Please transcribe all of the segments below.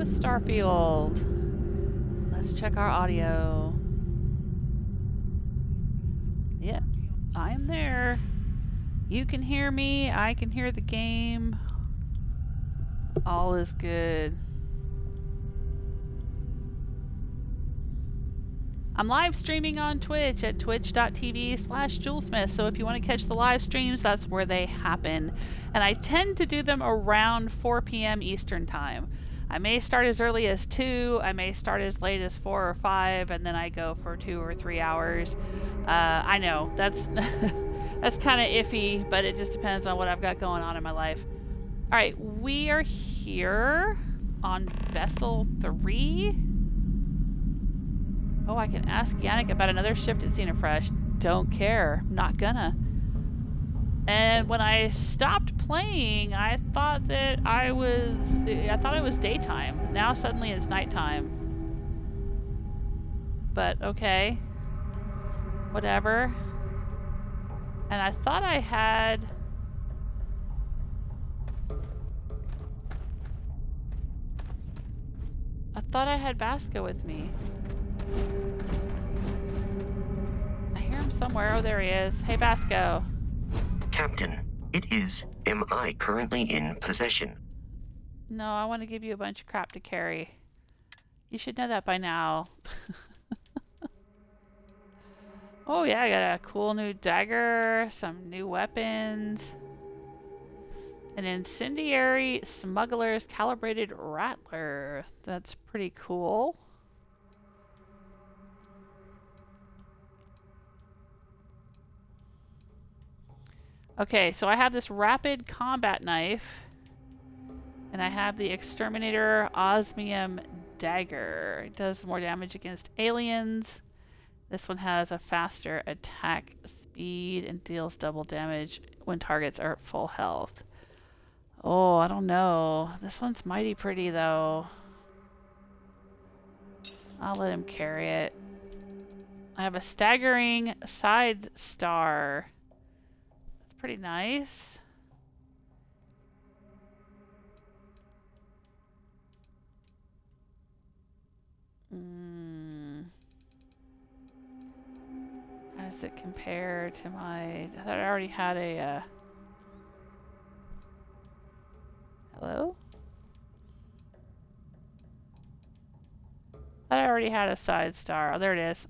with Starfield. Let's check our audio. Yep, I am there. You can hear me, I can hear the game. All is good. I'm live streaming on Twitch at twitch.tv/Julesmith, so if you want to catch the live streams, that's where they happen. And I tend to do them around 4 p.m. Eastern Time. I may start as early as 2, I may start as late as 4 or 5, and then I go for 2 or 3 hours. I know, that's that's kind of iffy, but it just depends on what I've got going on in my life. Alright, we are here on Vessel 3. Oh, I can ask Yannick about another shift at Xenofresh. Don't care. Not gonna. And when I stopped playing, I thought that it was daytime. Now suddenly it's nighttime. But okay. Whatever. And I thought I had... Vasco with me. I hear him somewhere. Oh, there he is. Hey, Vasco. Captain, it is. Am I currently in possession? No, I want to give you a bunch of crap to carry. You should know that by now. Oh yeah, I got a cool new dagger, some new weapons, an incendiary smuggler's calibrated rattler. That's pretty cool. Okay, so I have this rapid combat knife, and I have the exterminator osmium dagger. It does more damage against aliens. This one has a faster attack speed and deals double damage when targets are at full health. Oh, I don't know. This one's mighty pretty though. I'll let him carry it. I have a staggering side star. Pretty nice. How does it compare to my... I thought I already had a... Hello? I thought I already had a side star. Oh, there it is.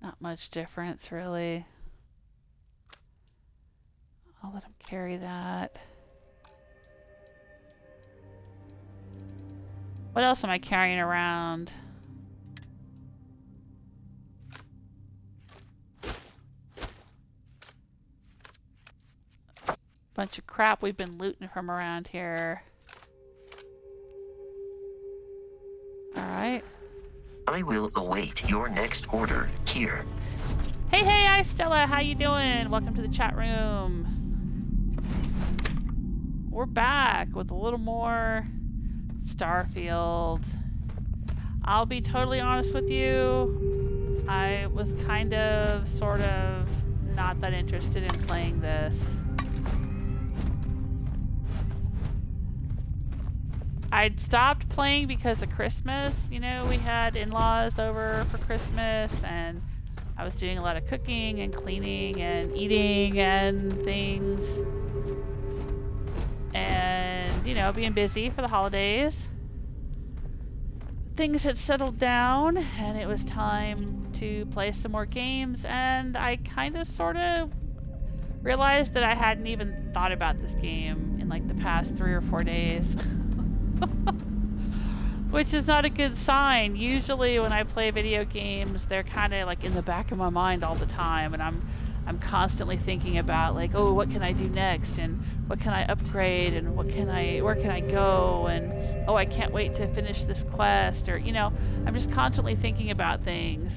Not much difference, really. I'll let him carry that. What else am I carrying around? Bunch of crap we've been looting from around here. Alright. I will await your next order here. Hey, hi Stella, how you doing? Welcome to the chat room. We're back with a little more Starfield. I'll be totally honest with you. I was kind of, sort of, not that interested in playing this. I'd stopped playing because of Christmas. You know, we had in-laws over for Christmas, and I was doing a lot of cooking and cleaning and eating and things. And, you know, being busy for the holidays. Things had settled down, and it was time to play some more games, and I kind of, sort of realized that I hadn't even thought about this game in, like, the past 3 or 4 days. Which is not a good sign. Usually when I play video games, they're kind of like in the back of my mind all the time, and I'm constantly thinking about, like, oh, what can I do next, and what can I upgrade, and where can I go, and oh, I can't wait to finish this quest, or, you know, I'm just constantly thinking about things.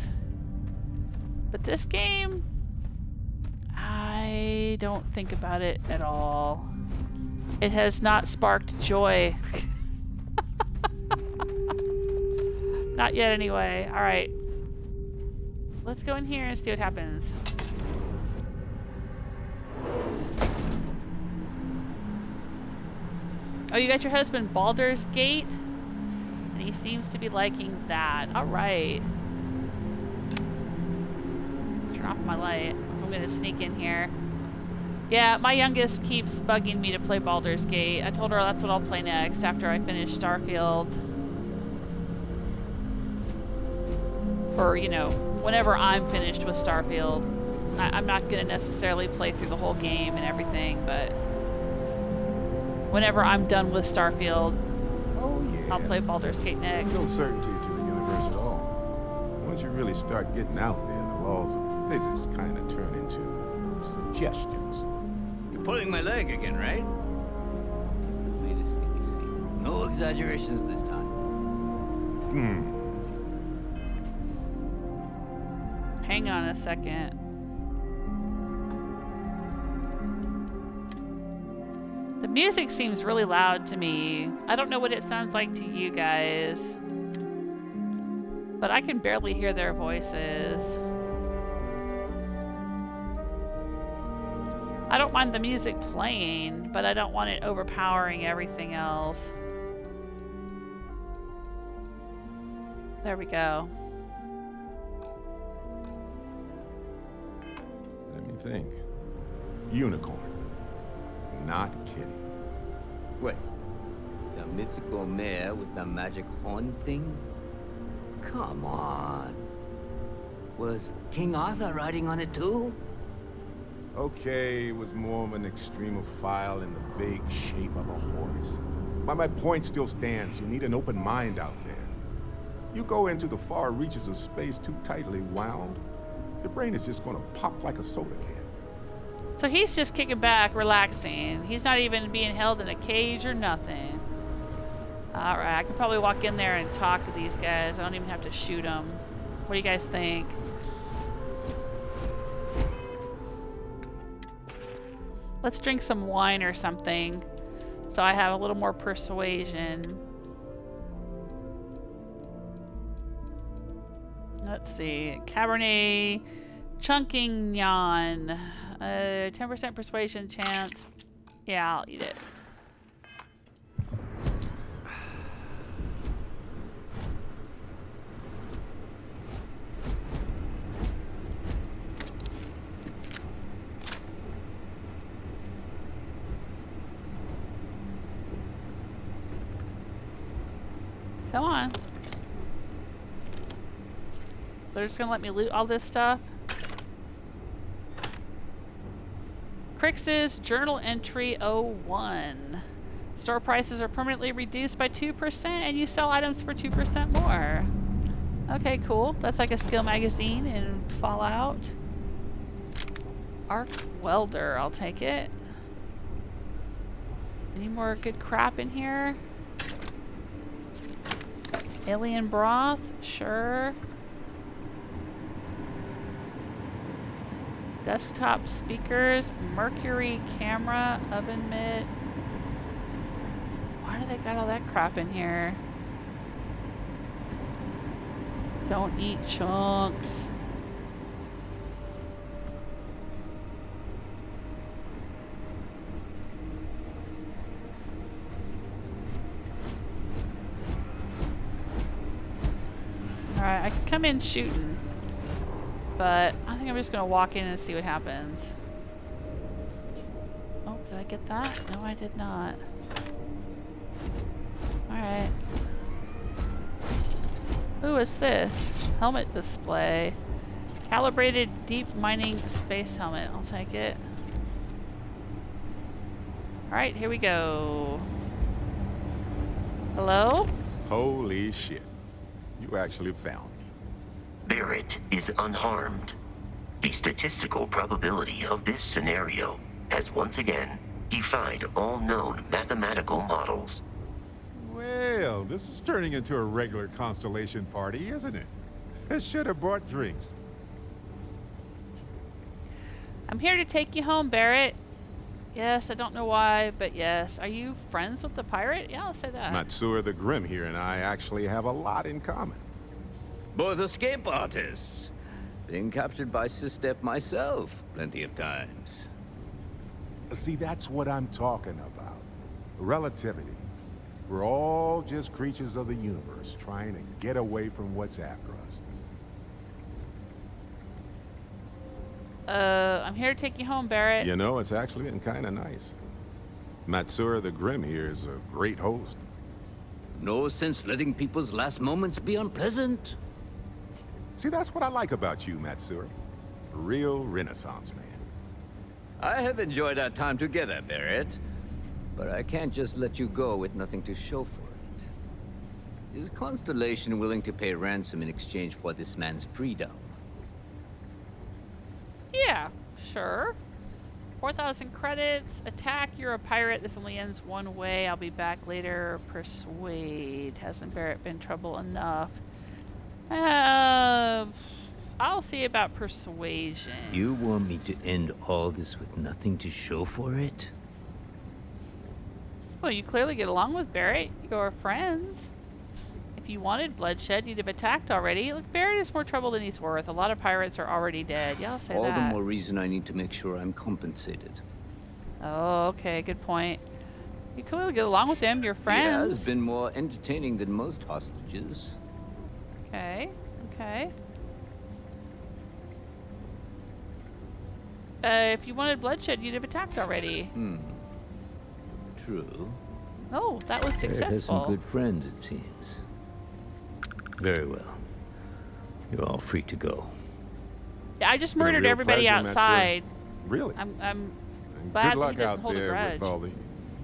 But this game, I don't think about it at all. It has not sparked joy. Not yet, anyway. Alright. Let's go in here and see what happens. Oh, you got your husband Baldur's Gate? And he seems to be liking that. Alright. Turn off my light. I'm gonna sneak in here. Yeah, my youngest keeps bugging me to play Baldur's Gate. I told her that's what I'll play next after I finish Starfield. Or, you know, whenever I'm finished with Starfield. I'm not going to necessarily play through the whole game and everything, but whenever I'm done with Starfield, I'll play Baldur's Gate next. No certainty to the universe at all. Once you really start getting out there, the laws of physics kind of turn into suggestions. You're pulling my leg again, right? It's the latest thing you see. No exaggerations this time. Hang on a second. The music seems really loud to me. I don't know what it sounds like to you guys, but I can barely hear their voices. I don't mind the music playing, but I don't want it overpowering everything else. There we go. Let me think. Unicorn. Not kidding. What? The mythical mare with the magic horn thing? Come on. Was King Arthur riding on it too? Okay, it was more of an extremophile in the vague shape of a horse. But my point still stands. You need an open mind out there. You go into the far reaches of space too tightly wound, your brain is just gonna pop like a soda can. So he's just kicking back, relaxing. He's not even being held in a cage or nothing. Alright, I could probably walk in there and talk to these guys. I don't even have to shoot them. What do you guys think? Let's drink some wine or something, so I have a little more persuasion. Let's see. Cabernet Chunkignon. 10% persuasion chance. Yeah, I'll eat it. Come on. They're just gonna let me loot all this stuff. Crix's Journal Entry 01. Store prices are permanently reduced by 2% and you sell items for 2% more. Okay, cool. That's like a skill magazine in Fallout. Arc Welder, I'll take it. Any more good crap in here? Alien broth, sure. Desktop speakers, mercury camera, oven mitt. Why do they got all that crap in here? Don't eat chunks. Alright, I can come in shooting, but I think I'm just gonna walk in and see what happens. Oh, did I get that? No, I did not. Alright. Who is this? Helmet display. Calibrated deep mining space helmet. I'll take it. Alright, here we go. Hello? Holy shit. You actually found me. Barrett is unharmed. The statistical probability of this scenario has once again defied all known mathematical models. Well, this is turning into a regular constellation party, isn't it? I should have brought drinks. I'm here to take you home, Barrett. Yes, I don't know why, but yes. Are you friends with the pirate? Yeah, I'll say that. Matsura the Grim here and I actually have a lot in common. Both escape artists. Been captured by Systef myself plenty of times. See, that's what I'm talking about. Relativity. We're all just creatures of the universe, trying to get away from what's after us. I'm here to take you home, Barrett. You know, it's actually been kind of nice. Matsura the Grim here is a great host. No sense letting people's last moments be unpleasant. See, that's what I like about you, Matsura. A real Renaissance man. I have enjoyed our time together, Barrett. But I can't just let you go with nothing to show for it. Is Constellation willing to pay ransom in exchange for this man's freedom? Yeah, sure. 4,000 credits. Attack, you're a pirate. This only ends one way. I'll be back later. Persuade. Hasn't Barrett been trouble enough? I'll see about persuasion. You want me to end all this with nothing to show for it? Well, you clearly get along with Barrett. You're friends. If you wanted bloodshed, you'd have attacked already. Look, Barrett is more trouble than he's worth. A lot of pirates are already dead. Yeah, I'll say All that. the more reason I need to make sure I'm compensated. Oh, okay, good point. You clearly get along with him. You're He friends. has been more entertaining than most hostages. Okay, okay. If you wanted bloodshed, you'd have attacked already. True. Oh, that was Barrett has some successful. good friends, it seems. Very well. You're all free to go. Yeah, I just Been a murdered real everybody pleasure, Matsura. outside. Really? I'm And glad good that luck he doesn't out hold a there grudge. with all the,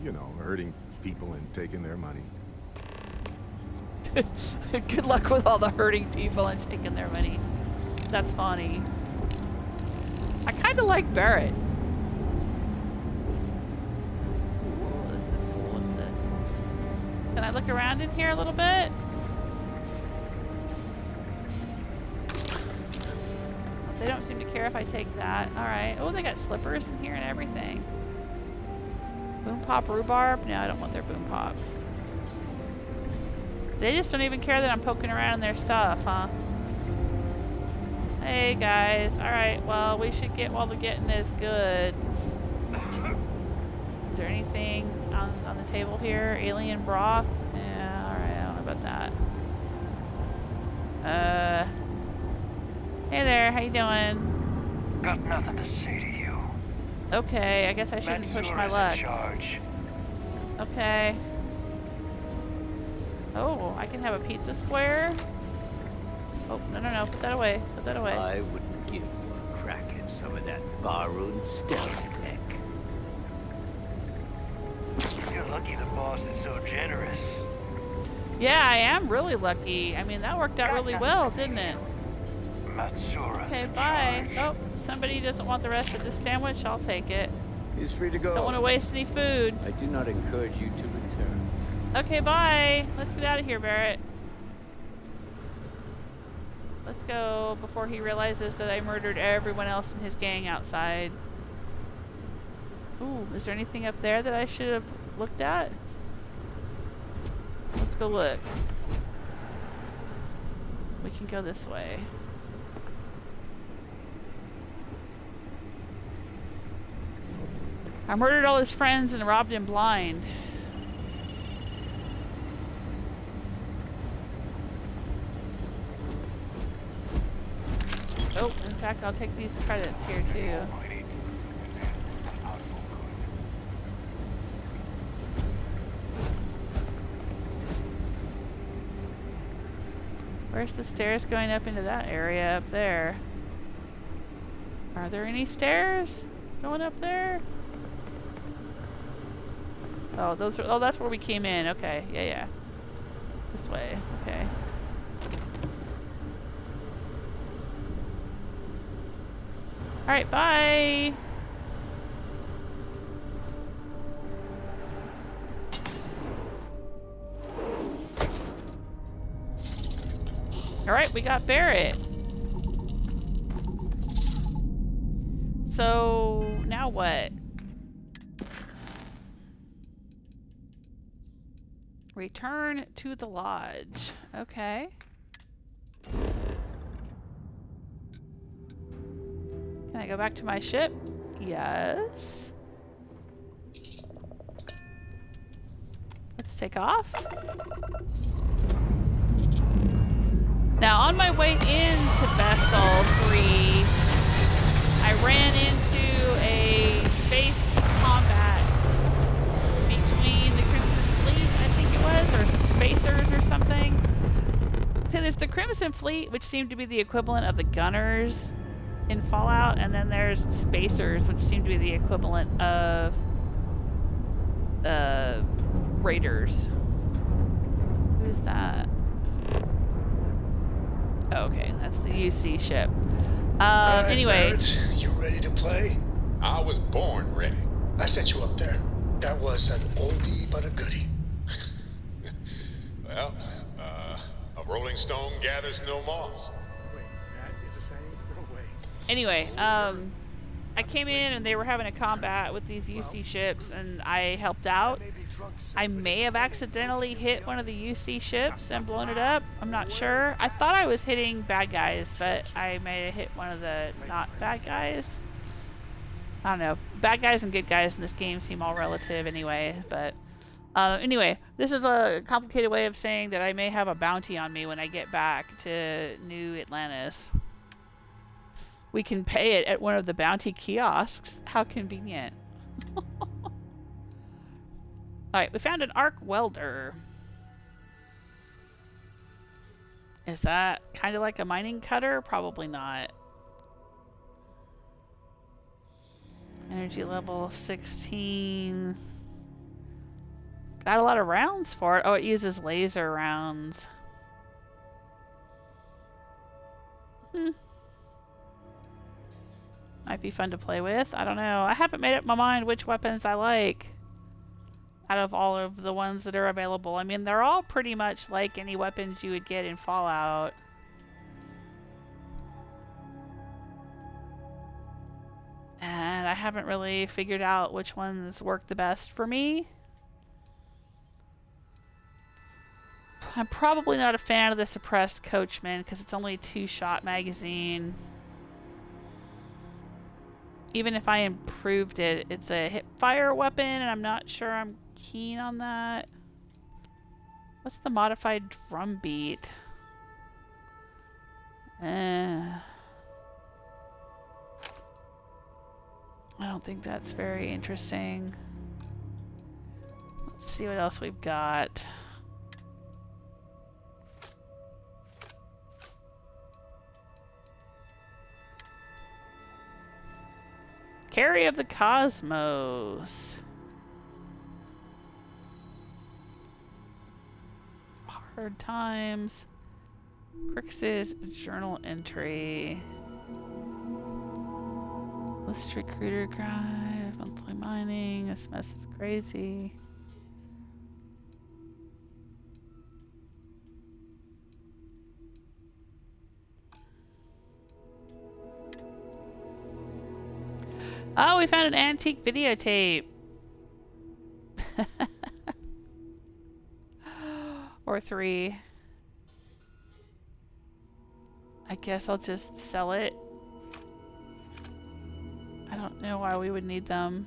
you know, hurting people and taking their money. Good luck with all the hurting people and taking their money. That's funny. I kind of like Barrett. Ooh, this is cool. What's this? Can I look around in here a little bit? They don't seem to care if I take that. Alright. Oh, they got slippers in here and everything. Boom pop rhubarb? No, I don't want their boom pop. They just don't even care that I'm poking around in their stuff, huh? Hey guys. Alright, well, we should get while the getting is good. Is there anything on the table here? Alien broth? Yeah, alright, I don't know about that. Hey there, how you doing? Got nothing to say to you. Okay, I guess I shouldn't push my Matsura's luck. in charge. Okay. Oh, I can have a pizza square? Oh, no, put that away, put that away. I wouldn't give for a crack at some of that Varun stealth tech. You're lucky the boss is so generous. Yeah, I am really lucky. I mean, that worked out really well, didn't it? Matsura's Okay, in bye. charge. Oh, somebody doesn't want the rest of this sandwich. I'll take it. He's free to go. Don't want to waste any food. I do not encourage you to return. Okay, bye. Let's get out of here, Barrett. Let's go before he realizes that I murdered everyone else in his gang outside. Ooh, is there anything up there that I should have looked at? Let's go look. We can go this way. I murdered all his friends and robbed him blind. Oh, in fact, I'll take these credits here too. Where's the stairs going up into that area up there? Are there any stairs going up there? Oh, those are, oh, that's where we came in. Okay, yeah. This way, okay. Alright, bye! Alright, we got Barrett. So, now what? Return to the lodge. Okay. go back to my ship? Yes. Let's take off. Now, on my way into Vessel 3, I ran into a space combat between the Crimson Fleet, I think it was, or some spacers or something. So there's the Crimson Fleet, which seemed to be the equivalent of the gunners in Fallout, and then there's spacers, which seem to be the equivalent of raiders. Who's that? Oh, okay, that's the UC ship. Anyway. Barrett, you ready to play? I was born ready. I sent you up there. That was an oldie but a goodie. Well, a rolling stone gathers no moss. Wait, that is the same? No way. Anyway, I came in and they were having a combat with these UC ships, and I helped out. I may have accidentally hit one of the UC ships and blown it up. I'm not sure. I thought I was hitting bad guys, but I may have hit one of the not bad guys. I don't know. Bad guys and good guys in this game seem all relative anyway, but anyway, this is a complicated way of saying that I may have a bounty on me when I get back to New Atlantis. We can pay it at one of the bounty kiosks. How convenient. Alright, we found an arc welder. Is that kind of like a mining cutter? Probably not. Energy level 16. Got a lot of rounds for it. Oh, it uses laser rounds. Might be fun to play with. I don't know. I haven't made up my mind which weapons I like out of all of the ones that are available. I mean, they're all pretty much like any weapons you would get in Fallout. And I haven't really figured out which ones work the best for me. I'm probably not a fan of the suppressed Coachman because it's only a 2-shot magazine. Even if I improved it, it's a hip-fire weapon, and I'm not sure I'm keen on that. What's the modified drum beat? I don't think that's very interesting. Let's see what else we've got. Carry of the Cosmos. Hard Times. Crix's journal entry. List recruiter drive. Monthly mining. This mess is crazy. Oh, we found an antique videotape. Or 3. I guess I'll just sell it. I don't know why we would need them.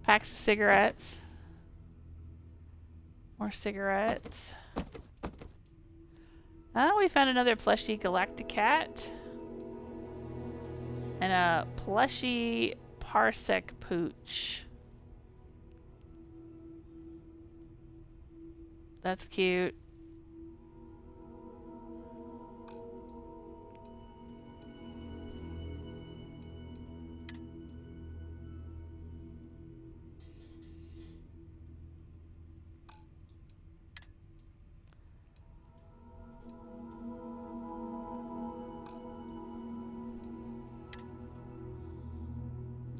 Packs of cigarettes. More cigarettes. Oh, we found another plushy Galacticat. And a plushy Parsec Pooch. That's cute.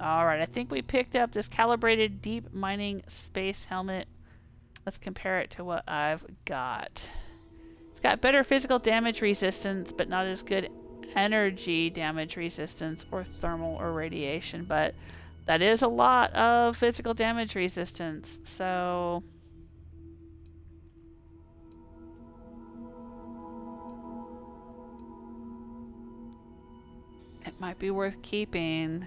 Alright, I think we picked up this calibrated deep mining space helmet. Let's compare it to what I've got. It's got better physical damage resistance, but not as good energy damage resistance or thermal or radiation. But that is a lot of physical damage resistance, so... it Might be worth keeping.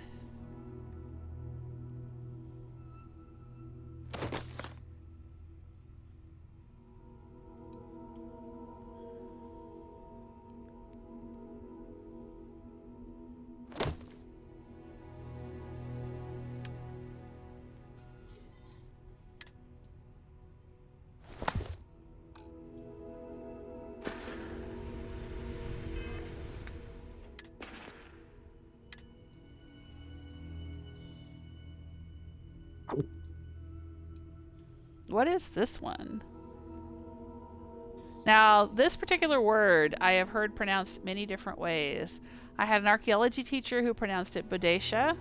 What is this one? Now, this particular word I have heard pronounced many different ways. I had an archaeology teacher who pronounced it Bodesha.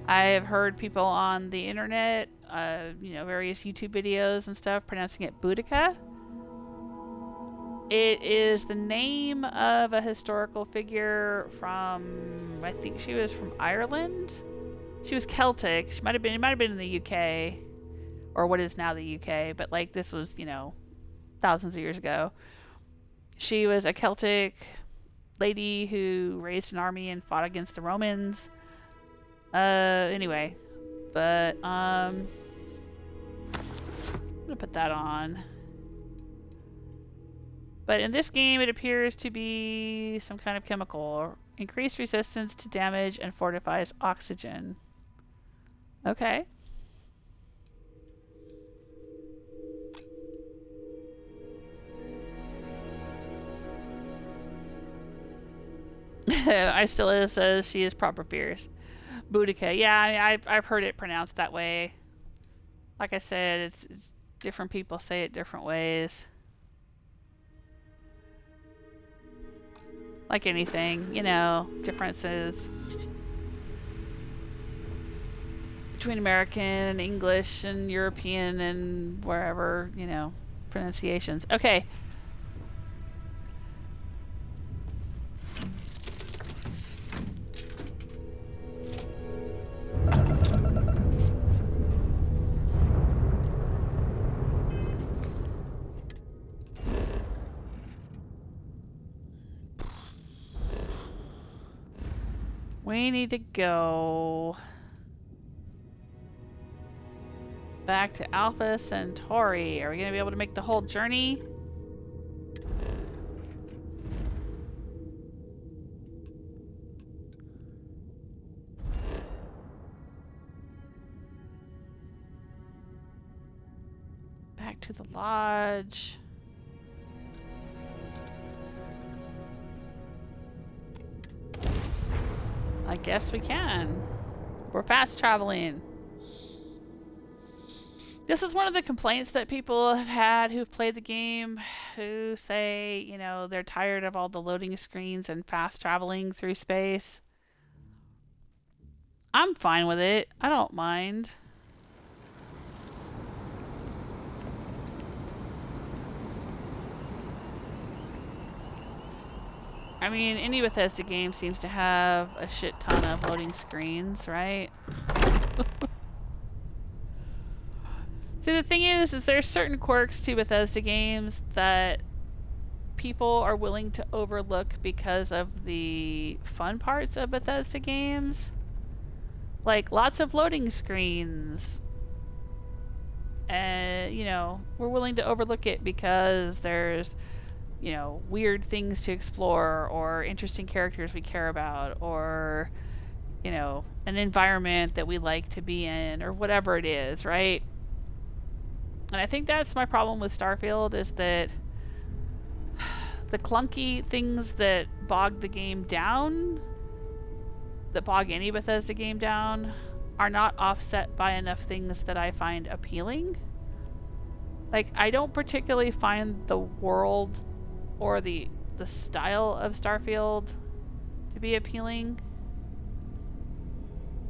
I have heard people on the internet, various YouTube videos and stuff, pronouncing it Boudica. It is the name of a historical figure from, I think she was from Ireland. She was Celtic. It might have been in the UK, or what is now the UK, but like this was, thousands of years ago. She was a Celtic lady who raised an army and fought against the Romans. Anyway, but I'm gonna put that on. But in this game, it appears to be some kind of chemical. Increased resistance to damage and fortifies oxygen. Okay. Istilla says she is proper fierce. Boudica. Yeah, I mean, I've heard it pronounced that way. Like I said, it's different people say it different ways. Like anything, differences between American and English and European and wherever, pronunciations. Okay. We need to go back to Alpha Centauri. Are we going to be able to make the whole journey? Back to the lodge. I guess we can. We're fast traveling. This is one of the complaints that people have had who've played the game, who say, they're tired of all the loading screens and fast traveling through space. I'm fine with it. I don't mind. I mean, any Bethesda game seems to have a shit ton of loading screens, right? See, the thing is there's certain quirks to Bethesda games that people are willing to overlook because of the fun parts of Bethesda games. Like, lots of loading screens. And, we're willing to overlook it because there's weird things to explore, or interesting characters we care about, or, an environment that we like to be in, or whatever it is, right? And I think that's my problem with Starfield, is that the clunky things that bog the game down, that bog any Bethesda game down, are not offset by enough things that I find appealing. Like, I don't particularly find the world or the style of Starfield to be appealing.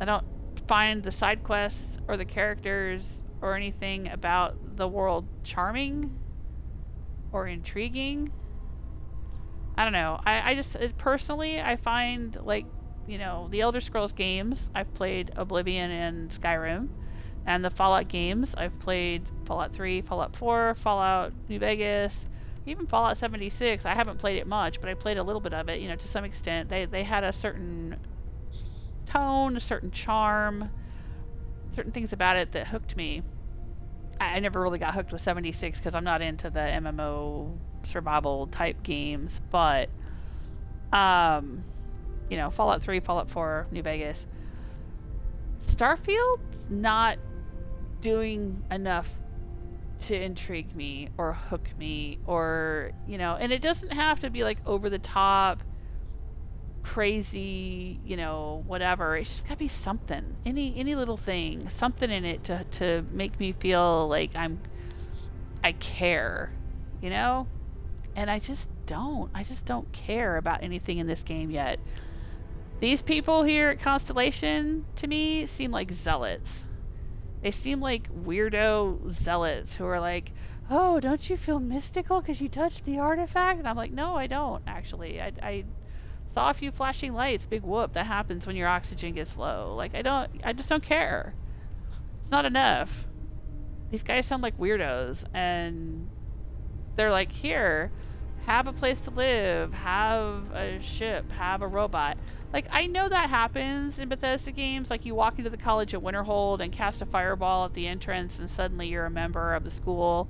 I don't find the side quests or the characters or anything about the world charming or intriguing. I don't know. I just personally, I find, like, the Elder Scrolls games, I've played Oblivion and Skyrim, and the Fallout games, I've played Fallout 3, Fallout 4, Fallout New Vegas, even Fallout 76. I haven't played it much, but I played a little bit of it, to some extent. They had a certain tone, a certain charm, certain things about it that hooked me. I never really got hooked with 76 because I'm not into the MMO survival type games, but you know, Fallout 3, Fallout 4, New Vegas. Starfield's not doing enough to intrigue me or hook me, or, you know, and it doesn't have to be like over the top crazy, you know, whatever. It's just gotta be something, any little thing, something in it to make me feel like I care, you know. And I just don't care about anything in this game yet. These people here at Constellation to me seem like zealots. They seem like weirdo zealots who are like, oh, don't you feel mystical because you touched the artifact? And I'm like, no, I don't, actually. I saw a few flashing lights. Big whoop. That happens when your oxygen gets low. Like, I just don't care. It's not enough. These guys sound like weirdos. And they're like, here, have a place to live. Have a ship. Have a robot. Like, I know that happens in Bethesda games. Like, you walk into the College of Winterhold and cast a fireball at the entrance, and suddenly you're a member of the school.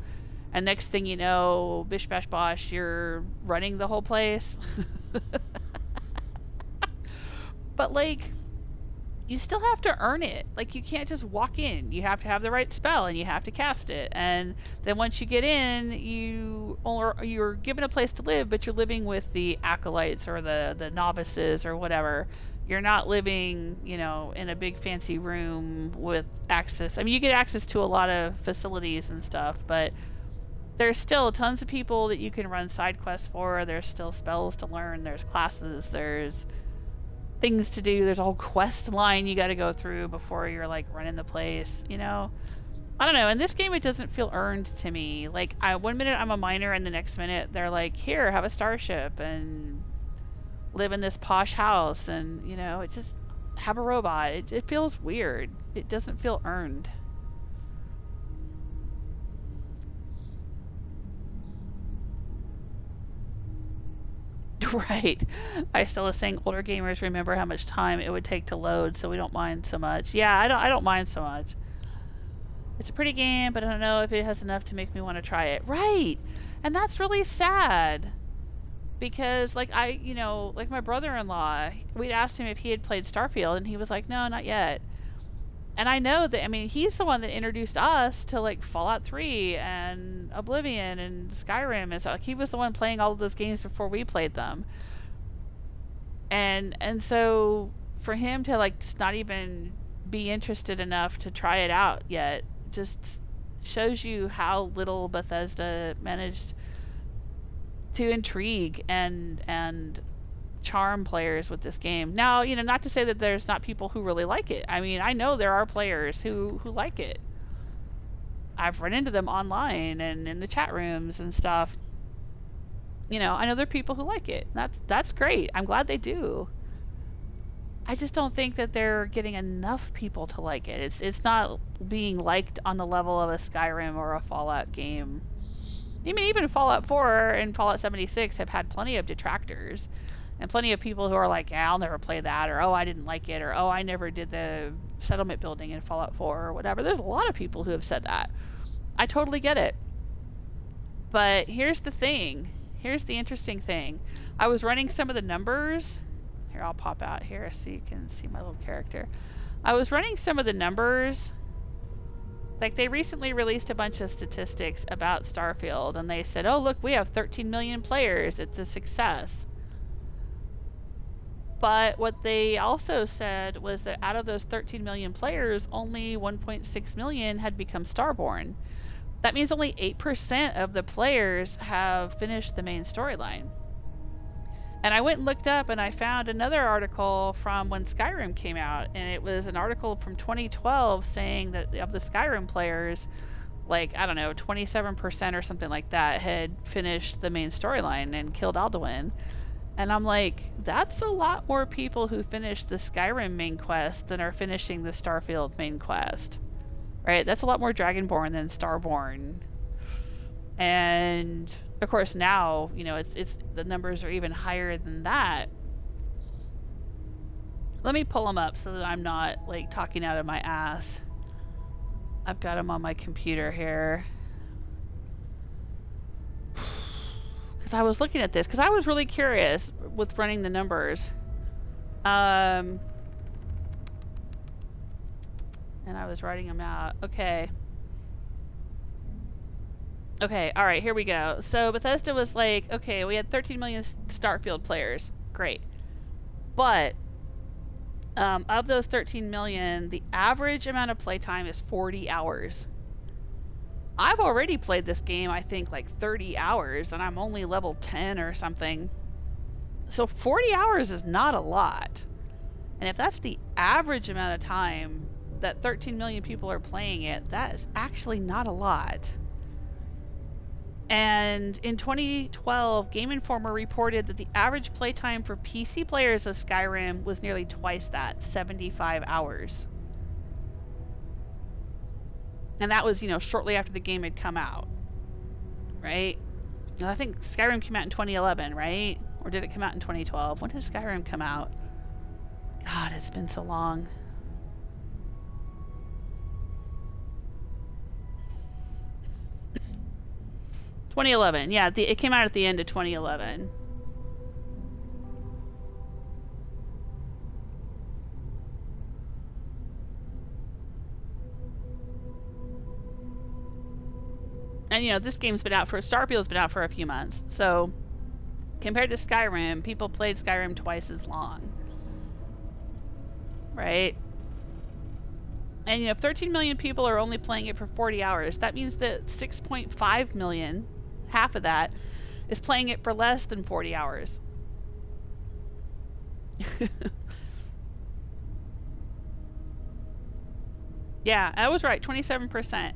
And next thing you know, bish bash bosh, you're running the whole place. But, like, you still have to earn it. Like, you can't just walk in. You have to have the right spell, and you have to cast it. And then once you get in, you're given a place to live, but you're living with the acolytes or the novices or whatever. You're not living, you know, in a big fancy room with access. I mean, you get access to a lot of facilities and stuff, but there's still tons of people that you can run side quests for. There's still spells to learn. There's classes. There's things to do. There's a whole quest line you got to go through before you're like running the place, you know. I don't know. In this game, it doesn't feel earned to me. Like, one minute I'm a miner, and the next minute they're like, here, have a starship and live in this posh house, and, you know, it just have a robot. It feels weird. It doesn't feel earned. Right. I still was saying older gamers remember how much time it would take to load, so we don't mind so much. Yeah, I don't mind so much. It's a pretty game, but I don't know if it has enough to make me want to try it. Right. And that's really sad. Because, like, you know, like my brother-in-law, we'd asked him if he had played Starfield, and he was like, no, not yet. And I know that, I mean, he's the one that introduced us to, like, Fallout 3 and Oblivion and Skyrim. And so, like, he was the one playing all of those games before we played them. And so, for him to, like, just not even be interested enough to try it out yet, just shows you how little Bethesda managed to intrigue and charm players with this game. Now, you know, not to say that there's not people who really like it. I mean, I know there are players who like it. I've run into them online and in the chat rooms and stuff. You know, I know there are people who like it. That's great. I'm glad they do. I just don't think that they're getting enough people to like it. It's not being liked on the level of a Skyrim or a Fallout game. I mean, even Fallout 4 and Fallout 76 have had plenty of detractors. And plenty of people who are like, yeah, I'll never play that, or oh, I didn't like it, or oh, I never did the settlement building in Fallout 4, or whatever. There's a lot of people who have said that. I totally get it. But here's the thing. Here's the interesting thing. I was running some of the numbers. Here, I'll pop out here so you can see my little character. I was running some of the numbers. Like, they recently released a bunch of statistics about Starfield, and they said, oh, look, we have 13 million players. It's a success. But what they also said was that out of those 13 million players, only 1.6 million had become Starborn. That means only 8% of the players have finished the main storyline. And I went and looked up, and I found another article from when Skyrim came out, and it was an article from 2012 saying that of the Skyrim players, like, I don't know, 27% or something like that had finished the main storyline and killed Alduin. And I'm like, that's a lot more people who finish the Skyrim main quest than are finishing the Starfield main quest. Right? That's a lot more Dragonborn than Starborn. And of course now, you know, it's the numbers are even higher than that. Let me pull them up so that I'm not, like, talking out of my ass. I've got them on my computer here. Because I was looking at this, because I was really curious with running the numbers. And I was writing them out. Okay. Okay, alright, here we go. So Bethesda was like, okay, we had 13 million Starfield players. Great. But, of those 13 million, the average amount of playtime is 40 hours. I've already played this game, I think, like 30 hours, and I'm only level 10 or something. So 40 hours is not a lot. And if that's the average amount of time that 13 million people are playing it, that is actually not a lot. And in 2012, Game Informer reported that the average playtime for PC players of Skyrim was nearly twice that, 75 hours. And that was, you know, shortly after the game had come out, right? I think Skyrim came out in 2011, right? Or did it come out in 2012? When did Skyrim come out? God, it's been so long. ...2011. Yeah, it came out at the end of 2011. And, you know, this game's been out for... Starfield's been out for a few months. So, compared to Skyrim, people played Skyrim twice as long. Right? And, you know, if 13 million people are only playing it for 40 hours, that means that 6.5 million... half of that is playing it for less than 40 hours. Yeah, I was right. 27%.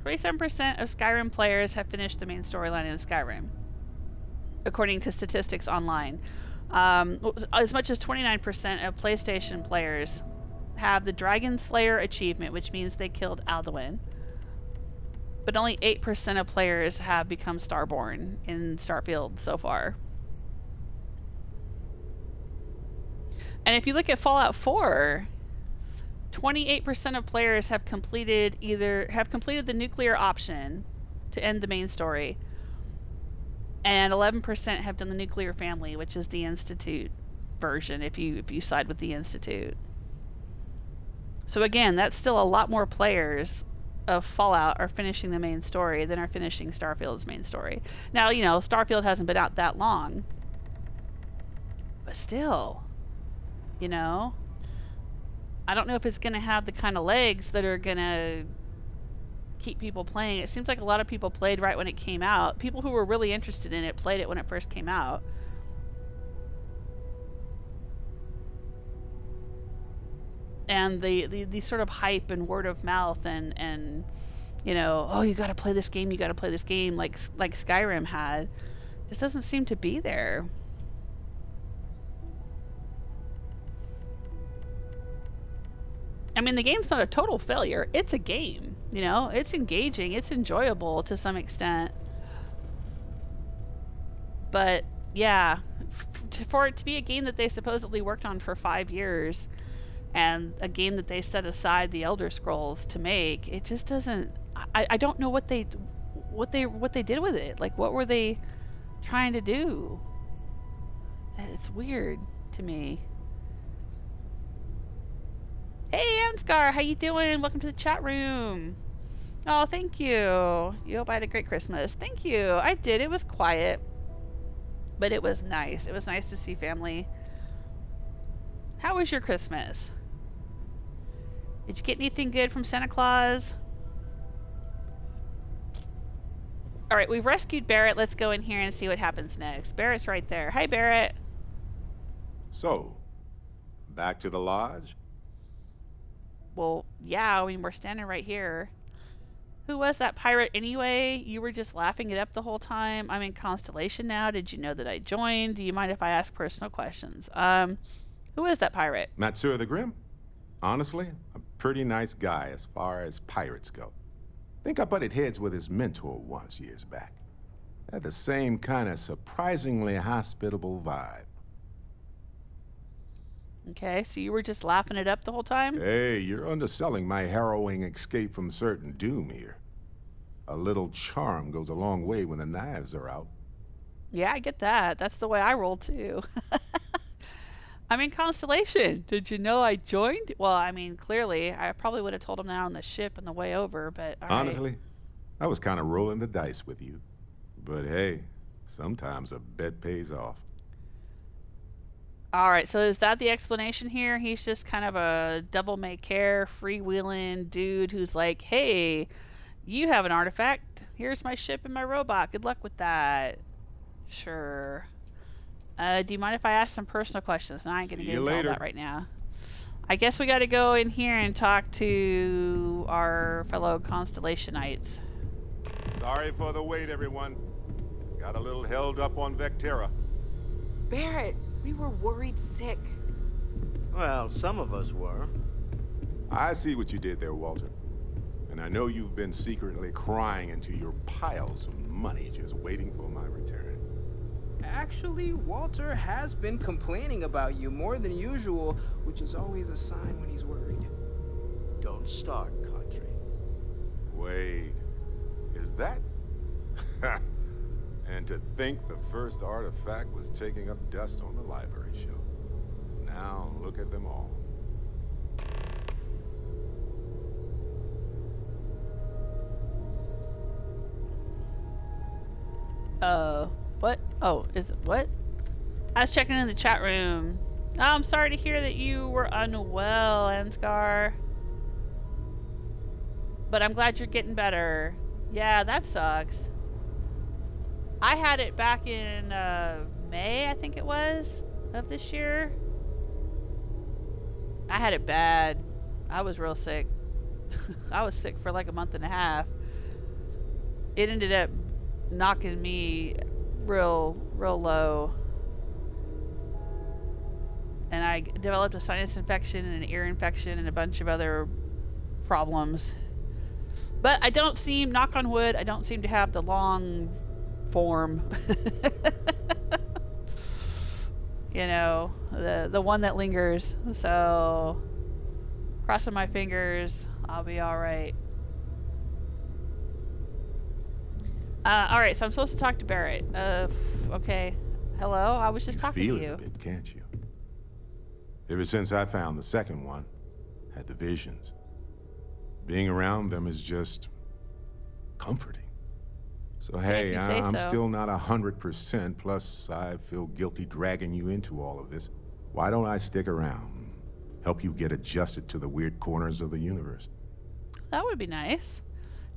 27% of Skyrim players have finished the main storyline in Skyrim, according to Statistics Online. As much as 29% of PlayStation players have the Dragon Slayer achievement, which means they killed Alduin. But only 8% of players have become Starborn in Starfield so far. And if you look at Fallout 4, 28% of players have completed the nuclear option to end the main story, and 11% have done the nuclear family, which is the Institute version if you side with the Institute. So again, that's still a lot more players of Fallout are finishing the main story than are finishing Starfield's main story. Now, you know, Starfield hasn't been out that long, but still, you know, I don't know if it's going to have the kind of legs that are going to keep people playing. It seems like a lot of people played right when it came out. People who were really interested in it played it when it first came out. And the sort of hype and word of mouth and you know, oh, you got to play this game, like Skyrim had, just doesn't seem to be there. I mean, the game's not a total failure. It's a game, you know? It's engaging, it's enjoyable to some extent. But, yeah, for it to be a game that they supposedly worked on for 5 years, and a game that they set aside the Elder Scrolls to make, it just doesn't... I don't know what they did with it. Like, what were they trying to do? It's weird to me. Hey, Ansgar, how you doing? Welcome to the chat room. Oh, thank you. You hope I had a great Christmas. Thank you. I did. It was quiet, but it was nice. It was nice to see family. How was your Christmas? Did you get anything good from Santa Claus? Alright, we've rescued Barrett. Let's go in here and see what happens next. Barrett's right there. Hi, Barrett. So, back to the lodge? Well, yeah, I mean, we're standing right here. Who was that pirate anyway? You were just laughing it up the whole time. I'm in Constellation now. Did you know that I joined? Do you mind if I ask personal questions? Who is that pirate? Matsura the Grim? Honestly, a pretty nice guy as far as pirates go. Think I butted heads with his mentor once years back. Had the same kind of surprisingly hospitable vibe. Okay, so you were just laughing it up the whole time? Hey, you're underselling my harrowing escape from certain doom here. A little charm goes a long way when the knives are out. Yeah, I get that. That's the way I roll too. I'm in Constellation. Did you know I joined? Well, I mean, clearly, I probably would have told him that on the ship on the way over, but all right. Honestly, I was kind of rolling the dice with you. But hey, sometimes a bet pays off. All right, so is that the explanation here? He's just kind of a devil-may-care, freewheeling dude who's like, hey, you have an artifact. Here's my ship and my robot. Good luck with that. Sure. Do you mind if I ask some personal questions? I ain't gonna get into all that right now. I guess we gotta go in here and talk to our fellow Constellationites. Sorry for the wait, everyone. Got a little held up on Vectera. Barrett, we were worried sick. Well, some of us were. I see what you did there, Walter. And I know you've been secretly crying into your piles of money just waiting for my return. Actually, Walter has been complaining about you more than usual, which is always a sign when he's worried. Don't start, country. Wait, is that? And to think the first artifact was taking up dust on the library shelf. Now look at them all. What? Oh, is it what? I was checking in the chat room. Oh, I'm sorry to hear that you were unwell, Ansgar. But I'm glad you're getting better. Yeah, that sucks. I had it back in May, I think it was, of this year. I had it bad. I was real sick. I was sick for like a month and a half. It ended up knocking me real low. And I developed a sinus infection and an ear infection and a bunch of other problems. But I don't seem, knock on wood, I don't seem to have the long form. You know, the one that lingers. So, crossing my fingers, I'll be alright. Alright, so I'm supposed to talk to Barrett. Okay. Hello? I was just talking to you. You feel it a bit, can't you? Ever since I found the second one, had the visions. Being around them is just comforting. So hey, I'm still not 100%, plus I feel guilty dragging you into all of this. Why don't I stick around? Help you get adjusted to the weird corners of the universe. That would be nice.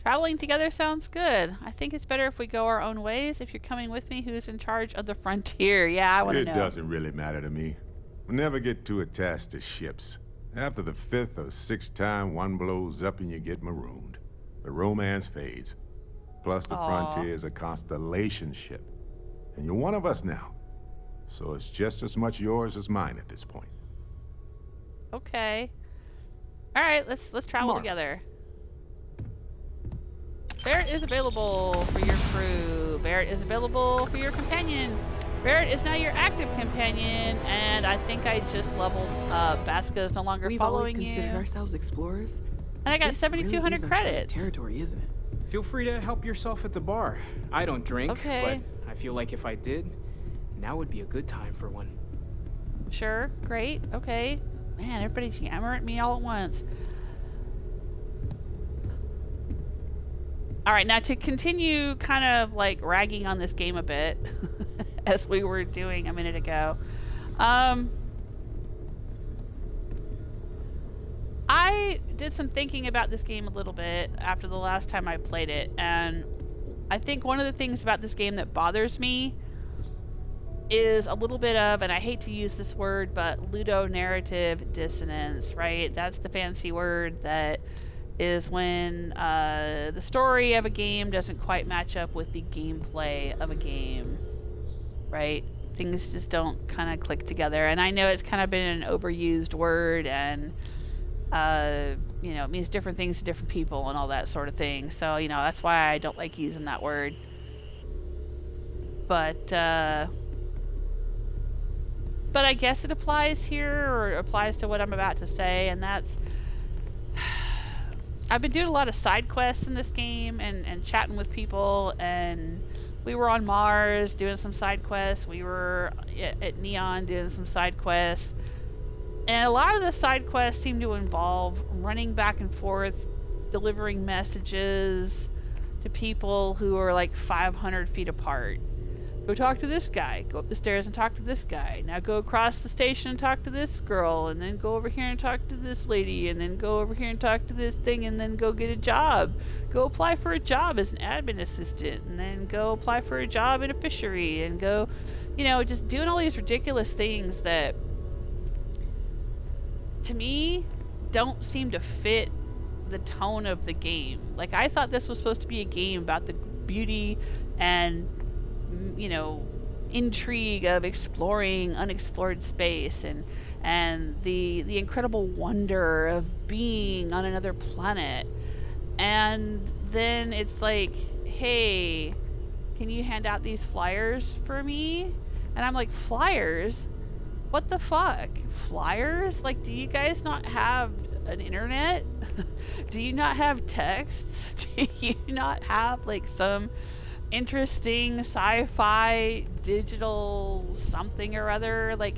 Traveling together sounds good. I think it's better if we go our own ways. If you're coming with me, who's in charge of the frontier? Yeah, I want to know. It doesn't really matter to me. We never get too attached to ships. After the 5th or 6th time one blows up and you get marooned, the romance fades. Plus the frontier is a constellation ship. And you're one of us now. So it's just as much yours as mine at this point. Okay. Alright, let's travel together. Barrett is available for your crew. Barrett is available for your companion. Barrett is now your active companion, and I think I just leveled up. Vasca is no longer We've following always considered you. ourselves explorers. And I got This 7,200 really is uncharted credits. territory, isn't it? Feel free to help yourself at the bar. I don't drink, Okay. but I feel like if I did, now would be a good time for one. Sure, great, okay. Man, everybody's yammering at me all at once. Alright, now to continue kind of like ragging on this game a bit, as we were doing a minute ago. I did some thinking about this game a little bit after the last time I played it, and I think one of the things about this game that bothers me is a little bit of, and I hate to use this word, but ludonarrative dissonance, right? That's the fancy word that is when the story of a game doesn't quite match up with the gameplay of a game, right? Things just don't kind of click together. And I know it's kind of been an overused word, and you know, it means different things to different people and all that sort of thing. So, you know, that's why I don't like using that word. But But I guess it applies here, or it applies to what I'm about to say, and that's... I've been doing a lot of side quests in this game, and chatting with people, and we were on Mars doing some side quests, we were at Neon doing some side quests, and a lot of the side quests seem to involve running back and forth, delivering messages to people who are like 500 feet apart. Go talk to this guy. Go up the stairs and talk to this guy. Now go across the station and talk to this girl. And then go over here and talk to this lady. And then go over here and talk to this thing. And then go get a job. Go apply for a job as an admin assistant. And then go apply for a job in a fishery. And go, just doing all these ridiculous things that, to me, don't seem to fit the tone of the game. Like, I thought this was supposed to be a game about the beauty and intrigue of exploring unexplored space and the incredible wonder of being on another planet. And then it's like, hey, can you hand out these flyers for me? And I'm like, flyers? What the fuck? Flyers? Like, do you guys not have an internet? Do you not have texts? Do you not have like some interesting sci-fi digital something or other? Like,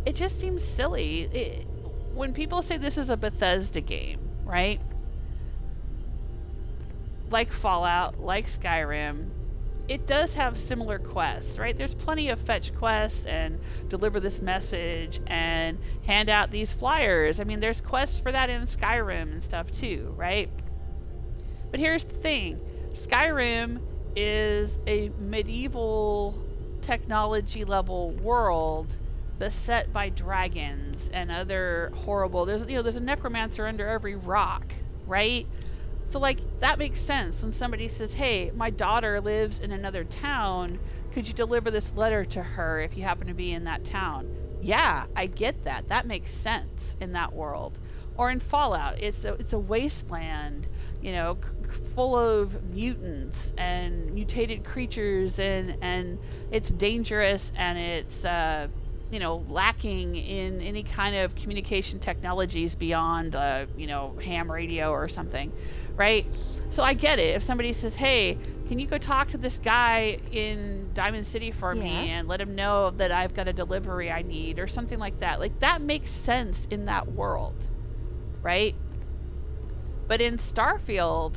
it just seems silly. When people say this is a Bethesda game, right? Like Fallout, like Skyrim, it does have similar quests, right? There's plenty of fetch quests and deliver this message and hand out these flyers. I mean, there's quests for that in Skyrim and stuff too, right? But here's the thing. Skyrim is a medieval technology level world beset by dragons and other horrible... There's a necromancer under every rock, right? So, like, that makes sense when somebody says, hey, my daughter lives in another town, could you deliver this letter to her if you happen to be in that town? Yeah, I get that. That makes sense in that world. Or in Fallout, it's a wasteland, full of mutants and mutated creatures, and it's dangerous, and it's, lacking in any kind of communication technologies beyond, ham radio or something. Right? So I get it. If somebody says, hey, can you go talk to this guy in Diamond City for me and let him know that I've got a delivery I need or something like that. Like, that makes sense in that world. Right? But in Starfield,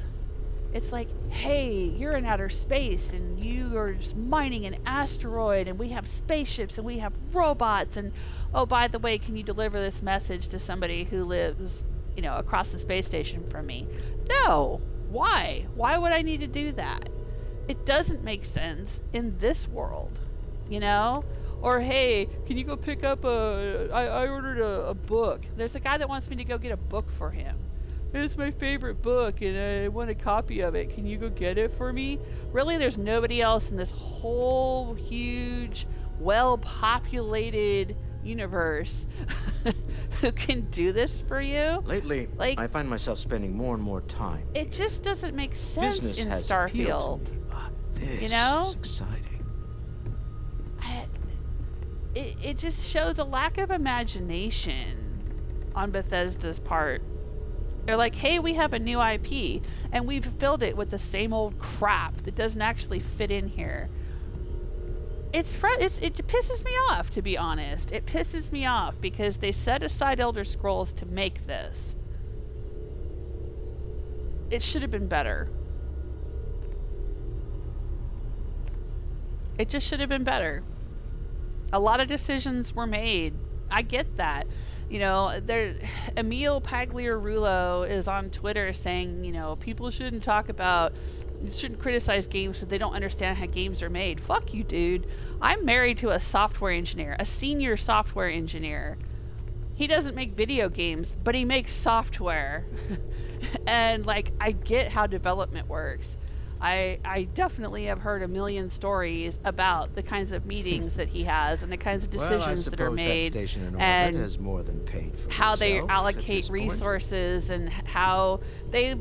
it's like, hey, you're in outer space and you are just mining an asteroid and we have spaceships and we have robots and, oh, by the way, can you deliver this message to somebody who lives across the space station from me? No. Why? Why would I need to do that? It doesn't make sense in this world, Or, hey, can you go pick up I ordered a book. There's a guy that wants me to go get a book for him. It's my favorite book and I want a copy of it. Can you go get it for me? Really, there's nobody else in this whole huge, well-populated universe who can do this for you. Lately, I find myself spending more and more time. It just doesn't make sense Business in has Starfield. appealed to me, but this is exciting. It just shows a lack of imagination on Bethesda's part. They're like, hey, we have a new IP, and we've filled it with the same old crap that doesn't actually fit in here. It pisses me off, to be honest. It pisses me off because they set aside Elder Scrolls to make this. It should have been better. It just should have been better. A lot of decisions were made. I get that. Emil Pagliarulo is on Twitter saying, people shouldn't criticize games so they don't understand how games are made. Fuck you, dude. I'm married to a software engineer, a senior software engineer. He doesn't make video games, but he makes software. And, I get how development works. I definitely have heard a million stories about the kinds of meetings that he has and the kinds of decisions that are made, that station in orbit and has more than paid for how they itself allocate at this point. resources, and how they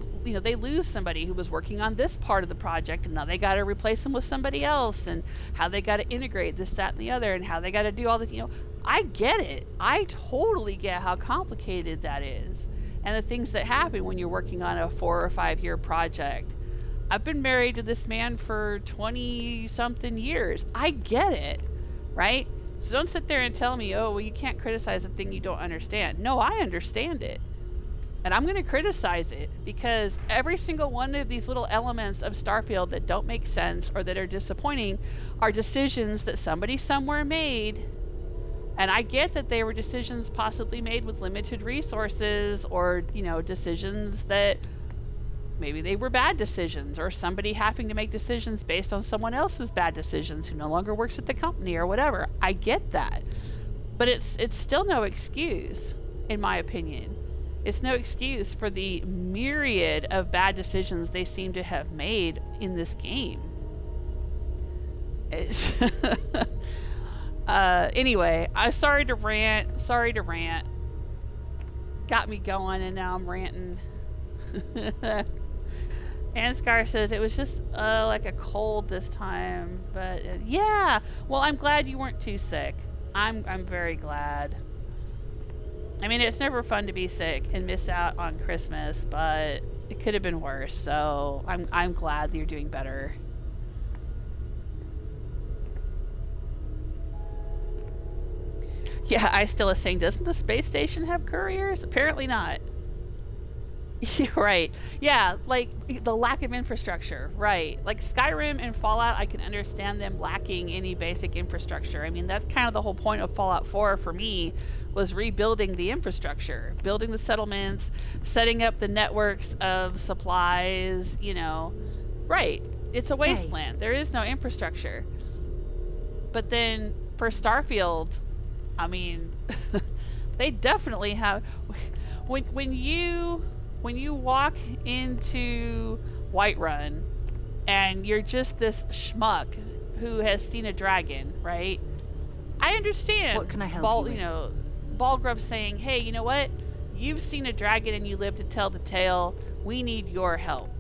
lose somebody who was working on this part of the project and now they got to replace them with somebody else, and how they got to integrate this, that, and the other, and how they got to do all the I get it. I totally get how complicated that is. And the things that happen when you're working on a 4 or 5 year project. I've been married to this man for 20 something years. I get it, right? So don't sit there and tell me, oh, well, you can't criticize a thing you don't understand. No, I understand it. And I'm going to criticize it because every single one of these little elements of Starfield that don't make sense or that are disappointing are decisions that somebody somewhere made. And I get that they were decisions possibly made with limited resources, or, you know, decisions that maybe they were bad decisions, or somebody having to make decisions based on someone else's bad decisions who no longer works at the company or whatever. I get that. But it's still no excuse, in my opinion. It's no excuse for the myriad of bad decisions they seem to have made in this game. Anyway, I'm sorry to rant. Got me going and now I'm ranting. Anscar says it was just like a cold this time, but yeah. Well, I'm glad you weren't too sick. I'm very glad. I mean, it's never fun to be sick and miss out on Christmas, but it could have been worse. So I'm glad that you're doing better. Yeah, I still is saying, doesn't the space station have couriers? Apparently not. You're right. Yeah, like the lack of infrastructure, right? Like Skyrim and Fallout, I can understand them lacking any basic infrastructure. I mean, that's kind of the whole point of Fallout 4 for me, was rebuilding the infrastructure, building the settlements, setting up the networks of supplies, you know. Right. It's a wasteland. There is no infrastructure. But then for Starfield, I mean, they definitely have. When you walk into Whiterun and you're just this schmuck who has seen a dragon, right? I understand. What can I help you with? Balgrub saying, "Hey, you know what? You've seen a dragon and you live to tell the tale. We need your help."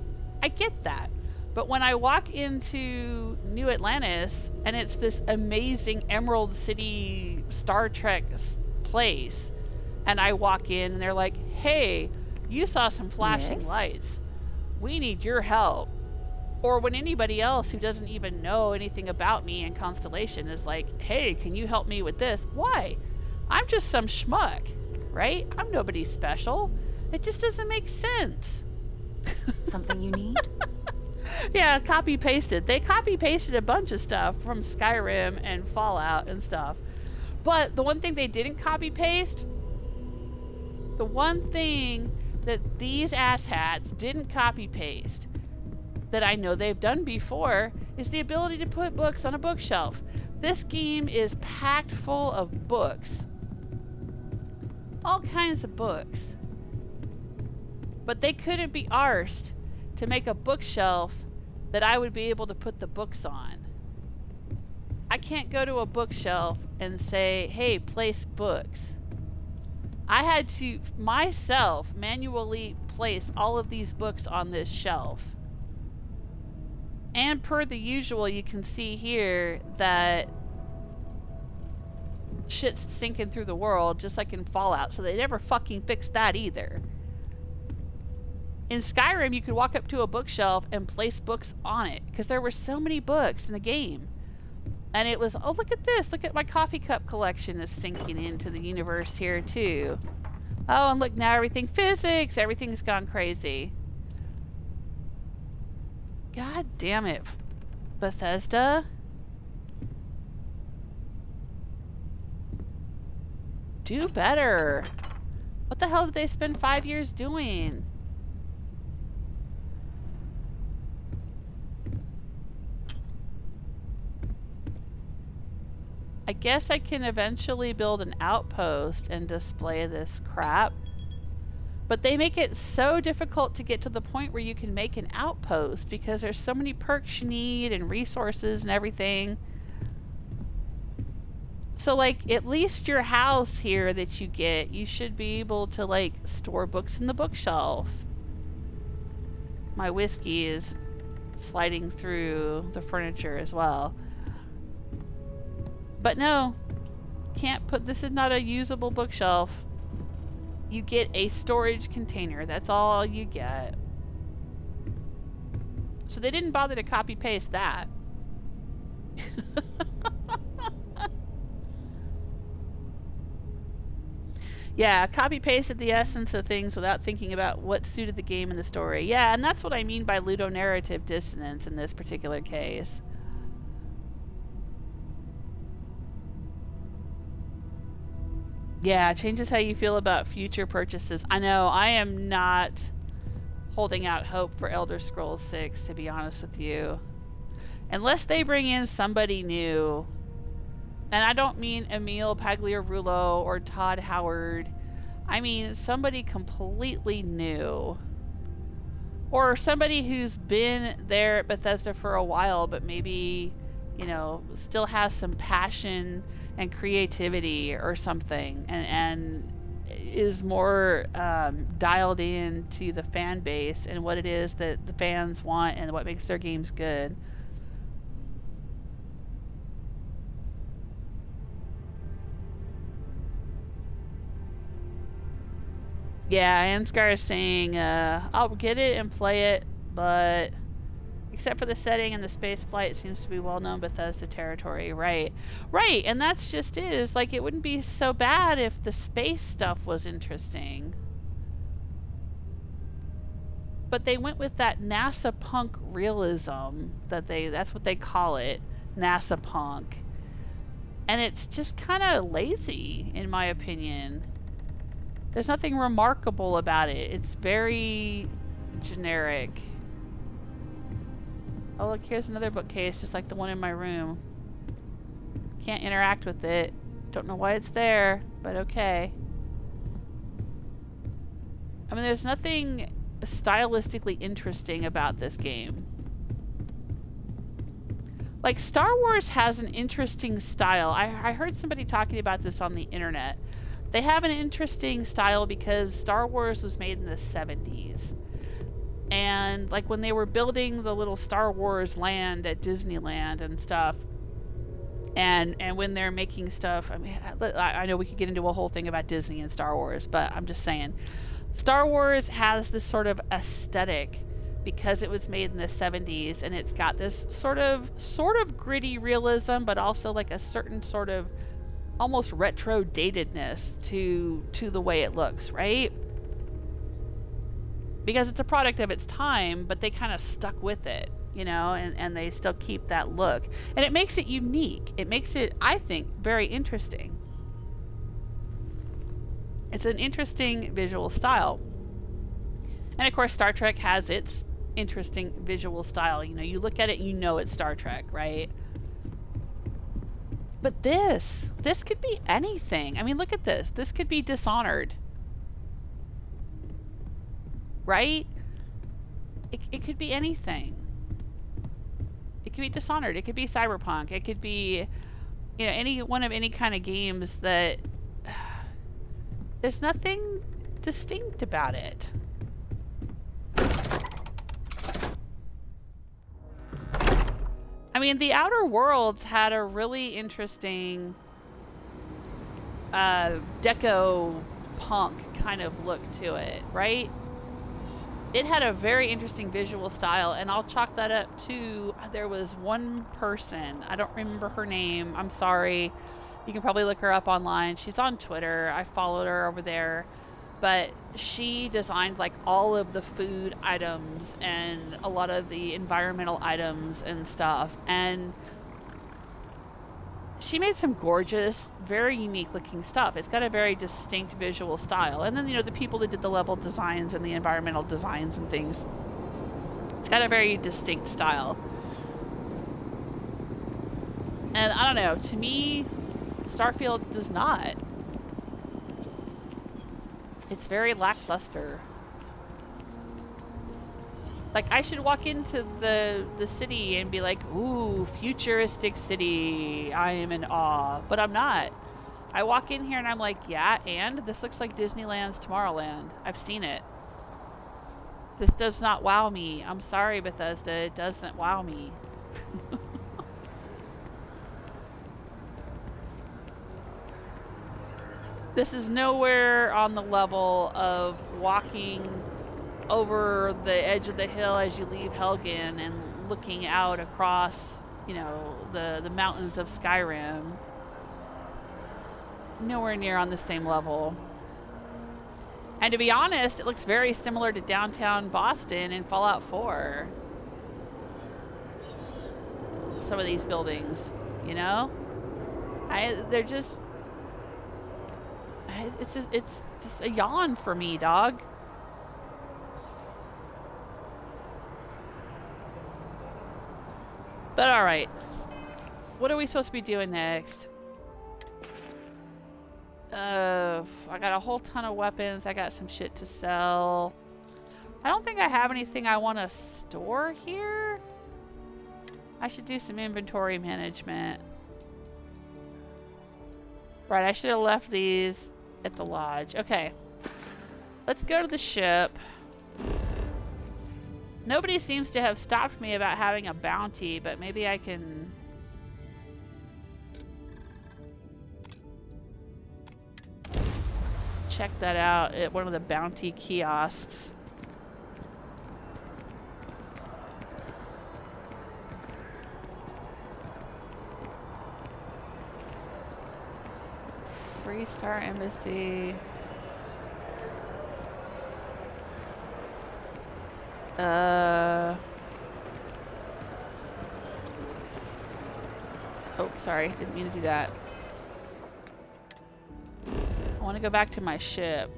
I get that. But when I walk into New Atlantis and it's this amazing Emerald City Star Trek place, and I walk in and they're like, "Hey, you saw some flashing lights. We need your help." Or when anybody else who doesn't even know anything about me and Constellation is like, "Hey, can you help me with this?" Why? I'm just some schmuck, right? I'm nobody special. It just doesn't make sense. Something you need? Yeah, copy pasted. They copy pasted a bunch of stuff from Skyrim and Fallout and stuff. But the one thing they didn't copy paste, the one thing that these asshats didn't copy paste that I know they've done before is the ability to put books on a bookshelf. This game is packed full of books. All kinds of books. But they couldn't be arsed to make a bookshelf that I would be able to put the books on. I can't go to a bookshelf and say, "Hey, place books." I had to myself manually place all of these books on this shelf. And per the usual, you can see here that shit's sinking through the world just like in Fallout, so they never fucking fixed that either. In Skyrim, you could walk up to a bookshelf and place books on it because there were so many books in the game. And it was, oh, look at this. Look at my coffee cup collection is sinking into the universe here, too. Oh, and look, now everything physics. Everything's gone crazy. God damn it, Bethesda. Do better. What the hell did they spend 5 years doing? I guess I can eventually build an outpost and display this crap. But they make it so difficult to get to the point where you can make an outpost because there's so many perks you need and resources and everything. So, like, at least your house here that you get, you should be able to, like, store books in the bookshelf. My whiskey is sliding through the furniture as well. But no, can't put, this is not a usable bookshelf. You get a storage container. That's all you get. So they didn't bother to copy paste that. Yeah, copy pasted the essence of things without thinking about what suited the game and the story. Yeah, and that's what I mean by ludonarrative dissonance in this particular case. Yeah, it changes how you feel about future purchases. I know, I am not holding out hope for Elder Scrolls 6, to be honest with you. Unless they bring in somebody new. And I don't mean Emil Pagliarulo or Todd Howard. I mean somebody completely new. Or somebody who's been there at Bethesda for a while, but maybe, you know, still has some passion and creativity or something. And is more dialed in to the fan base and what it is that the fans want and what makes their games good. Yeah, Ansgar is saying, I'll get it and play it, but except for the setting and the space flight, it seems to be well-known Bethesda territory. Right, and that's just it. It's like, it wouldn't be so bad if the space stuff was interesting. But they went with that NASA punk realism, that's what they call it, NASA punk. And it's just kind of lazy, in my opinion. There's nothing remarkable about it. It's very generic. Oh, look, here's another bookcase, just like the one in my room. Can't interact with it. Don't know why it's there, but okay. I mean, there's nothing stylistically interesting about this game. Like, Star Wars has an interesting style. I heard somebody talking about this on the internet. They have an interesting style because Star Wars was made in the 70s. And like when they were building the little Star Wars land at Disneyland and stuff, and when they're making stuff, I mean, I know we could get into a whole thing about Disney and Star Wars, but I'm just saying, Star Wars has this sort of aesthetic because it was made in the 70s, and it's got this sort of gritty realism, but also like a certain sort of almost retro datedness to the way it looks, right? Because it's a product of its time, but they kind of stuck with it, you know, and they still keep that look. And it makes it unique. It makes it, I think, very interesting. It's an interesting visual style. And of course, Star Trek has its interesting visual style. You know, you look at it and you know it's Star Trek, right? But this could be anything. I mean, look at this. This could be Dishonored. Right? It could be anything. It could be Dishonored. It could be Cyberpunk. It could be, you know, any one of any kind of games that there's nothing distinct about it. I mean, The Outer Worlds had a really interesting deco punk kind of look to it, right? It had a very interesting visual style, and I'll chalk that up to, there was one person, I don't remember her name, I'm sorry, you can probably look her up online, she's on Twitter, I followed her over there, but she designed like all of the food items and a lot of the environmental items and stuff, and she made some gorgeous, very unique looking stuff. It's got a very distinct visual style. And then, you know, the people that did the level designs and the environmental designs and things, it's got a very distinct style. And I don't know, to me, Starfield does not. It's very lackluster. Like, I should walk into the city and be like, ooh, futuristic city, I am in awe. But I'm not. I walk in here and I'm like, yeah, and this looks like Disneyland's Tomorrowland. I've seen it. This does not wow me. I'm sorry, Bethesda, it doesn't wow me. This is nowhere on the level of walking over the edge of the hill as you leave Helgen and looking out across, you know, the mountains of Skyrim. Nowhere near on the same level. And to be honest, it looks very similar to downtown Boston in Fallout 4. Some of these buildings, you know? They're just... It's just a yawn for me, dog. But alright. What are we supposed to be doing next? I got a whole ton of weapons. I got some shit to sell. I don't think I have anything I want to store here. I should do some inventory management. Right, I should have left these at the lodge. Okay. Let's go to the ship. Nobody seems to have stopped me about having a bounty, but maybe I can... check that out at one of the bounty kiosks. Free Star Embassy. Oh, sorry. Didn't mean to do that. I want to go back to my ship.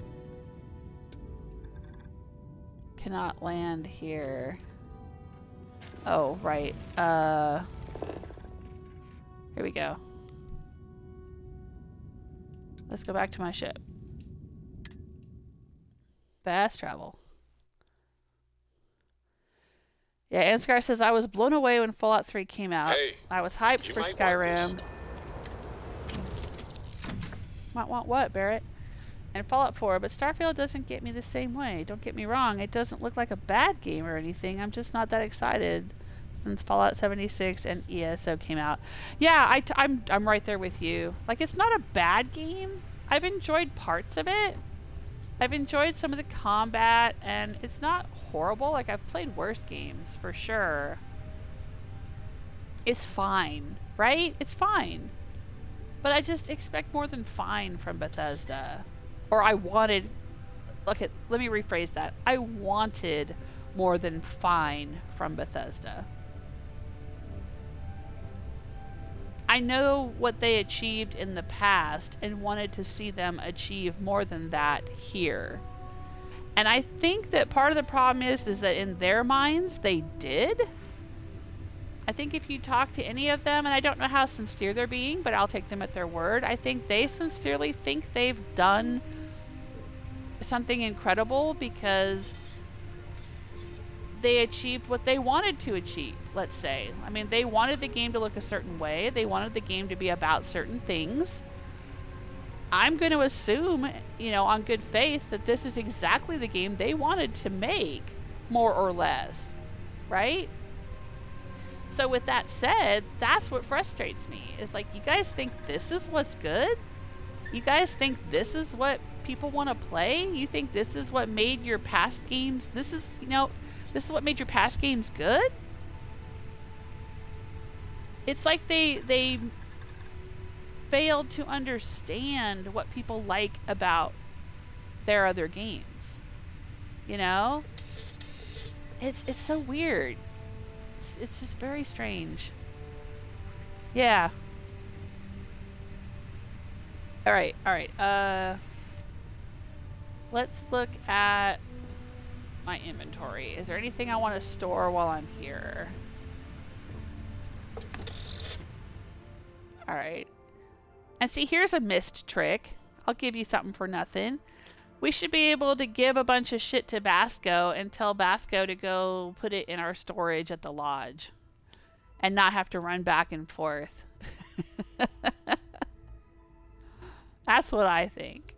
Cannot land here. Oh, right. Here we go. Let's go back to my ship. Fast travel. Yeah, Ansgar says, I was blown away when Fallout 3 came out. Hey, I was hyped for Skyrim. Might want what, Barrett? And Fallout 4, but Starfield doesn't get me the same way. Don't get me wrong, it doesn't look like a bad game or anything. I'm just not that excited since Fallout 76 and ESO came out. Yeah, I'm right there with you. Like, it's not a bad game. I've enjoyed parts of it. I've enjoyed some of the combat, and it's not horrible. Like, I've played worse games, for sure. It's fine, right? It's fine. But I just expect more than fine from Bethesda. Or I wanted... Let me rephrase that. I wanted more than fine from Bethesda. I know what they achieved in the past and wanted to see them achieve more than that here. And I think that part of the problem is that in their minds, they did. I think if you talk to any of them, and I don't know how sincere they're being, but I'll take them at their word, I think they sincerely think they've done something incredible because they achieved what they wanted to achieve, let's say. I mean, they wanted the game to look a certain way. They wanted the game to be about certain things. I'm going to assume, you know, on good faith, that this is exactly the game they wanted to make, more or less, right? So with that said, that's what frustrates me. Is like, you guys think this is what's good? You guys think this is what people want to play? You think this is what made your past games, this is what made your past games good? It's like they failed to understand what people like about their other games. You know? It's so weird. It's just very strange. Yeah. Alright. Let's look at my inventory. Is there anything I want to store while I'm here? Alright. And see, here's a missed trick. I'll give you something for nothing. We should be able to give a bunch of shit to Basco and tell Basco to go put it in our storage at the lodge. And not have to run back and forth. That's what I think.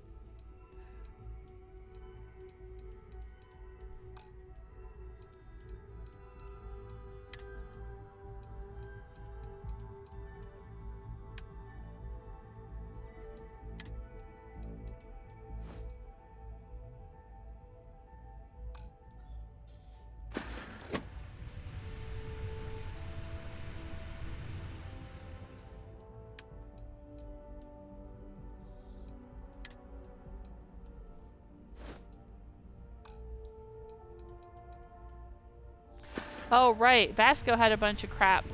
Oh, right. Vasco had a bunch of crap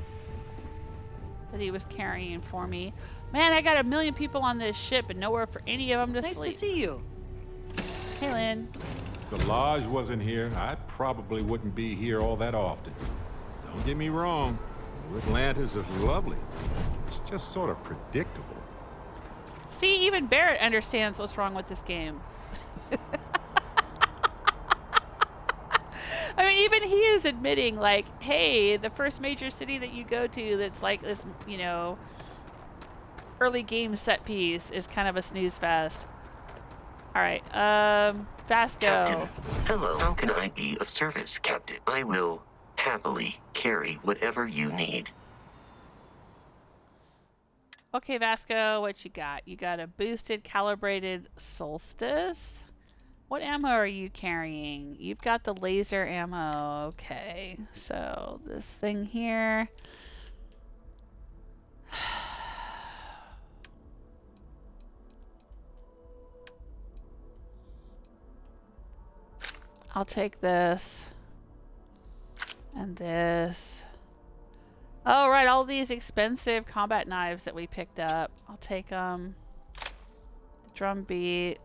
that he was carrying for me. Man, I got a million people on this ship and nowhere for any of them to sleep. Nice to see you. Hey, Lynn. If the Lodge wasn't here, I probably wouldn't be here all that often. Don't get me wrong, New Atlantis is lovely. It's just sort of predictable. See, even Barrett understands what's wrong with this game. I mean, even he is admitting, like, hey, the first major city that you go to that's like this, you know, early game set piece is kind of a snooze fest. Alright, Vasco. Captain, hello. How can I be of service, Captain? I will happily carry whatever you need. Okay, Vasco, what you got? You got a boosted, calibrated Solstice. What ammo are you carrying? You've got the laser ammo. Okay, so this thing here. I'll take this. And this. Oh, right, all these expensive combat knives that we picked up. I'll take them. Drum beat.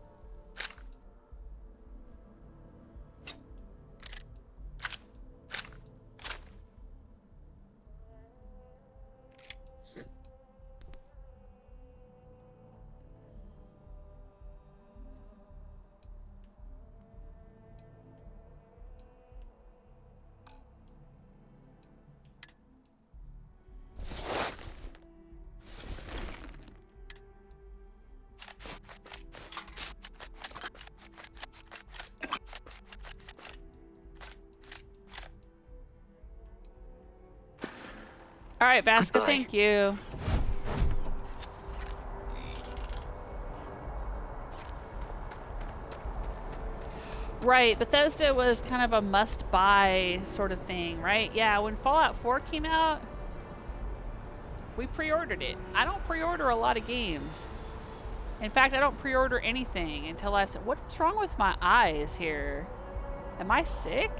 Alright, Vasco, thank you. Right, Bethesda was kind of a must-buy sort of thing, right? Yeah, when Fallout 4 came out, we pre-ordered it. I don't pre-order a lot of games. In fact, I don't pre-order anything until I've said, what's wrong with my eyes here? Am I sick?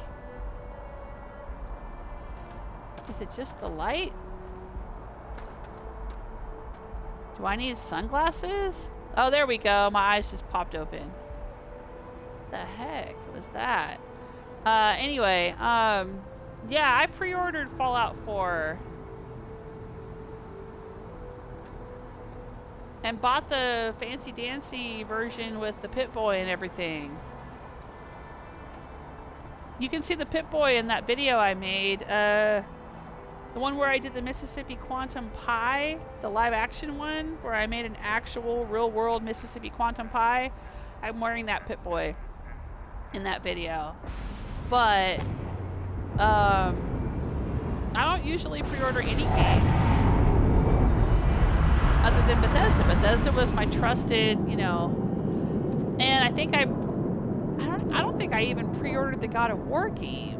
Is it just the light? Do I need sunglasses? Oh, there we go. My eyes just popped open. The heck was that? Anyway, yeah, I pre-ordered Fallout 4. And bought the fancy-dancy version with the Pip-Boy and everything. You can see the Pip-Boy in that video I made. The one where I did the Mississippi Quantum Pie, the live-action one, where I made an actual real-world Mississippi Quantum Pie. I'm wearing that Pip-Boy in that video. But, I don't usually pre-order any games other than Bethesda. Bethesda was my trusted, you know, and I think I don't think I even pre-ordered the God of War game.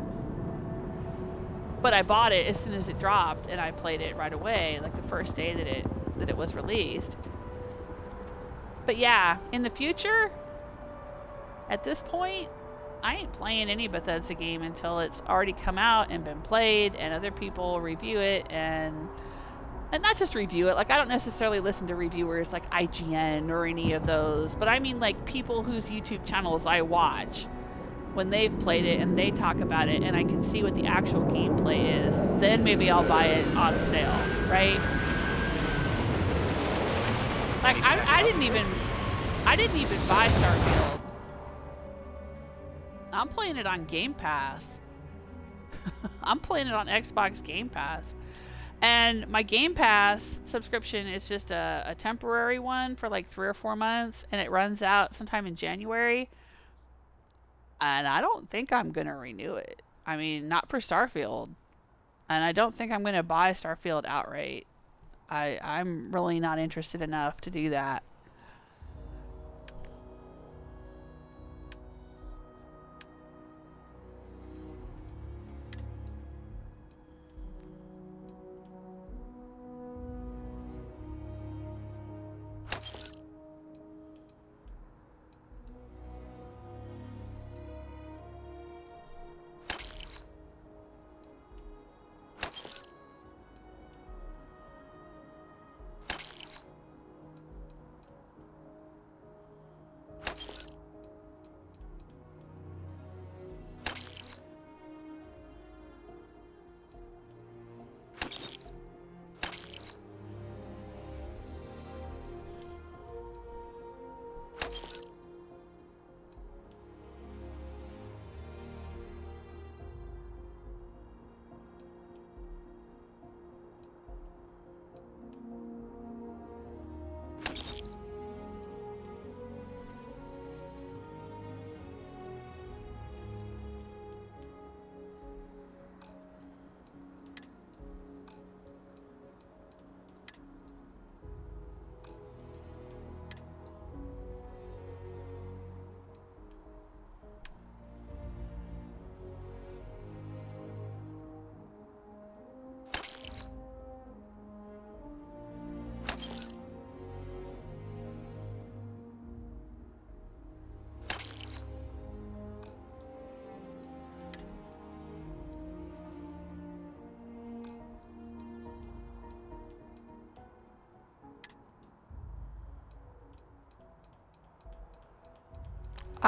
But I bought it as soon as it dropped, and I played it right away, like the first day that it was released. But yeah, in the future, at this point, I ain't playing any Bethesda game until it's already come out and been played, and other people review it, and not just review it. Like, I don't necessarily listen to reviewers like IGN or any of those, but I mean like people whose YouTube channels I watch. When they've played it and they talk about it and I can see what the actual gameplay is, then maybe I'll buy it on sale, right? Like, I didn't even buy Starfield. I'm playing it on Game Pass. I'm playing it on Xbox Game Pass. And my Game Pass subscription is just a temporary one for like 3 or 4 months, and it runs out sometime in January. And I don't think I'm going to renew it. I mean, not for Starfield. And I don't think I'm going to buy Starfield outright. I'm really not interested enough to do that.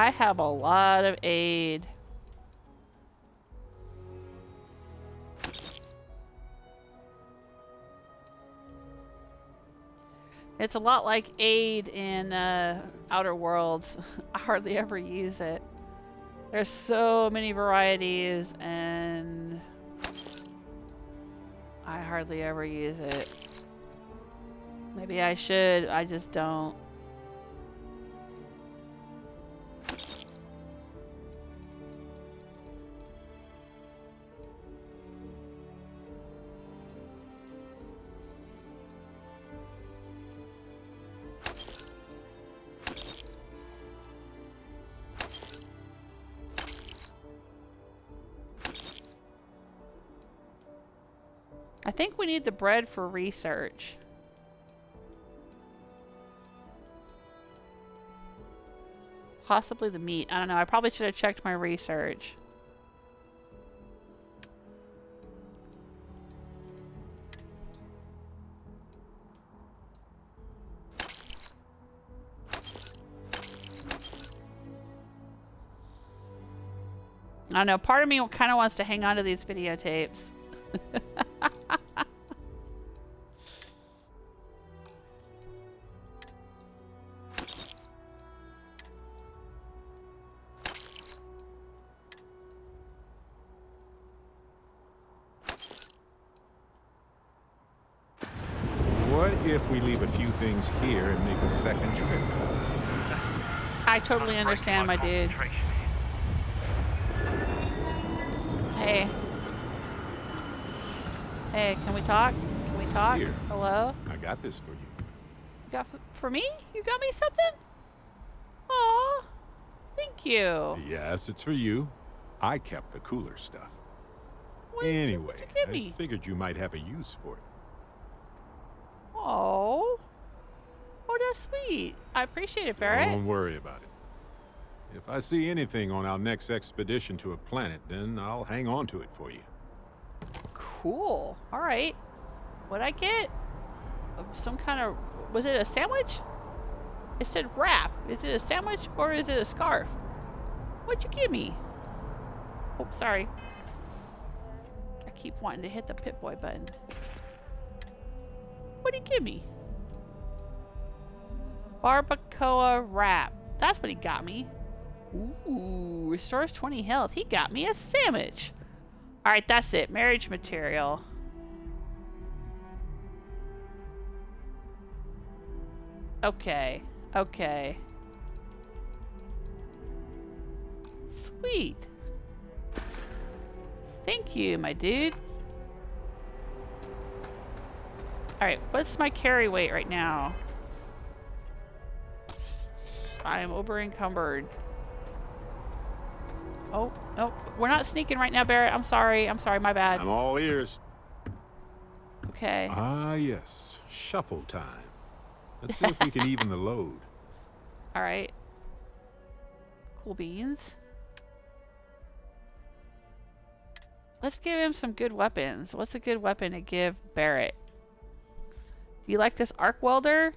I have a lot of aid. It's a lot like aid in Outer Worlds. I hardly ever use it. There's so many varieties and I hardly ever use it. Maybe I should, I just don't. I think we need the bread for research. Possibly the meat. I don't know. I probably should have checked my research. I don't know. Part of me kind of wants to hang on to these videotapes. What if we leave a few things here and make a second trip? I totally understand, my dude. Hey. Hey, can we talk? Can we talk? Here. Hello? I got this for you. You got for me? You got me something? Aw. Thank you. Yes, it's for you. I kept the cooler stuff. What Anyway, did you give I me? figured you might have a use for it. Oh. Oh, that's sweet. I appreciate it, Barrett. Don't worry about it. If I see anything on our next expedition to a planet, then I'll hang on to it for you. Cool. Alright. What'd I get? Some kind of... Was it a sandwich? It said wrap. Is it a sandwich or is it a scarf? What'd you give me? Oh, sorry. I keep wanting to hit the Pip-Boy button. What'd he give me? Barbacoa wrap. That's what he got me. Ooh, restores 20 health. He got me a sandwich. Alright, that's it. Marriage material. Okay. Okay. Sweet. Thank you, my dude. Alright, what's my carry weight right now? I am over encumbered. Oh, no. We're not sneaking right now, Barrett. I'm sorry. I'm sorry. My bad. I'm all ears. Okay. Ah, yes. Shuffle time. Let's see if we can even the load. Alright. Cool beans. Let's give him some good weapons. What's a good weapon to give Barrett? Do you like this arc welder?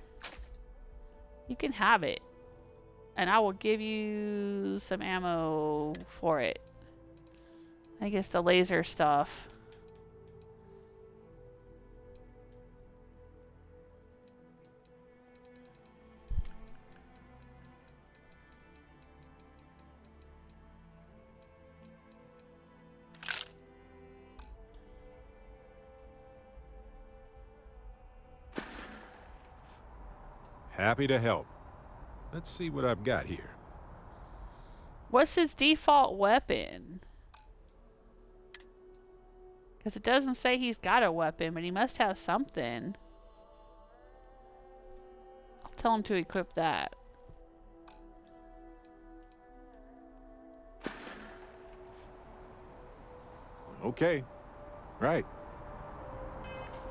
You can have it. And I will give you some ammo for it. I guess the laser stuff. Happy to help. Let's see what I've got here. What's his default weapon? Because it doesn't say he's got a weapon, but he must have something. I'll tell him to equip that. Okay. Right.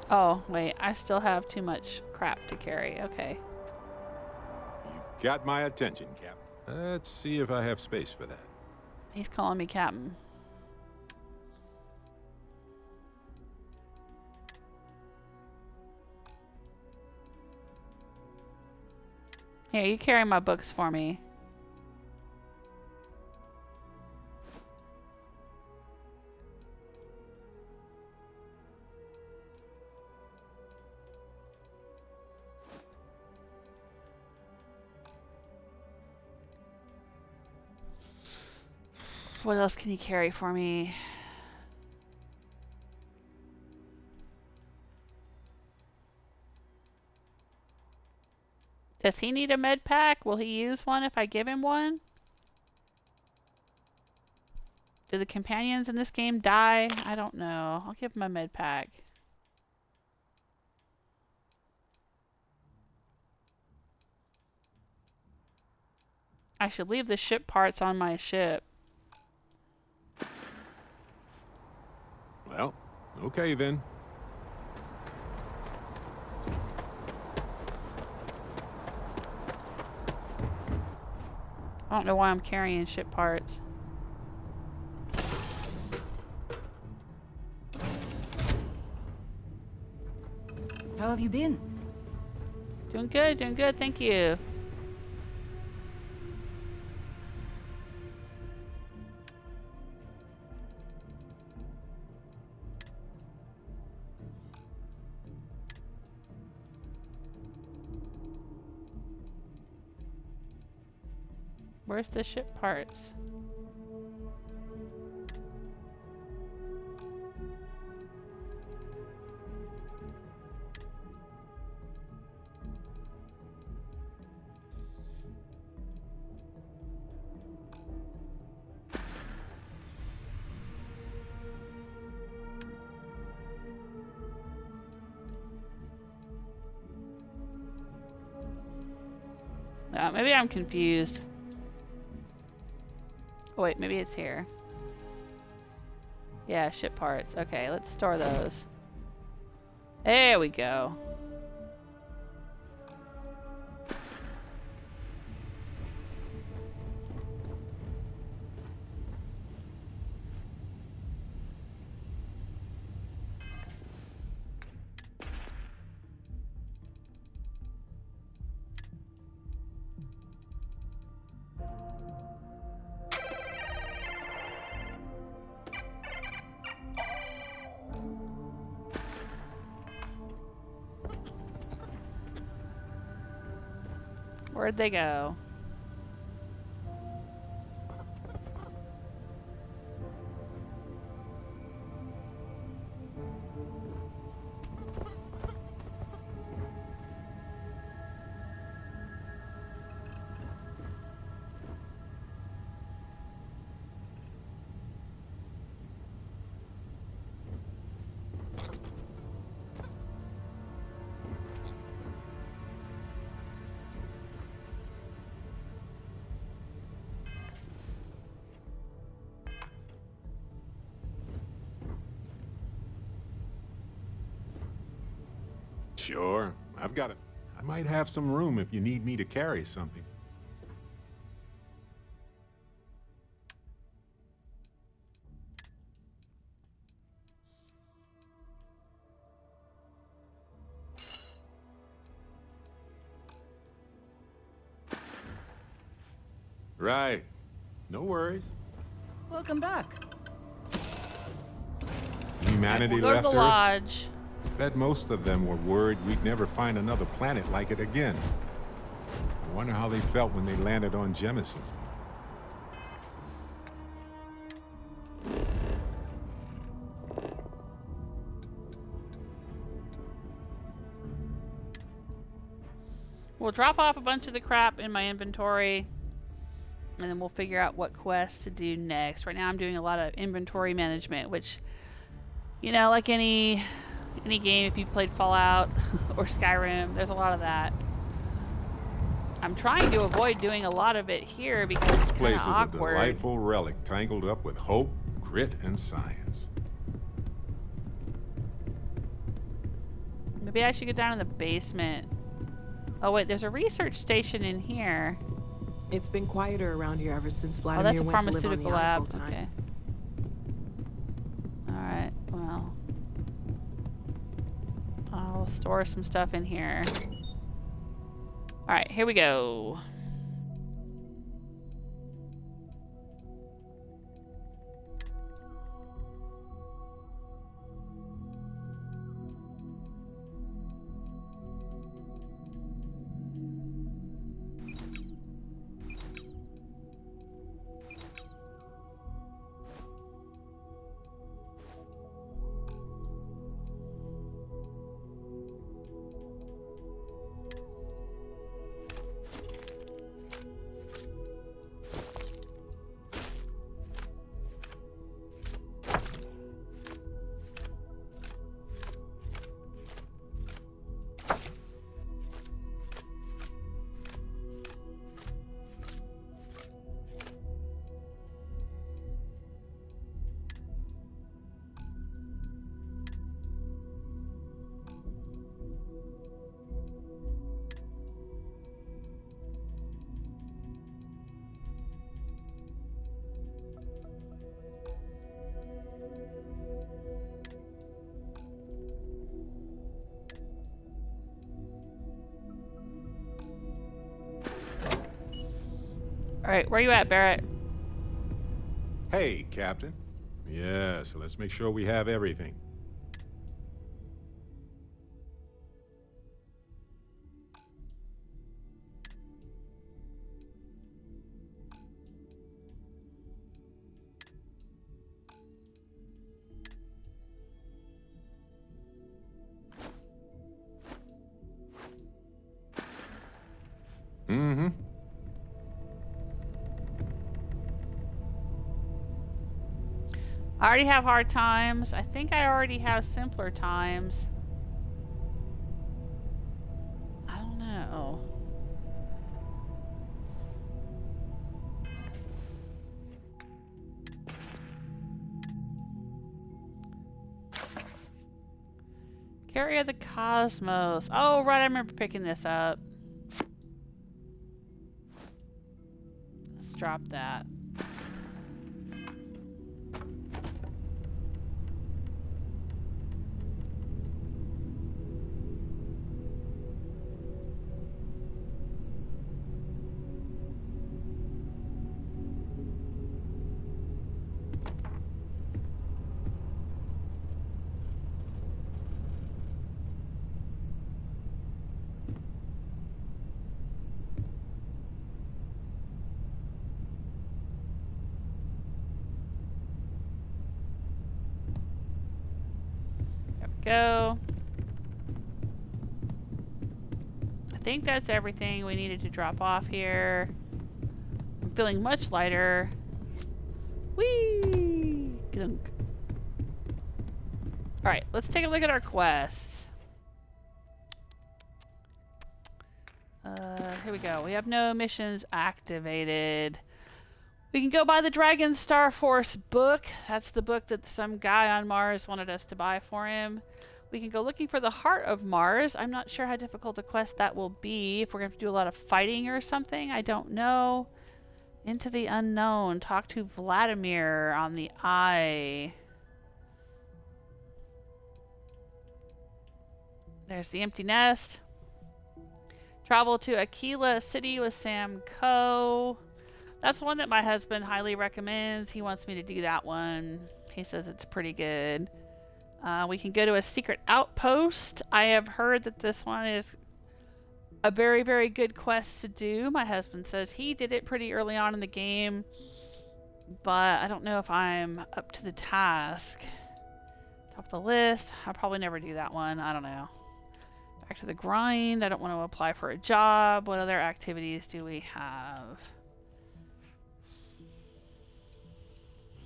Oh, wait. I still have too much crap to carry. Okay. You've got my attention, Cap. Let's see if I have space for that. He's calling me Captain. Here, you carry my books for me. What else can you carry for me? Does he need a med pack? Will he use one if I give him one? Do the companions in this game die? I don't know. I'll give him a med pack. I should leave the ship parts on my ship. Well, okay then. I don't know why I'm carrying ship parts. How have you been? Doing good, thank you. Where's the ship parts? Maybe I'm confused. Oh wait, maybe it's here. Yeah, ship parts. Okay, let's store those. There we go. Where'd they go? Sure, I've got it. I might have some room if you need me to carry something. Right. No worries. Welcome back. Humanity We'll go to left the Earth. lodge. Bet most of them were worried we'd never find another planet like it again. I wonder how they felt when they landed on Jemison. We'll drop off a bunch of the crap in my inventory, and then we'll figure out what quests to do next. Right now I'm doing a lot of inventory management, which, you know, like any game, if you've played Fallout or Skyrim, there's a lot of that. I'm trying to avoid doing a lot of it here because This it's kind place of is awkward. a delightful relic tangled up with hope, grit, and science. Maybe I should go down in the basement. Oh wait, there's a research station in here. It's been quieter around here ever since Oh, Vladimir that's a went to live on the pharmaceutical lab. Eiffel time. Okay. Alright, well. I'll store some stuff in here. Alright, here we go. Alright, where you at, Barrett? Hey, Captain. Yeah, so let's make sure we have everything. Mm-hmm. I already have hard times. I think I already have simpler times. I don't know. Carrier of the Cosmos. Oh, right, I remember picking this up. Let's drop that. Go. I think that's everything we needed to drop off here. I'm feeling much lighter. Whee! Gunk. Alright, let's take a look at our quests. Here we go. We have no missions activated. We can go buy the Dragonstar Force book. That's the book that some guy on Mars wanted us to buy for him. We can go looking for the Heart of Mars. I'm not sure how difficult a quest that will be. If we're going to have to do a lot of fighting or something, I don't know. Into the Unknown. Talk to Vladimir on the Eye. There's the Empty Nest. Travel to Aquila City with Sam Coe. That's one that my husband highly recommends. He wants me to do that one. He says it's pretty good. We can go to a secret outpost. I have heard that this one is a very, very good quest to do. My husband says he did it pretty early on in the game, but I don't know if I'm up to the task. Top of the list. I'll probably never do that one. I don't know. Back to the grind. I don't want to apply for a job. What other activities do we have?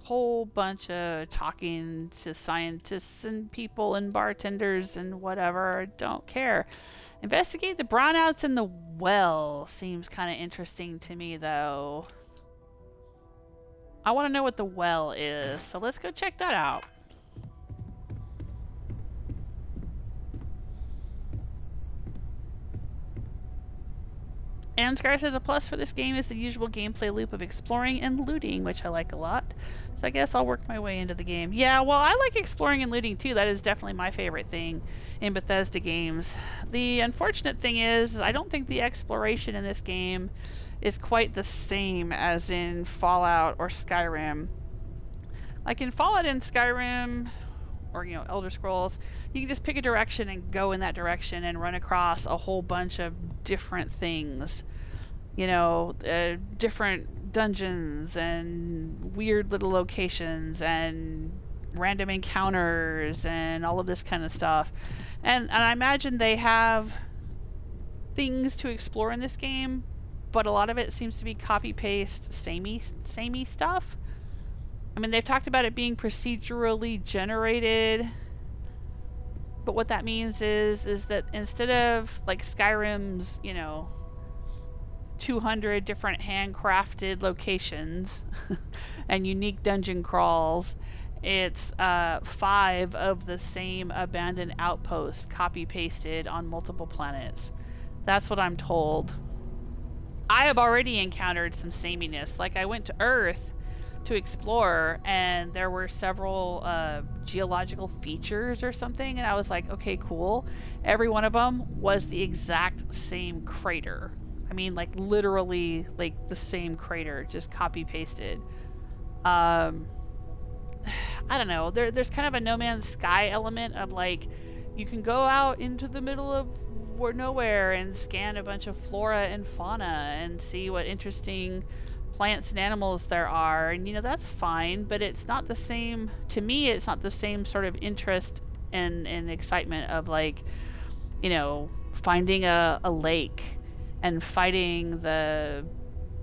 Whole bunch of talking to scientists and people and bartenders and whatever. Don't care. Investigate the brownouts in the well. Seems kind of interesting to me, though. I want to know what the well is, so let's go check that out. Ansgar says a plus for this game is the usual gameplay loop of exploring and looting, which I like a lot. So I guess I'll work my way into the game. Yeah, well, I like exploring and looting too. That is definitely my favorite thing in Bethesda games. The unfortunate thing is, I don't think the exploration in this game is quite the same as in Fallout or Skyrim. Like in Fallout and Skyrim, or Elder Scrolls, you can just pick a direction and go in that direction and run across a whole bunch of different things. Different dungeons and weird little locations and random encounters and all of this kind of stuff. And I imagine they have things to explore in this game, but a lot of it seems to be copy-paste, samey stuff. I mean, they've talked about it being procedurally generated, but what that means is that instead of like Skyrim's, 200 different handcrafted locations and unique dungeon crawls, it's 5 of the same abandoned outposts copy-pasted on multiple planets. That's what I'm told. I have already encountered some sameness. Like, I went to Earth to explore, and there were several geological features or something, and I was like, okay, cool. Every one of them was the exact same crater. I mean, like, literally, like, the same crater, just copy-pasted. I don't know, there's kind of a No Man's Sky element of, like, you can go out into the middle of nowhere and scan a bunch of flora and fauna and see what interesting plants and animals there are, and, you know, that's fine, but it's not the same, to me, it's not the same sort of interest and excitement of, like, you know, finding a lake and fighting the,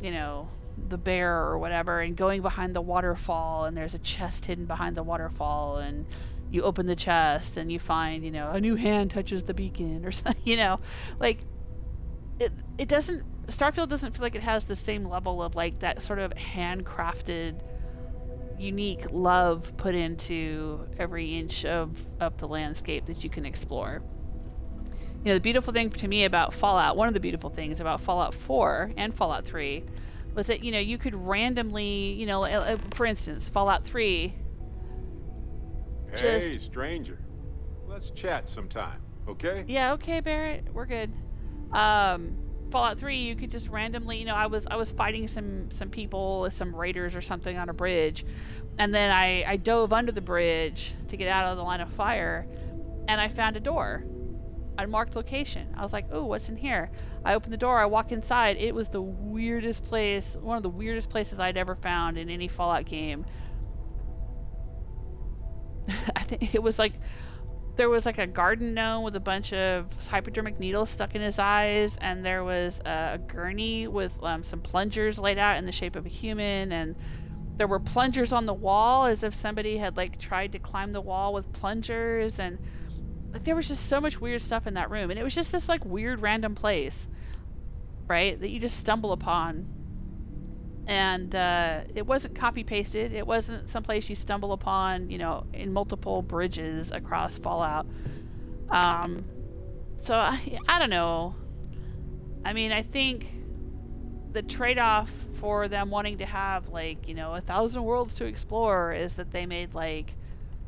you know, the bear or whatever, and going behind the waterfall, and there's a chest hidden behind the waterfall, and you open the chest and you find, you know, a new hand touches the beacon or something, you know, like, it doesn't, Starfield doesn't feel like it has the same level of, like, that sort of handcrafted, unique love put into every inch of the landscape that you can explore. You know, the beautiful thing to me about Fallout, one of the beautiful things about Fallout 4 and Fallout 3 was that, you know, you could randomly, you know, for instance, Fallout 3. Hey, stranger. Let's chat sometime, okay? Yeah, okay, Barrett. We're good. Fallout 3, you could just randomly, you know, I was fighting some people, some raiders or something on a bridge, and then I dove under the bridge to get out of the line of fire, and I found a door. Unmarked location. I was like, oh, what's in here? I opened the door, I walk inside. It was the weirdest place, one of the weirdest places I'd ever found in any Fallout game. I think it was like, there was like a garden gnome with a bunch of hypodermic needles stuck in his eyes, and there was a gurney with some plungers laid out in the shape of a human, and there were plungers on the wall as if somebody had, like, tried to climb the wall with plungers, and like, there was just so much weird stuff in that room, and it was just this, like, weird random place, right, that you just stumble upon. And it wasn't copy-pasted. It wasn't someplace you stumble upon, you know, in multiple bridges across Fallout. So I don't know. I mean, I think the trade-off for them wanting to have, like, you know, 1,000 worlds to explore is that they made, like,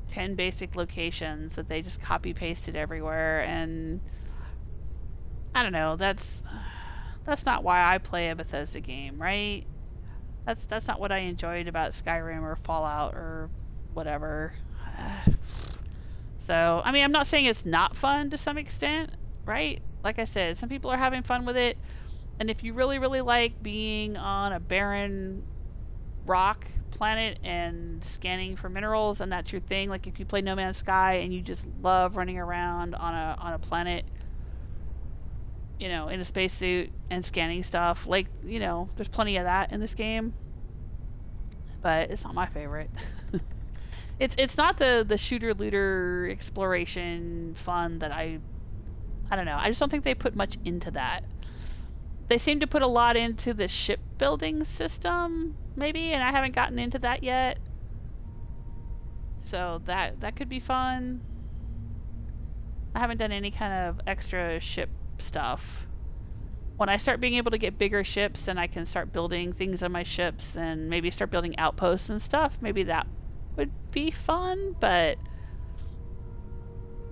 10 basic locations that they just copy-pasted everywhere, and I don't know, that's not why I play a Bethesda game, right? That's not what I enjoyed about Skyrim or Fallout or whatever. So, I mean, I'm not saying it's not fun to some extent, right? Like I said, some people are having fun with it, and if you really, really like being on a barren rock planet and scanning for minerals, and that's your thing, like if you play No Man's Sky and you just love running around on a planet, you know, in a spacesuit and scanning stuff, like, you know, there's plenty of that in this game, but it's not my favorite. It's not the shooter looter exploration fun that I don't know, I just don't think they put much into that. They seem to put a lot into the shipbuilding system, maybe, and I haven't gotten into that yet, so that could be fun. I haven't done any kind of extra ship stuff. When I start being able to get bigger ships and I can start building things on my ships and maybe start building outposts and stuff, maybe that would be fun, but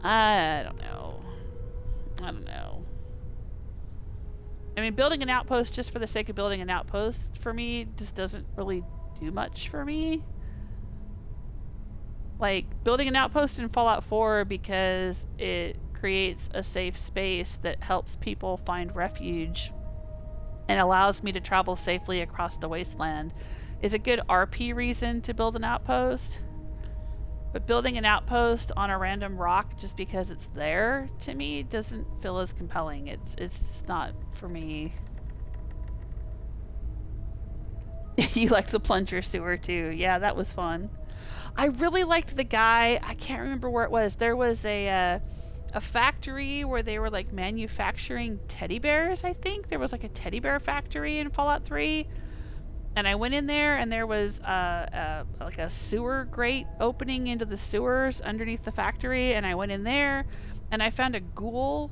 I don't know. I mean, building an outpost just for the sake of building an outpost for me just doesn't really do much for me. Like, building an outpost in Fallout 4 because it creates a safe space that helps people find refuge and allows me to travel safely across the wasteland is a good RP reason to build an outpost. But building an outpost on a random rock just because it's there, to me, doesn't feel as compelling. It's just not for me. You liked the plunger sewer too. Yeah, that was fun. I really liked the guy. I can't remember where it was. There was a factory where they were, like, manufacturing teddy bears, I think. There was, like, a teddy bear factory in Fallout 3. And I went in there, and there was like a sewer grate opening into the sewers underneath the factory. And I went in there, and I found a ghoul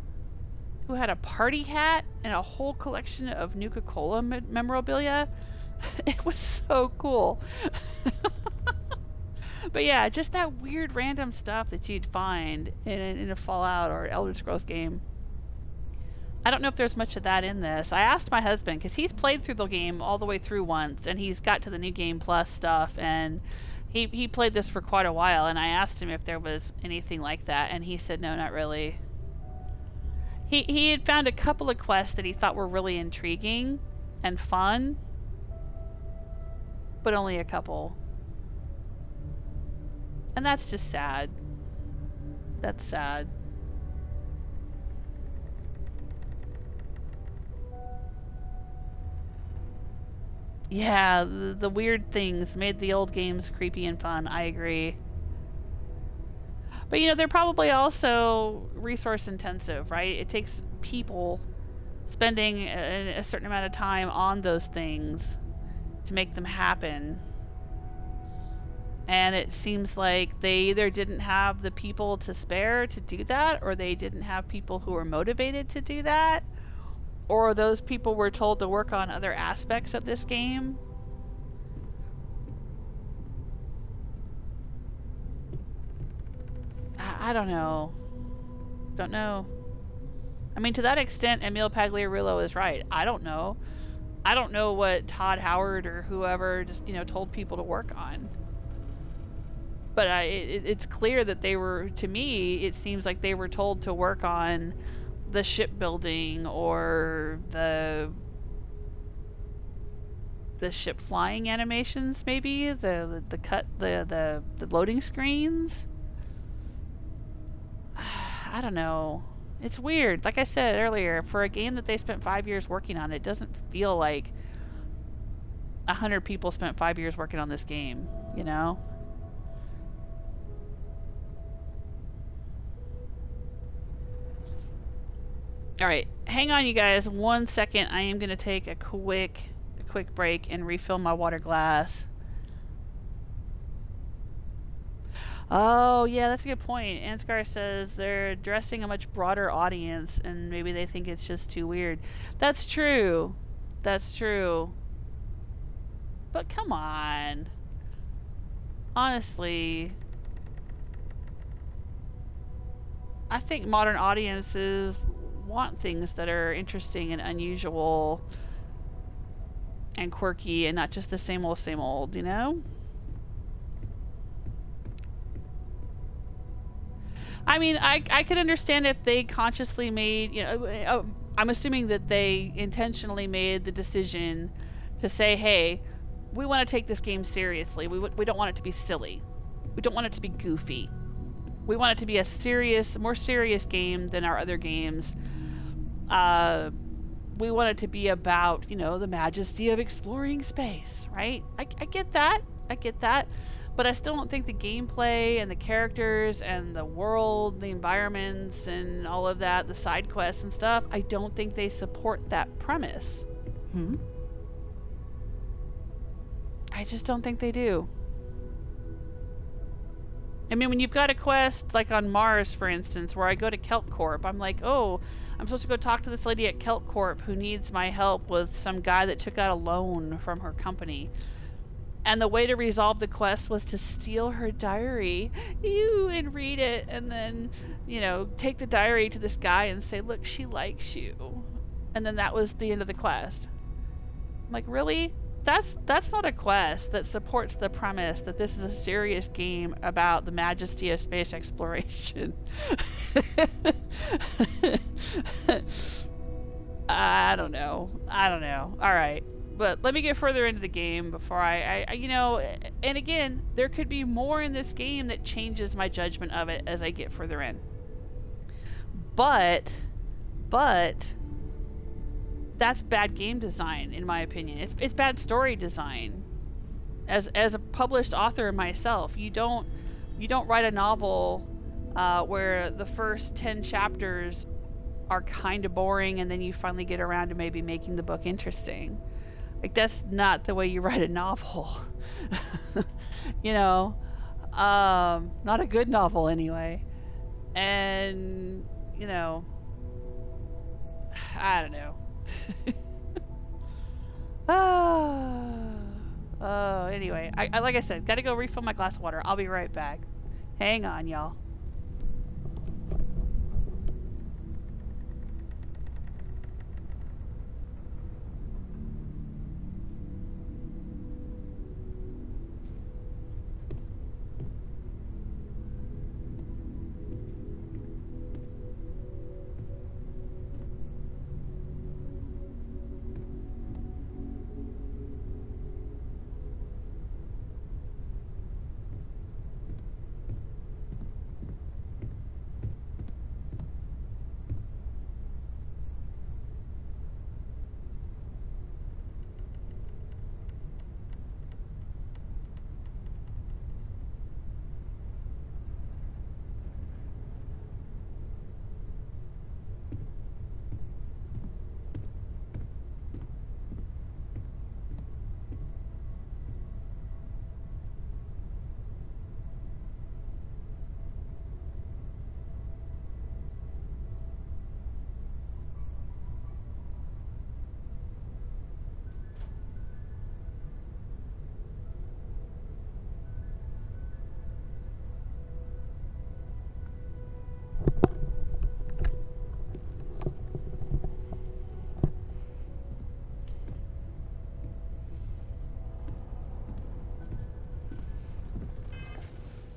who had a party hat and a whole collection of Nuka-Cola memorabilia. It was so cool. But yeah, just that weird random stuff that you'd find in a Fallout or Elder Scrolls game. I don't know if there's much of that in this. I asked my husband, because he's played through the game all the way through once, and he's got to the New Game Plus stuff, and he played this for quite a while, and I asked him if there was anything like that, and he said no, not really. He had found a couple of quests that he thought were really intriguing and fun, but only a couple. And that's just sad. That's sad. Yeah, the weird things made the old games creepy and fun. I agree. But you know, they're probably also resource intensive, right? It takes people spending a certain amount of time on those things to make them happen. And it seems like they either didn't have the people to spare to do that, or they didn't have people who were motivated to do that, or those people were told to work on other aspects of this game. I don't know. Don't know. I mean, to that extent, Emil Pagliarulo is right. I don't know. I don't know what Todd Howard or whoever just, you know, told people to work on. But it's clear that they were, to me, it seems like they were told to work on the shipbuilding or the ship flying animations, maybe the loading screens. I don't know. It's weird. Like I said earlier, for a game that they spent 5 years working on, it doesn't feel like 100 people spent 5 years working on this game, you know? Alright, hang on you guys 1 second. I am going to take a quick break and refill my water glass. Oh, yeah, that's a good point. Ansgar says they're addressing a much broader audience and maybe they think it's just too weird. That's true. That's true. But come on. Honestly, I think modern audiences want things that are interesting and unusual and quirky and not just the same old, you know? I mean, I could understand if they consciously made, you know, I'm assuming that they intentionally made the decision to say, hey, we want to take this game seriously. We don't want it to be silly. We don't want it to be goofy. We want it to be a serious, more serious game than our other games. We want it to be about, you know, the majesty of exploring space, right? I get that. I get that. But I still don't think the gameplay and the characters and the world, the environments and all of that, the side quests and stuff, I don't think they support that premise. I just don't think they do. I mean, when you've got a quest, like on Mars, for instance, where I go to Kelp Corp, I'm like, oh, I'm supposed to go talk to this lady at Kelp Corp who needs my help with some guy that took out a loan from her company. And the way to resolve the quest was to steal her diary, and read it, and then, you know, take the diary to this guy and say, look, she likes you. And then that was the end of the quest. I'm like, really? That's not a quest that supports the premise that this is a serious game about the majesty of space exploration. I don't know. All right. But let me get further into the game before I you know, and again, there could be more in this game that changes my judgment of it as I get further in. But that's bad game design, in my opinion. It's bad story design. As a published author myself, you don't write a novel where the first 10 chapters are kind of boring and then you finally get around to maybe making the book interesting. Like, that's not the way you write a novel. You know, not a good novel anyway. And, you know, I don't know. Anyway, I like I said, gotta go refill my glass of water. I'll be right back. Hang on, y'all.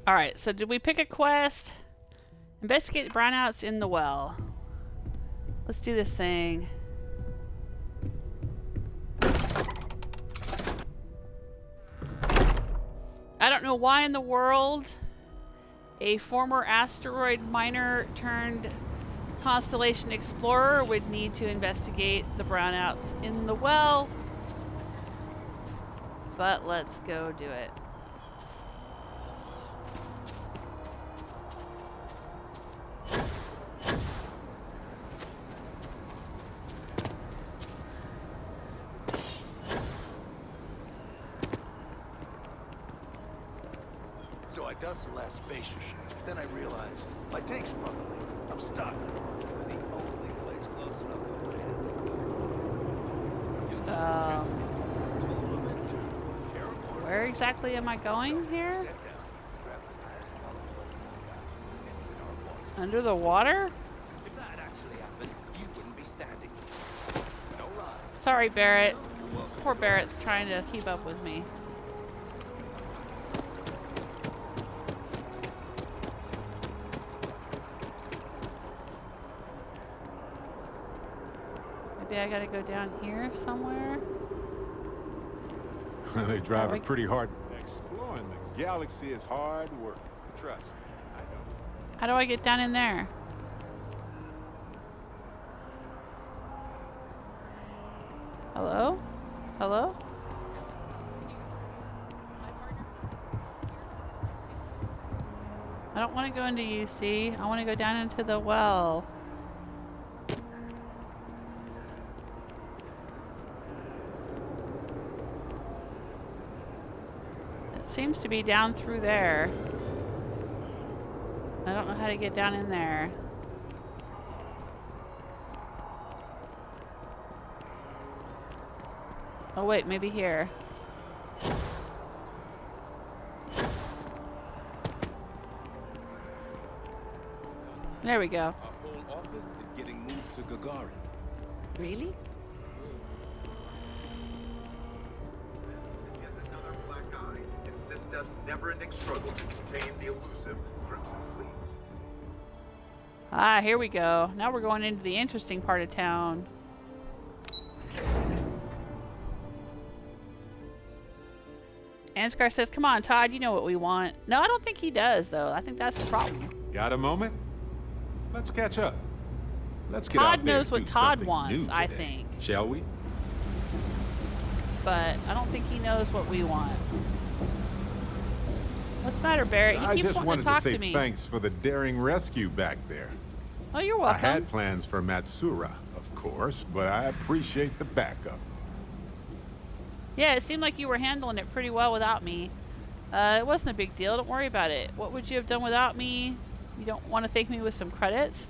Alright, so did we pick a quest? Investigate brownouts in the well. Let's do this thing. I don't know why in the world a former asteroid miner turned constellation explorer would need to investigate the brownouts in the well, but let's go do it. So I dust the last spaceship. Then I realized my tank's running. I'm stuck. The only place close enough to land. Where exactly am I going here? Under the water? If that actually happened, you wouldn't be standing. No lie. Sorry, Barrett. Poor Barrett's trying to keep up with me. Maybe I gotta go down here somewhere? They drive it pretty hard. Exploring the galaxy is hard work. Trust me, I know. How do I get down in there? Hello? Hello? I don't want to go into UC. I want to go down into the well. Seems to be down through there. I don't know how to get down in there. Oh wait, maybe here. There we go. Our whole office is getting moved to Gagarin. Really? Never-ending struggle to contain the elusive Crimson Fleet. Ah, here we go. Now we're going into the interesting part of town. Ansgar says, come on, Todd, you know what we want. No, I don't think he does, though. I think that's the problem. Got a moment? Let's catch up. Let's get Todd out there knows and what do Todd something wants, new I today. think. Shall we? But I don't think he knows what we want. What's the matter, Barrett? You I keep just wanting wanted to talk say to me. thanks for the daring rescue back there. Oh, you're I welcome. had plans for Matsura, of course, but I appreciate the backup. Yeah, it seemed like you were handling it pretty well without me. It wasn't a big deal. Don't worry about it. What would you have done without me? You don't want to thank me with some credits?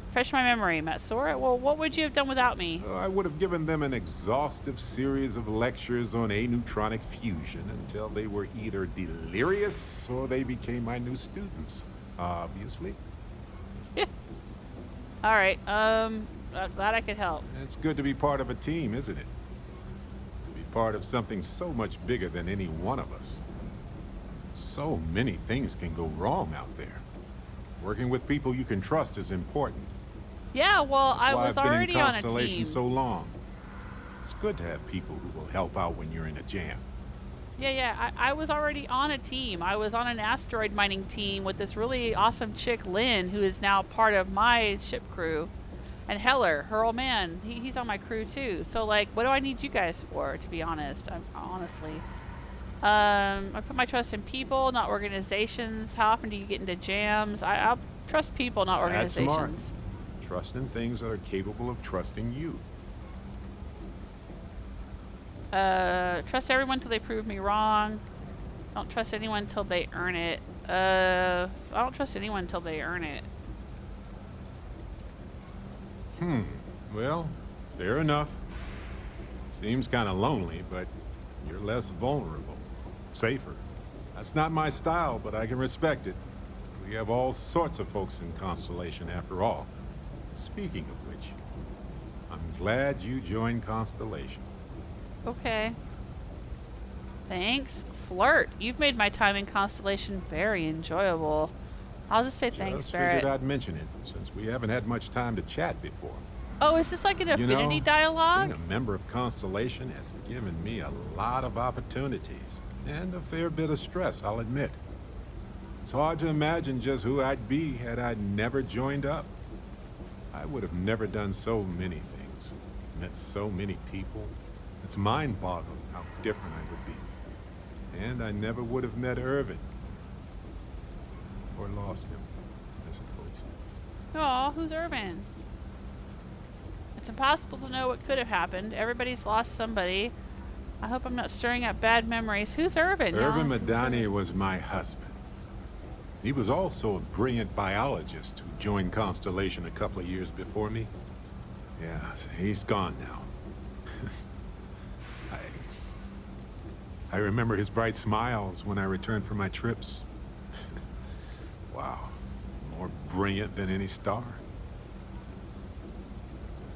Refresh my memory, Matsura. Well, what would you have done without me? I would have given them an exhaustive series of lectures on aneutronic fusion until they were either delirious or they became my new students, obviously. Yeah. All right. Glad I could help. It's good to be part of a team, isn't it? To be part of something so much bigger than any one of us. So many things can go wrong out there. Working with people you can trust is important. Yeah, well, That's I why was I've been already in on a Constellation team. so long. It's good to have people who will help out when you're in a jam. Yeah, I was already on a team. I was on an asteroid mining team with this really awesome chick, Lynn, who is now part of my ship crew. And Heller, her old man, he's on my crew too. So, like, what do I need you guys for, to be honest? Honestly. I put my trust in people, not organizations. How often do you get into jams? I'll trust people, not That's organizations. smart. Trust in things that are capable of trusting you. Trust everyone till they prove me wrong. Don't trust anyone till they earn it. I don't trust anyone till they earn it. Well, fair enough. Seems kind of lonely, but you're less vulnerable. Safer. That's not my style, but I can respect it. We have all sorts of folks in Constellation after all. Speaking of which, I'm glad you joined Constellation. Okay. Thanks flirt. You've made my time in Constellation very enjoyable. I'll just say thanks, Barrett. Figured I'd mention it, since we haven't had much time to chat before. Oh, is this like an Affinity dialogue? Being a member of Constellation has given me a lot of opportunities, and a fair bit of stress, I'll admit. It's hard to imagine just who I'd be had I never joined up. I would have never done so many things, met so many people. It's mind-boggling how different I would be. And I never would have met Irvin. Or lost him, I suppose. Aw, who's Irvin? It's impossible to know what could have happened. Everybody's lost somebody. I hope I'm not stirring up bad memories. Who's Irvin? Irvin Madani was my husband. He was also a brilliant biologist who joined Constellation a couple of years before me. Yeah, so he's gone now. I remember his bright smiles when I returned from my trips. Wow, more brilliant than any star.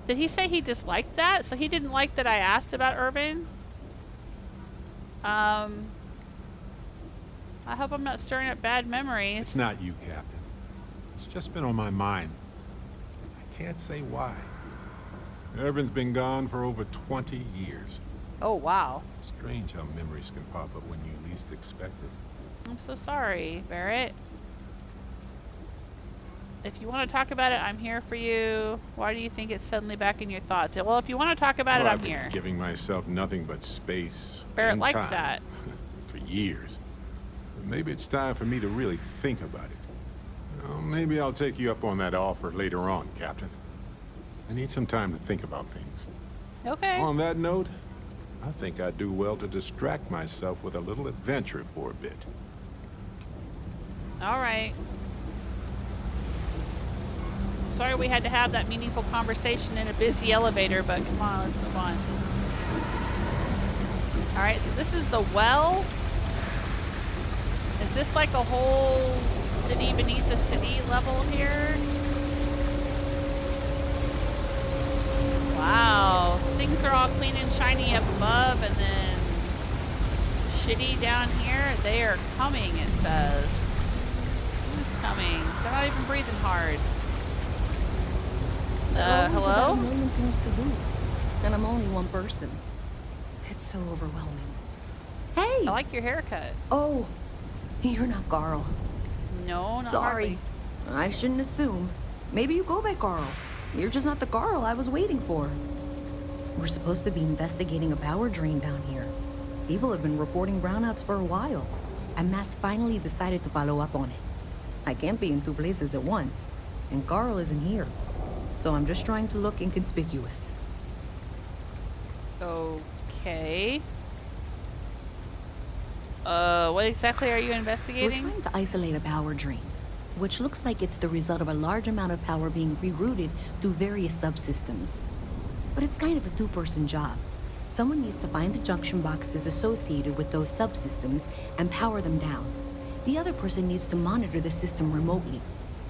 Did he say he disliked that? So he didn't like that I asked about Irvin? I hope I'm not stirring up bad memories. It's not you, Captain. It's just been on my mind. I can't say why. Irvin's been gone for over 20 years. Oh, wow. Strange how memories can pop up when you least expect it. I'm so sorry, Barrett. If you want to talk about it, I'm here for you. Why do you think it's suddenly back in your thoughts? Well, if you want to talk about it, I'm here. I've been giving myself nothing but space Barrett and liked time that. for years. But maybe it's time for me to really think about it. Well, maybe I'll take you up on that offer later on, Captain. I need some time to think about things. Okay. On that note, I think I'd do well to distract myself with a little adventure for a bit. All right. Sorry we had to have that meaningful conversation in a busy elevator, but come on, let's move on. Alright, so this is the well. Is this like a whole city beneath the city level here? Wow, things are all clean and shiny up above, and then shitty down here. They are coming, it says. Who's coming? They're not even breathing hard. Hello? A million things to do, and I'm only one person. It's so overwhelming. Hey! I like your haircut. Oh, you're not Carl. No, not Sorry. hardly. I shouldn't assume. Maybe you go by Carl. You're just not the Carl I was waiting for. We're supposed to be investigating a power drain down here. People have been reporting brownouts for a while, and Mass finally decided to follow up on it. I can't be in two places at once, and Carl isn't here. So I'm just trying to look inconspicuous. Okay. What exactly are you investigating? We're trying to isolate a power drain, which looks like it's the result of a large amount of power being rerouted through various subsystems. But it's kind of a two-person job. Someone needs to find the junction boxes associated with those subsystems and power them down. The other person needs to monitor the system remotely.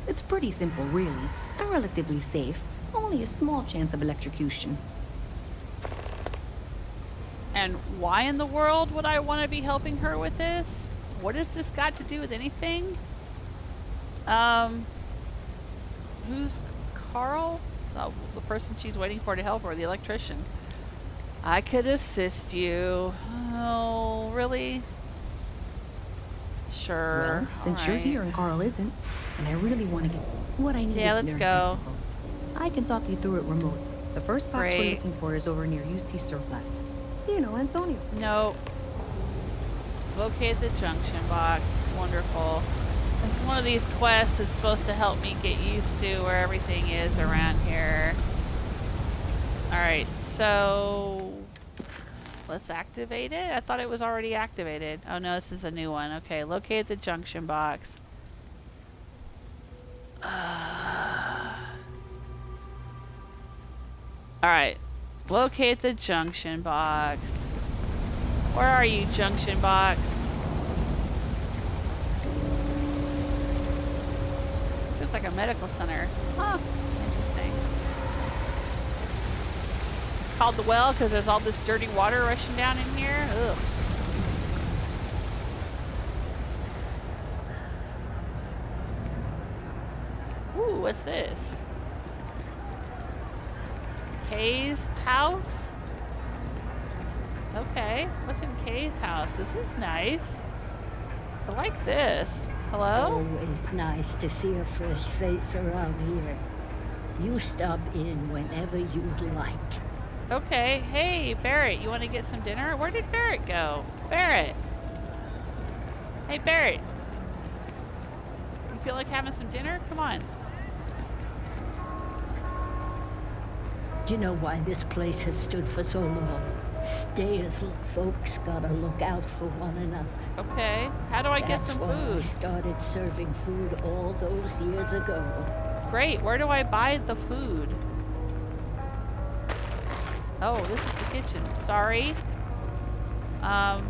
It's pretty simple, really, and relatively safe. Only a small chance of electrocution. And why in the world would I want to be helping her with this? What has this got to do with anything? Who's Carl? Oh, the person she's waiting for to help her, the electrician. I could assist you. Oh, really? Sure. Well, since you're here and Carl isn't, and I really want to get what I need. Yeah, let's go. I can talk you through it remote. The first box we're Great. looking for is over near UC Surplus. You know, Antonio. No. Locate the junction box. Wonderful. This is one of these quests that's supposed to help me get used to where everything is around here. Alright, so let's activate it. I thought it was already activated. Oh no, this is a new one. Okay, locate the junction box. Alright, locate the junction box. Where are you, junction box? This looks like a medical center. Huh, interesting. It's called the well because there's all this dirty water rushing down in here. Ugh. Ooh, what's this? Kay's house? Okay, what's in Kay's house? This is nice. I like this. Hello? Always nice to see a fresh face around here. You stop in whenever you'd like. Okay, hey, Barrett, you want to get some dinner? Where did Barrett go? Barrett! Hey, Barrett! You feel like having some dinner? Come on. Do you know why this place has stood for so long? Stayers folks gotta look out for one another. Okay, how do I get some That's why we food? started serving food all those years ago. Great, where do I buy the food? Oh, this is the kitchen. Sorry.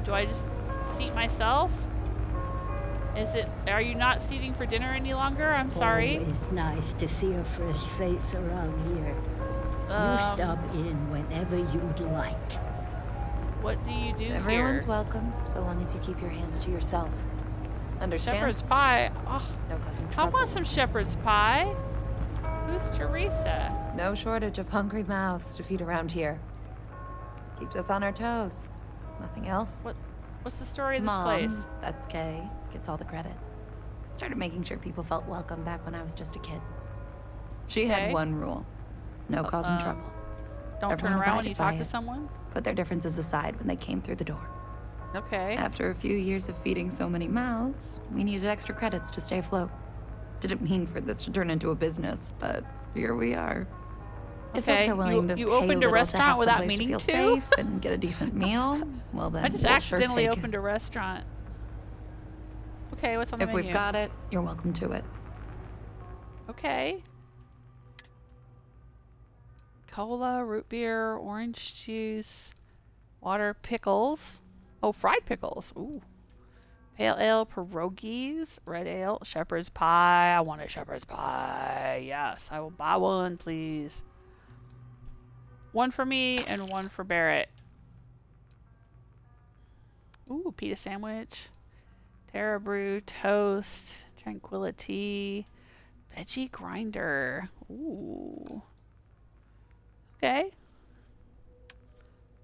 Do I just seat myself? Are you not seating for dinner any longer? I'm sorry. Always nice to see a fresh face around here. You stop in whenever you'd like. What do you do Everyone's here? welcome, so long as you keep your hands to yourself. Understand? Shepherd's pie. Oh, No causing I trouble. want some shepherd's pie. Who's Teresa? No shortage of hungry mouths to feed around here. Keeps us on our toes. Nothing else. What's the story of this Mom, place? that's Kay, gets all the credit. Started making sure people felt welcome back when I was just a kid. She Okay. had one rule. No causing trouble. Don't Everyone turn around when abided you by talk to it. someone? Put their differences aside when they came through the door. Okay. After a few years of feeding so many mouths, we needed extra credits to stay afloat. Didn't mean for this to turn into a business, but here we are. If folks Okay, are willing to you pay opened a little to restaurant have without someplace to meaning feel to? safe and get a decent meal, well then I just we'll sure accidentally take it. opened a restaurant. Okay, what's on the If menu? we've got it, you're welcome to it. Okay. Cola, root beer, orange juice, water, pickles. Oh, fried pickles. Ooh. Pale ale, pierogies, red ale, shepherd's pie. I want a shepherd's pie. Yes, I will buy one, please. One for me and one for Barrett. Ooh, pita sandwich. Terra brew, toast, tranquility, veggie grinder. Ooh. Okay.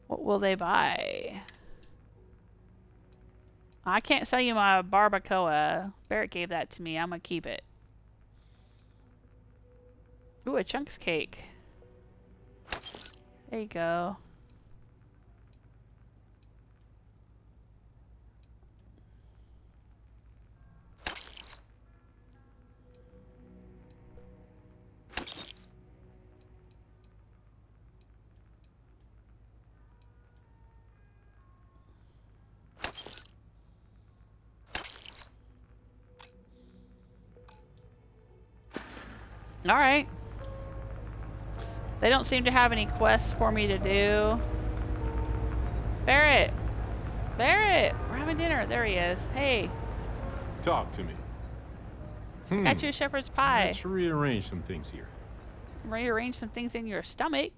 What will they buy? I can't sell you my barbacoa. Barrett gave that to me. I'm gonna keep it. Ooh, a chunks cake. There you go. Alright. They don't seem to have any quests for me to do. Barrett! Barrett! We're having dinner. There he is. Hey. Talk to me. Got you a shepherd's pie. Let's rearrange some things here. Rearrange some things in your stomach.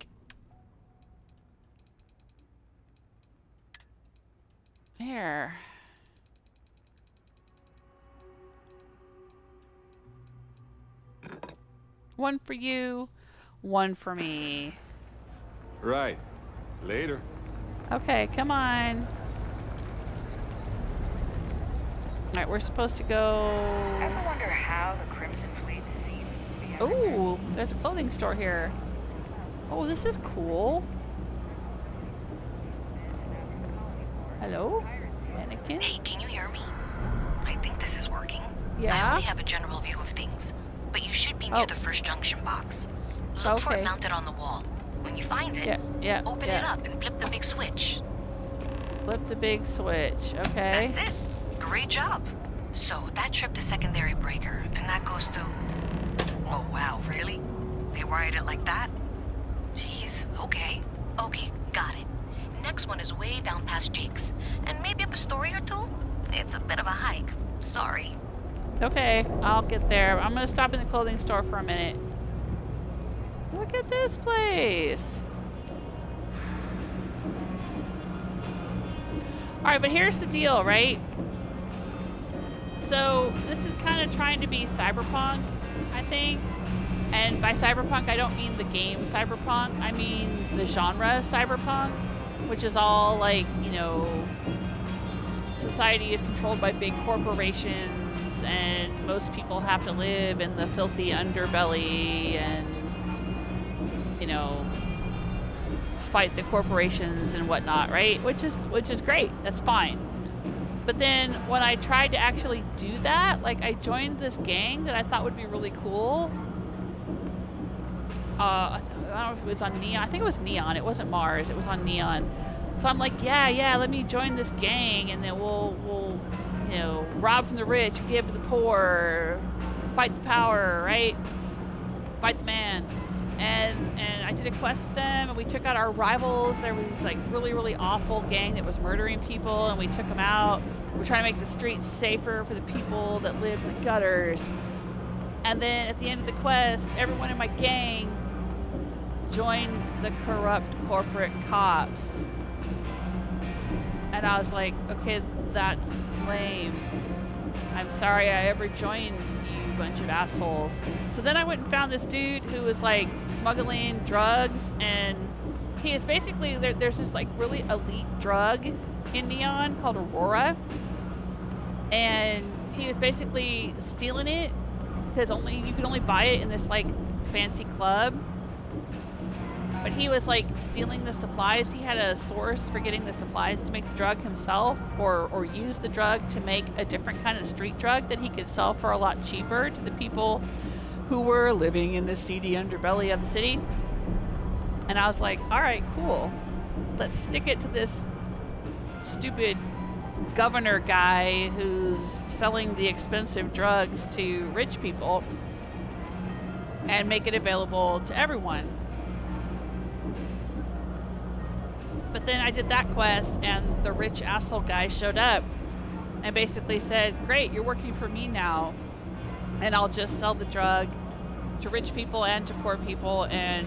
There. One for you, one for me. Right. Later. Okay, come on. Alright, we're supposed to go... Ever wonder how the Crimson Fleet seems to be everywhere? Ooh, there's a clothing store here. Oh, this is cool. Hello? Mannequin? Hey, can you hear me? I think this is working. Yeah? I only have a general view of things, but you should be near the first junction box. Look for it mounted on the wall. When you find it, open it up and flip the big switch. Flip the big switch, okay. That's it. Great job. So that tripped the secondary breaker, and that goes to... Oh, wow, really? They wired it like that? Jeez, okay. Okay, got it. Next one is way down past Jake's, and maybe up a story or two? It's a bit of a hike. Sorry. Okay, I'll get there. I'm gonna stop in the clothing store for a minute. Look at this place. Alright, but here's the deal, right? So, this is kind of trying to be cyberpunk. I think. And by cyberpunk, I don't mean the game cyberpunk. I mean the genre cyberpunk, which is all like, you know, society is controlled by big corporations and most people have to live in the filthy underbelly and, you know, fight the corporations and whatnot, right? Which is great. That's fine. But then when I tried to actually do that, like I joined this gang that I thought would be really cool. I don't know if it was on Neon. I think it was Neon. It wasn't Mars. It was on Neon. So I'm like, yeah, let me join this gang, and then we'll, you know, rob from the rich, give to the poor, fight the power, right? Fight the man. And I did a quest with them, and we took out our rivals. There was this, like, really, really awful gang that was murdering people, and we took them out. We're trying to make the streets safer for the people that lived in the gutters. And then at the end of the quest, everyone in my gang joined the corrupt corporate cops. And I was like, okay, that's lame. I'm sorry I ever joined you bunch of assholes. So then I went and found this dude who was like smuggling drugs, and he is basically, there's this like really elite drug in Neon called Aurora. And he was basically stealing it because you could only buy it in this like fancy club. But he was like stealing the supplies. He had a source for getting the supplies to make the drug himself, or use the drug to make a different kind of street drug that he could sell for a lot cheaper to the people who were living in the seedy underbelly of the city. And I was like, all right, cool. Let's stick it to this stupid governor guy who's selling the expensive drugs to rich people and make it available to everyone. But then I did that quest, and the rich asshole guy showed up and basically said, great, you're working for me now, and I'll just sell the drug to rich people and to poor people and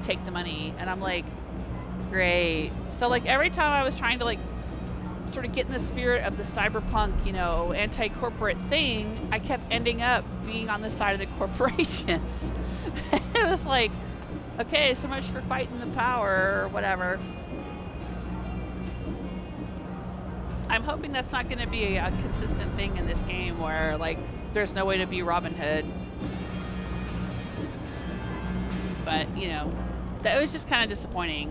take the money. And I'm like, great. So like every time I was trying to like sort of get in the spirit of the cyberpunk, you know, anti-corporate thing, I kept ending up being on the side of the corporations. It was like, okay, so much for fighting the power or whatever. I'm hoping that's not going to be a consistent thing in this game where, like, there's no way to be Robin Hood. But, you know, that was just kind of disappointing.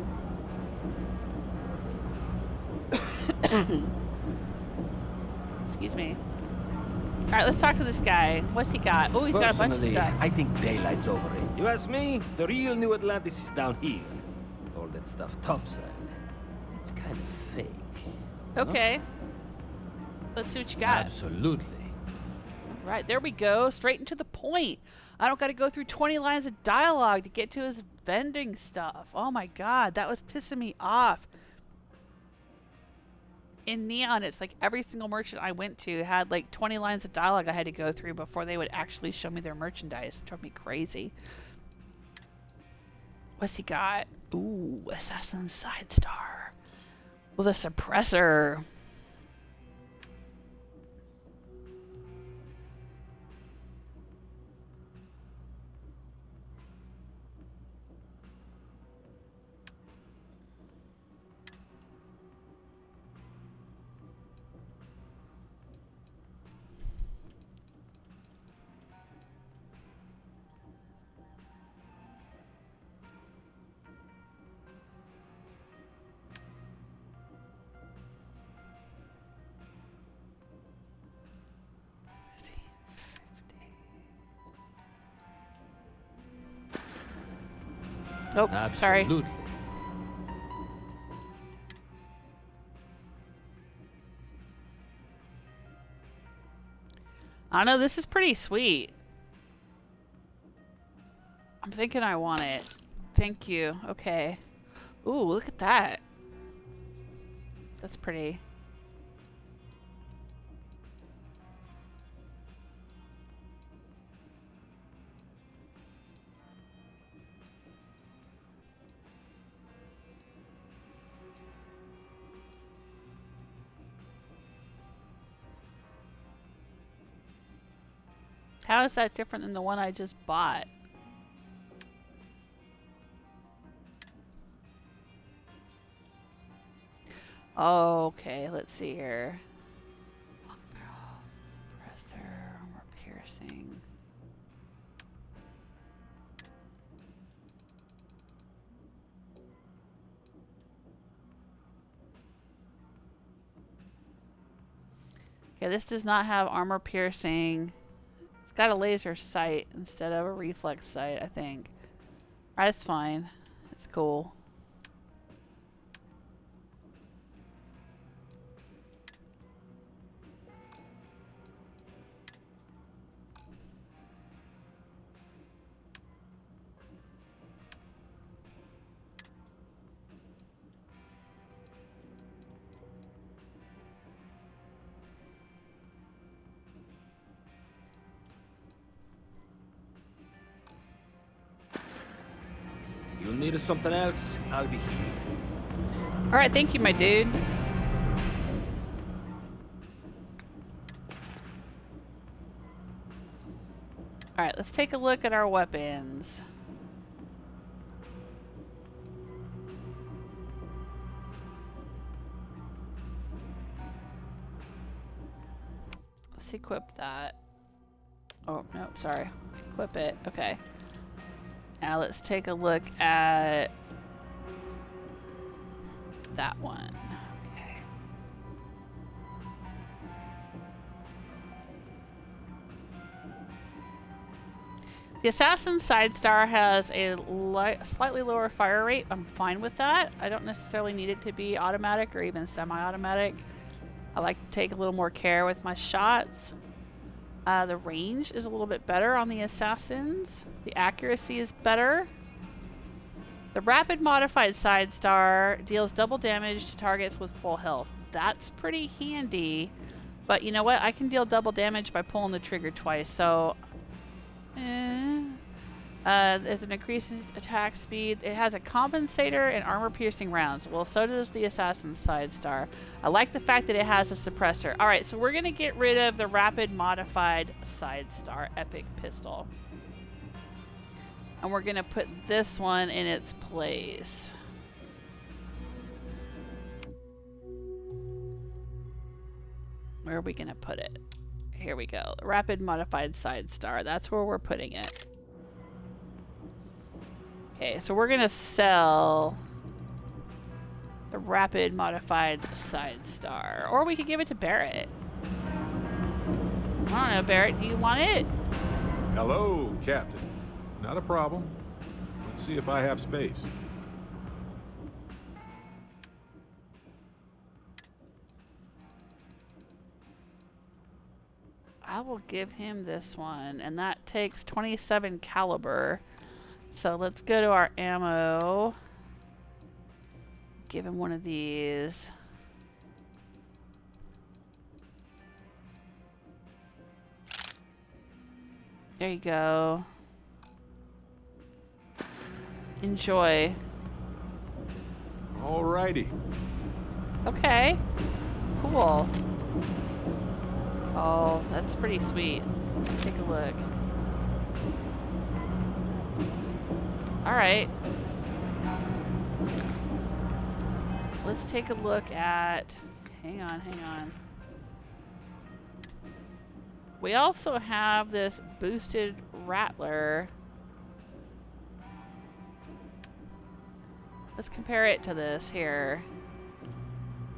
Excuse me. Alright, let's talk to this guy. What's he got? Oh, he's got a bunch of stuff. I think daylight's over it. You ask me, the real New Atlantis is down here. All that stuff topside. It's kind of fake. Okay. Huh? Let's see what you got. Absolutely. Right, there we go. Straight into the point. I don't got to go through 20 lines of dialogue to get to his vending stuff. Oh my god, that was pissing me off. In Neon, it's like every single merchant I went to had like 20 lines of dialogue I had to go through before they would actually show me their merchandise. It drove me crazy. What's he got? Ooh, Assassin Sidestar. With a suppressor. Oh, sorry. Absolutely. I don't know, this is pretty sweet. I'm thinking I want it. Thank you. Okay. Ooh, look at that. That's pretty. how is that different than the one I just bought? Okay, let's see here. Long barrel, suppressor, armor piercing. Okay, this does not have armor piercing. It's got a laser sight instead of a reflex sight, I think. Alright, that's fine. It's cool. You need something else? I'll be here. Alright, thank you, my dude. Alright, let's take a look at our weapons. Let's equip that. Oh, no, sorry. Equip it. Okay. Now let's take a look at that one. Okay. The Assassin Sidestar has a slightly lower fire rate. I'm fine with that. I don't necessarily need it to be automatic or even semi-automatic. I like to take a little more care with my shots. The range is a little bit better on the Assassins. The accuracy is better. The Rapid Modified Sidestar deals double damage to targets with full health. That's pretty handy. But you know what? I can deal double damage by pulling the trigger twice, so... there's an increase in attack speed. It has a compensator and armor-piercing rounds. Well, so does the Assassin's Sidestar. I like the fact that it has a suppressor. Alright, so we're going to get rid of the Rapid Modified Sidestar Epic Pistol. And we're going to put this one in its place. Where are we going to put it? Here we go. Rapid Modified Sidestar. That's where we're putting it. Okay, so we're gonna sell the Rapid Modified Sidestar. Or we could give it to Barrett. I don't know, Barrett, do you want it? Hello, Captain. Not a problem. Let's see if I have space. I will give him this one, and that takes 27 caliber. So let's go to our ammo. Give him one of these. There you go. Enjoy. Alrighty. Okay. Cool. Oh, that's pretty sweet. Let's take a look. Alright. Let's take a look at... Hang on. We also have this boosted Rattler. Let's compare it to this here.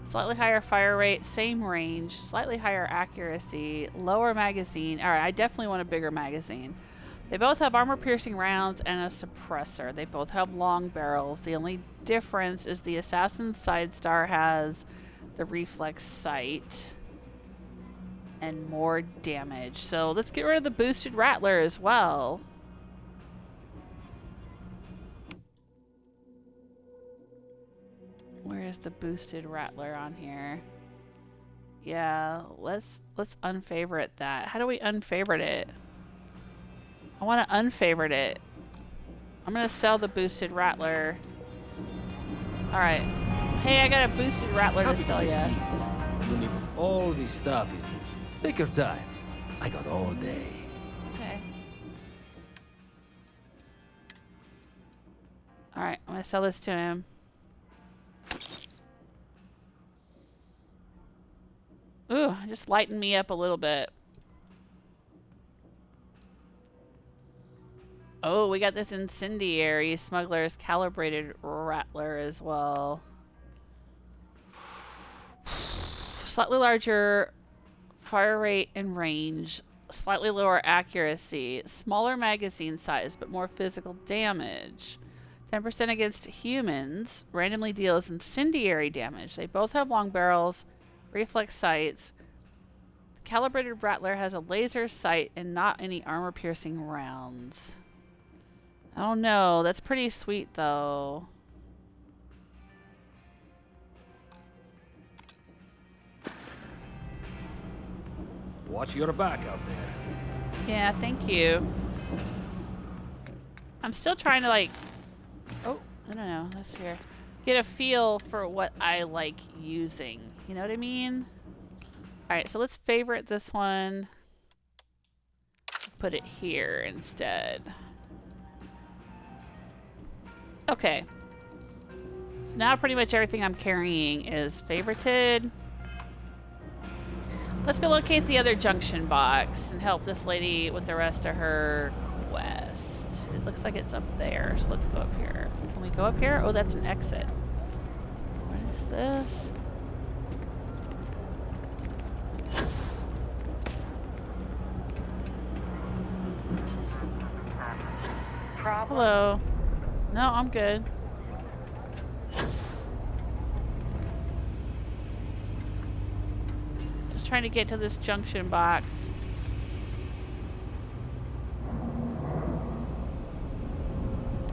Slightly higher fire rate, same range, slightly higher accuracy, lower magazine. Alright, I definitely want a bigger magazine. They both have armor-piercing rounds and a suppressor. They both have long barrels. The only difference is the Assassin's Sidestar has the reflex sight and more damage. So let's get rid of the boosted Rattler as well. Where is the boosted Rattler on here? Yeah, let's unfavorite that. How do we unfavorite it? I want to unfavorite it. I'm gonna sell the boosted Rattler. Alright. Hey, I got a boosted Rattler to sell ya. You need all this stuff, is it? Take your time. I got all day. Okay. Alright, I'm gonna sell this to him. Ooh, just lighten me up a little bit. Oh, we got this incendiary smuggler's calibrated rattler as well. Slightly larger fire rate and range, slightly lower accuracy, smaller magazine size, but more physical damage. 10% against humans, randomly deals incendiary damage. They both have long barrels, reflex sights. The calibrated rattler has a laser sight and not any armor-piercing rounds. I don't know. That's pretty sweet, though. Watch your back out there. Yeah, thank you. I'm still trying to, like... Oh, no. That's here. Get a feel for what I like using. You know what I mean? Alright, so let's favorite this one. Put it here instead. Okay. So now pretty much everything I'm carrying is favorited. Let's go locate the other junction box and help this lady with the rest of her quest. It looks like it's up there, so let's go up here. Can we go up here? Oh, that's an exit. What is this? Problem? Hello. No, I'm good. Just trying to get to this junction box.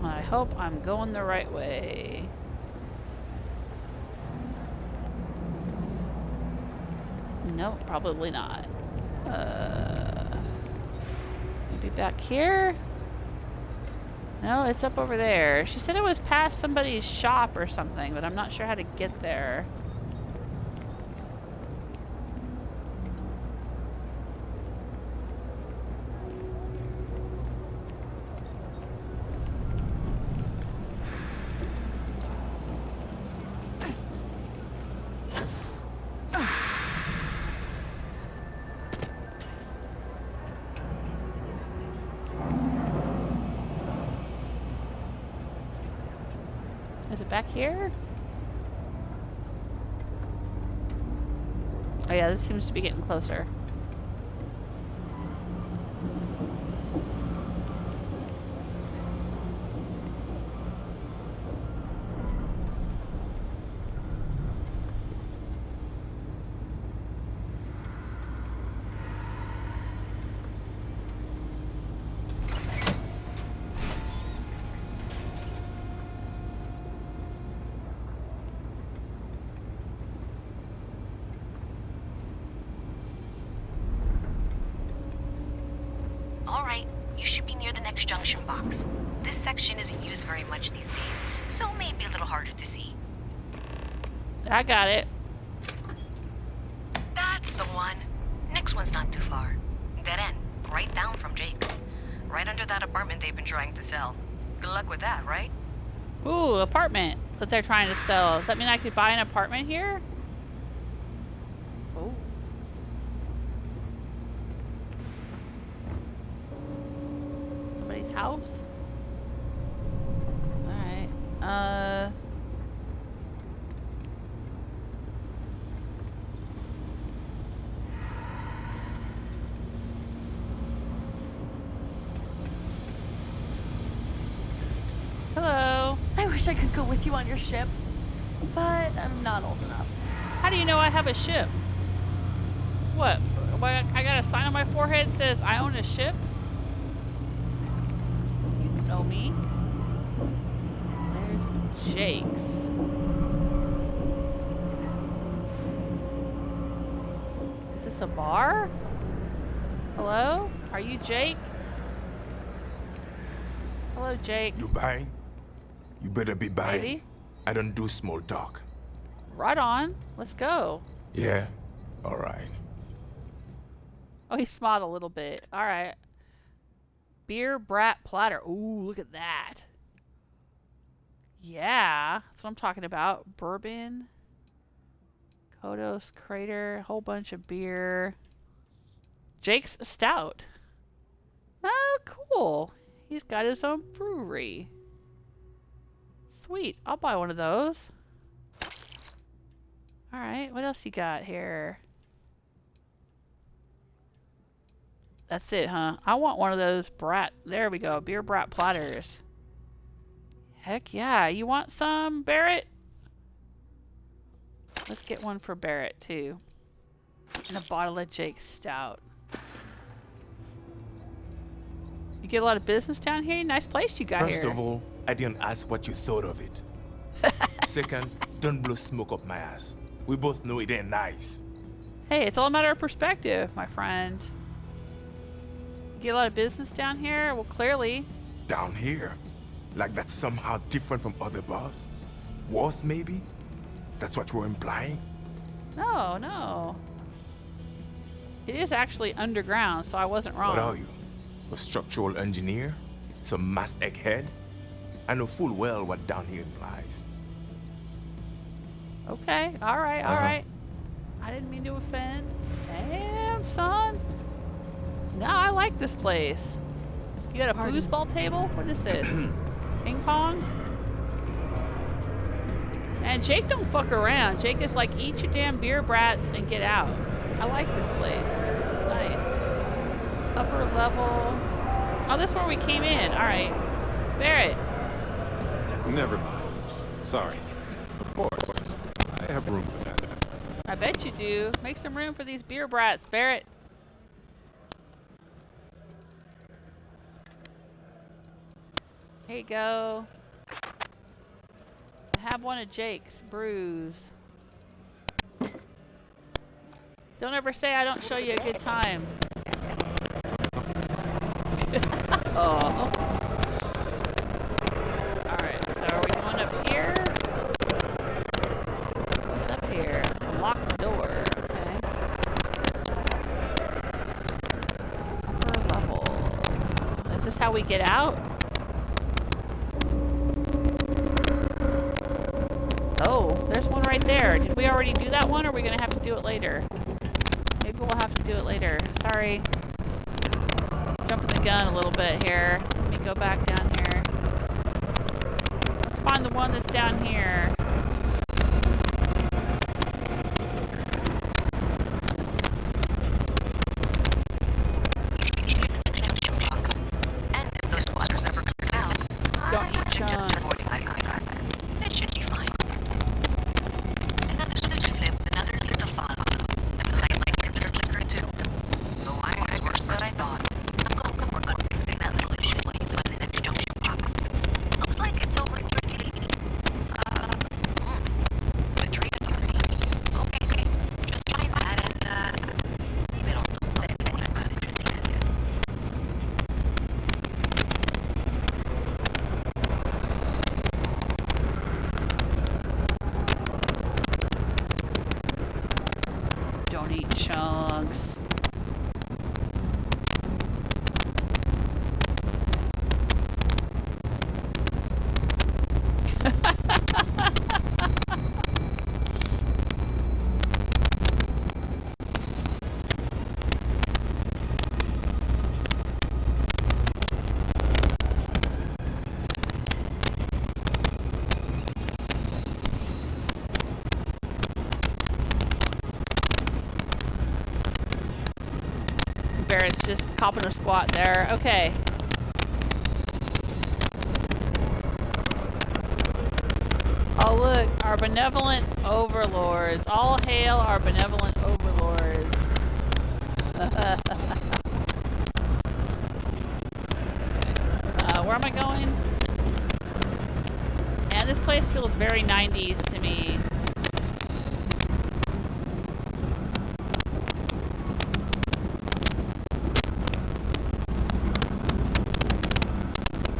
I hope I'm going the right way. Nope, probably not. Maybe back here? No, it's up over there. She said it was past somebody's shop or something, but I'm not sure how to get there. Is it back here? Oh yeah, this seems to be getting closer. Alright, you should be near the next junction box. This section isn't used very much these days, so maybe a little harder to see. I got it. That's the one. Next one's not too far. Dead end, right down from Jake's. Right under that apartment they've been trying to sell. Good luck with that, right? Ooh, apartment that they're trying to sell. Does that mean I could buy an apartment here? Oh. Somebody's house? Alright. Hello. I wish I could go with you on your ship, but I'm not old enough. How do you know I have a ship? What? I got a sign on my forehead that says I own a ship? You know me. There's Jake's. Is this a bar? Hello? Are you Jake? Hello, Jake. You buying? You better be buying. Maybe. I don't do small talk. Right on. Let's go. Yeah? Alright. Oh, he smiled a little bit. Alright. Beer brat platter. Ooh, look at that. Yeah, that's what I'm talking about. Bourbon, Kodos Crater, a whole bunch of beer. Jake's Stout. Oh, cool. He's got his own brewery. Sweet. I'll buy one of those. Alright, what else you got here? That's it, huh? I want one of those brat... There we go. Beer brat platters. Heck yeah. You want some, Barrett? Let's get one for Barrett, too. And a bottle of Jake's Stout. You get a lot of business down here? Nice place you got First here. of all, I didn't ask what you thought of it. Second, don't blow smoke up my ass. We both know it ain't nice. Hey, it's all a matter of perspective, my friend. You get a lot of business down here? Well, clearly. Down here? Like that's somehow different from other bars? Worse, maybe? That's what you're implying? No, no. It is actually underground, so I wasn't wrong. What are you? A structural engineer? Some mass egghead? I know full well what down here implies. Okay, alright, alright. I didn't mean to offend. Damn, son. No, I like this place. You got a foosball table? What is this? Ping pong? And Jake don't fuck around. Jake is like, eat your damn beer brats and get out. I like this place. This is nice. Upper level. Oh, this is where we came in. Alright. Barrett. Never mind. Sorry. Of course. I have room for that. I bet you do. Make some room for these beer brats, Barrett. Here you go. Have one of Jake's brews. Don't ever say I don't show you a good time. Oh. Alright, so are we going up here? What's up here? A locked door. Okay. Upper level. Is this how we get out? Oh, there's one right there. Did we already do that one, or are we going to have to do it later? Maybe we'll have to do it later. Sorry. Jumping the gun a little bit here. Let me go back down here. Let's find the one that's down here. Don't eat chunks. That should be fine. Another switch flip with another little file. And lights like a clicker too. The wire is worse than I thought. I'm going to work on fixing that little issue when you find the next junction box. Looks like it's over here. The tree authority. Okay. Just find that and maybe don't let anyone about it just yet. Don't eat chunks. Barrett's just copping a squat there. Okay. Oh look, our benevolent overlords. All hail our benevolent overlords. Where am I going? Yeah, this place feels very 90s to me.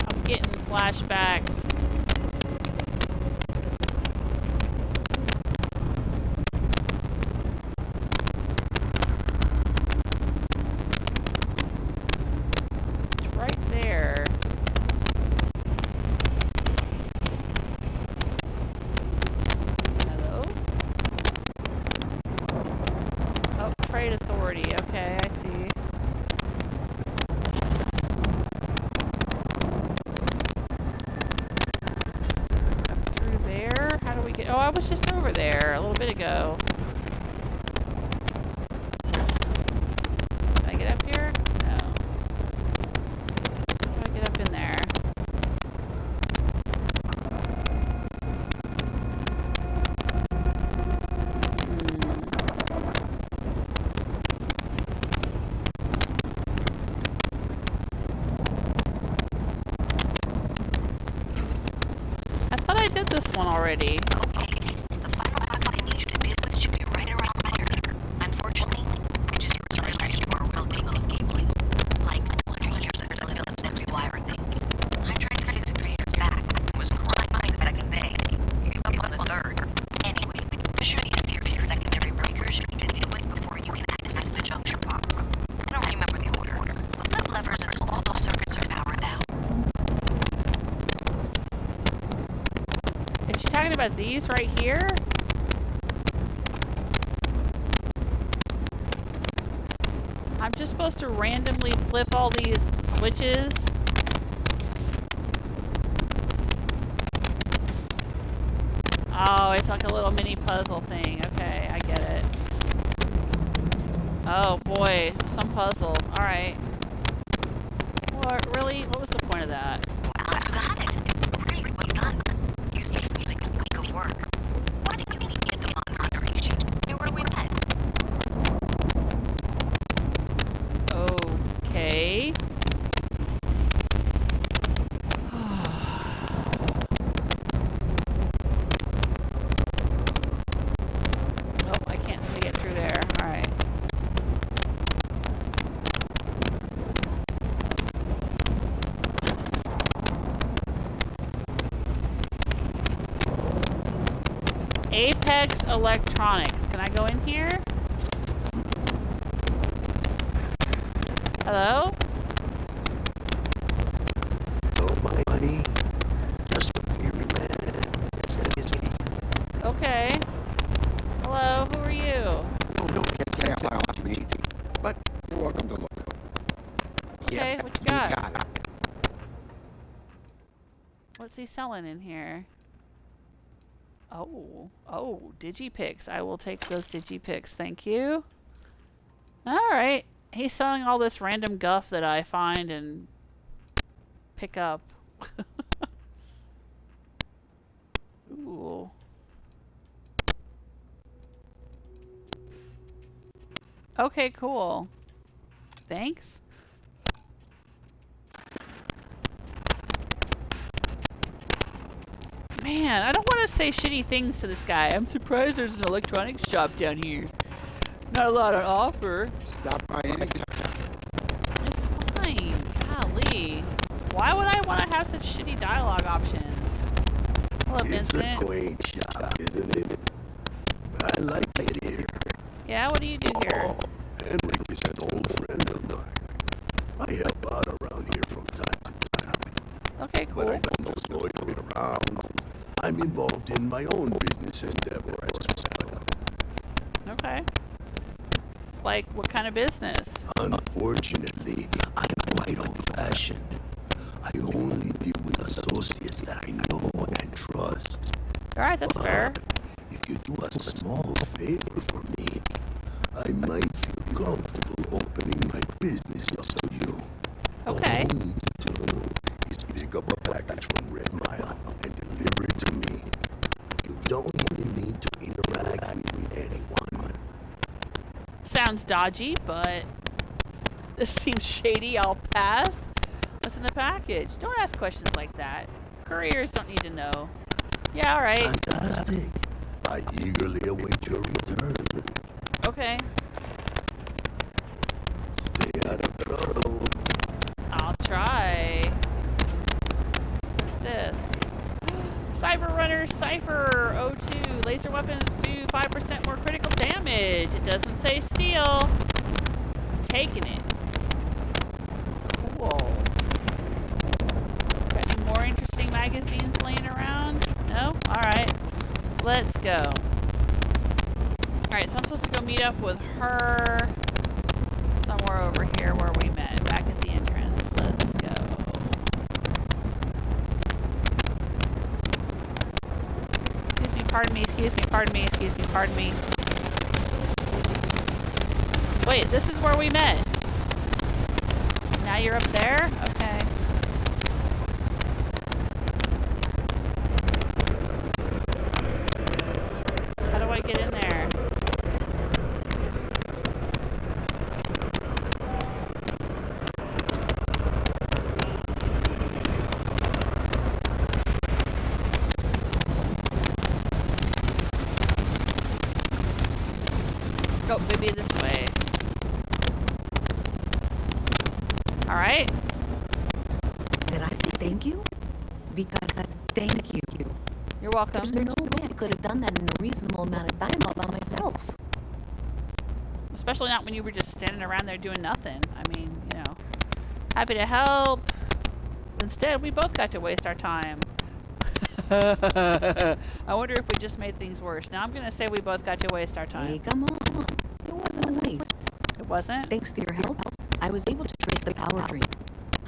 I'm getting flashbacks. It's right there. I was just over there a little bit ago. Can I get up here? No. How do I get up in there? I thought I did this one already. Okay, the final box I need you to deal with should be right around there. Unfortunately, I just realized for a real tangle of cabling. Like 100 years of Phillips empty wire things. I tried to fix it 3 years back. It was crying the second day. Gave up on the third. Anyway, there should be a series of secondary breakers you need to deal with before you can access the junction box. I don't remember the order. Flip levers until all those circuits are powered out. Is she talking about these right here? I'm just supposed to randomly flip all these switches? Oh, it's like a little mini puzzle thing. Okay, I get it. Oh boy, some puzzle. Alright. What, really? What was the point of that? I got it. Really well done. You saved me like a week of work. Why didn't you even get them on our exchange? Where were we at? Okay. Oh, I can't seem to get through there. Alright. Apex Electronics. Can I go in here? Hello? Oh, my buddy. Just a weary man. It's the busy. Okay. Hello, who are you? No, can't say I want you meeting, but you're welcome to look. Okay, what you got? What's he selling in here? Oh, Digipicks. I will take those Digipicks, thank you. Alright. He's selling all this random guff that I find and pick up. Ooh. Okay, cool. Thanks. Man, I don't want to say shitty things to this guy. I'm surprised there's an electronics shop down here. Not a lot on offer. Stop by anytime. It's fine. Golly. Why would I want to have such shitty dialogue options? Hello, Vincent. It's a quaint shop, isn't it? I like it here. Yeah, what do you do here? Henrik is an old friend of mine. I help out around here from time to time. Okay, cool. But I don't just loiter around. I'm involved in my own business endeavor as well. Okay. Like, what kind of business? Unfortunately, I'm quite old-fashioned. I only deal with associates that I know and trust. Alright, that's fair. If you do a small favor for me, I might feel comfortable opening my business up to you. Okay. All you need to do is pick up a package from Red Mile and deliver it to me. You don't even need to interact with anyone. Sounds dodgy, but this seems shady. I'll pass. What's in the package? Don't ask questions like that. Couriers don't need to know. Yeah, alright. Fantastic. I eagerly await your return. Okay. Stay out of trouble. I'll try. What's this? Cyber Runner Cipher 02. Laser weapons do 5% more critical damage. It doesn't say steel. Taking it. Cool. Got any more interesting magazines laying around? No? Alright. Let's go. Alright, so I'm supposed to go meet up with her somewhere over here where we met. Back at the entrance. Let's go. Excuse me, pardon me. excuse me, pardon me, excuse me, pardon me. Wait, this is where we met. Now you're up there? Okay. How do I get in there? Oh, maybe this way. Alright. Did I say thank you? Because I thank you. You're welcome. There's no way I could have done that in a reasonable amount of time all by myself. Especially not when you were just standing around there doing nothing. I mean, you know, happy to help. Instead, we both got to waste our time. I wonder if we just made things worse. Now I'm gonna say we both got to waste our time. Hey, come on. It wasn't nice. It wasn't? Thanks to your help, I was able to trace the power dream.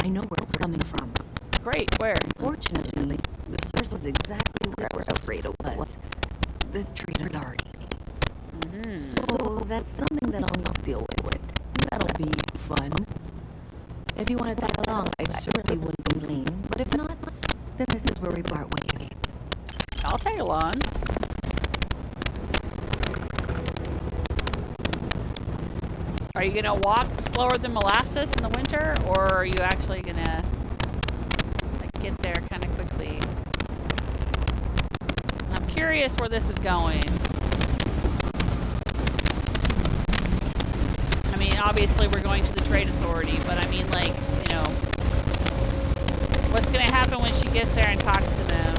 I know where it's coming from. Great, where? Fortunately, the source is exactly where I was afraid it was. The Trade Authority. So that's something that I'll need to deal with. That'll be fun. If you want to tag along, I certainly wouldn't complain. But if not, then this is where we part ways. I'll tag along. Are you gonna walk slower than molasses in the winter, or are you actually gonna like, get there kind of quickly? I'm curious where this is going. I mean, obviously we're going to the Trade Authority, but I mean, like, you know, what's gonna happen when she gets there and talks to them?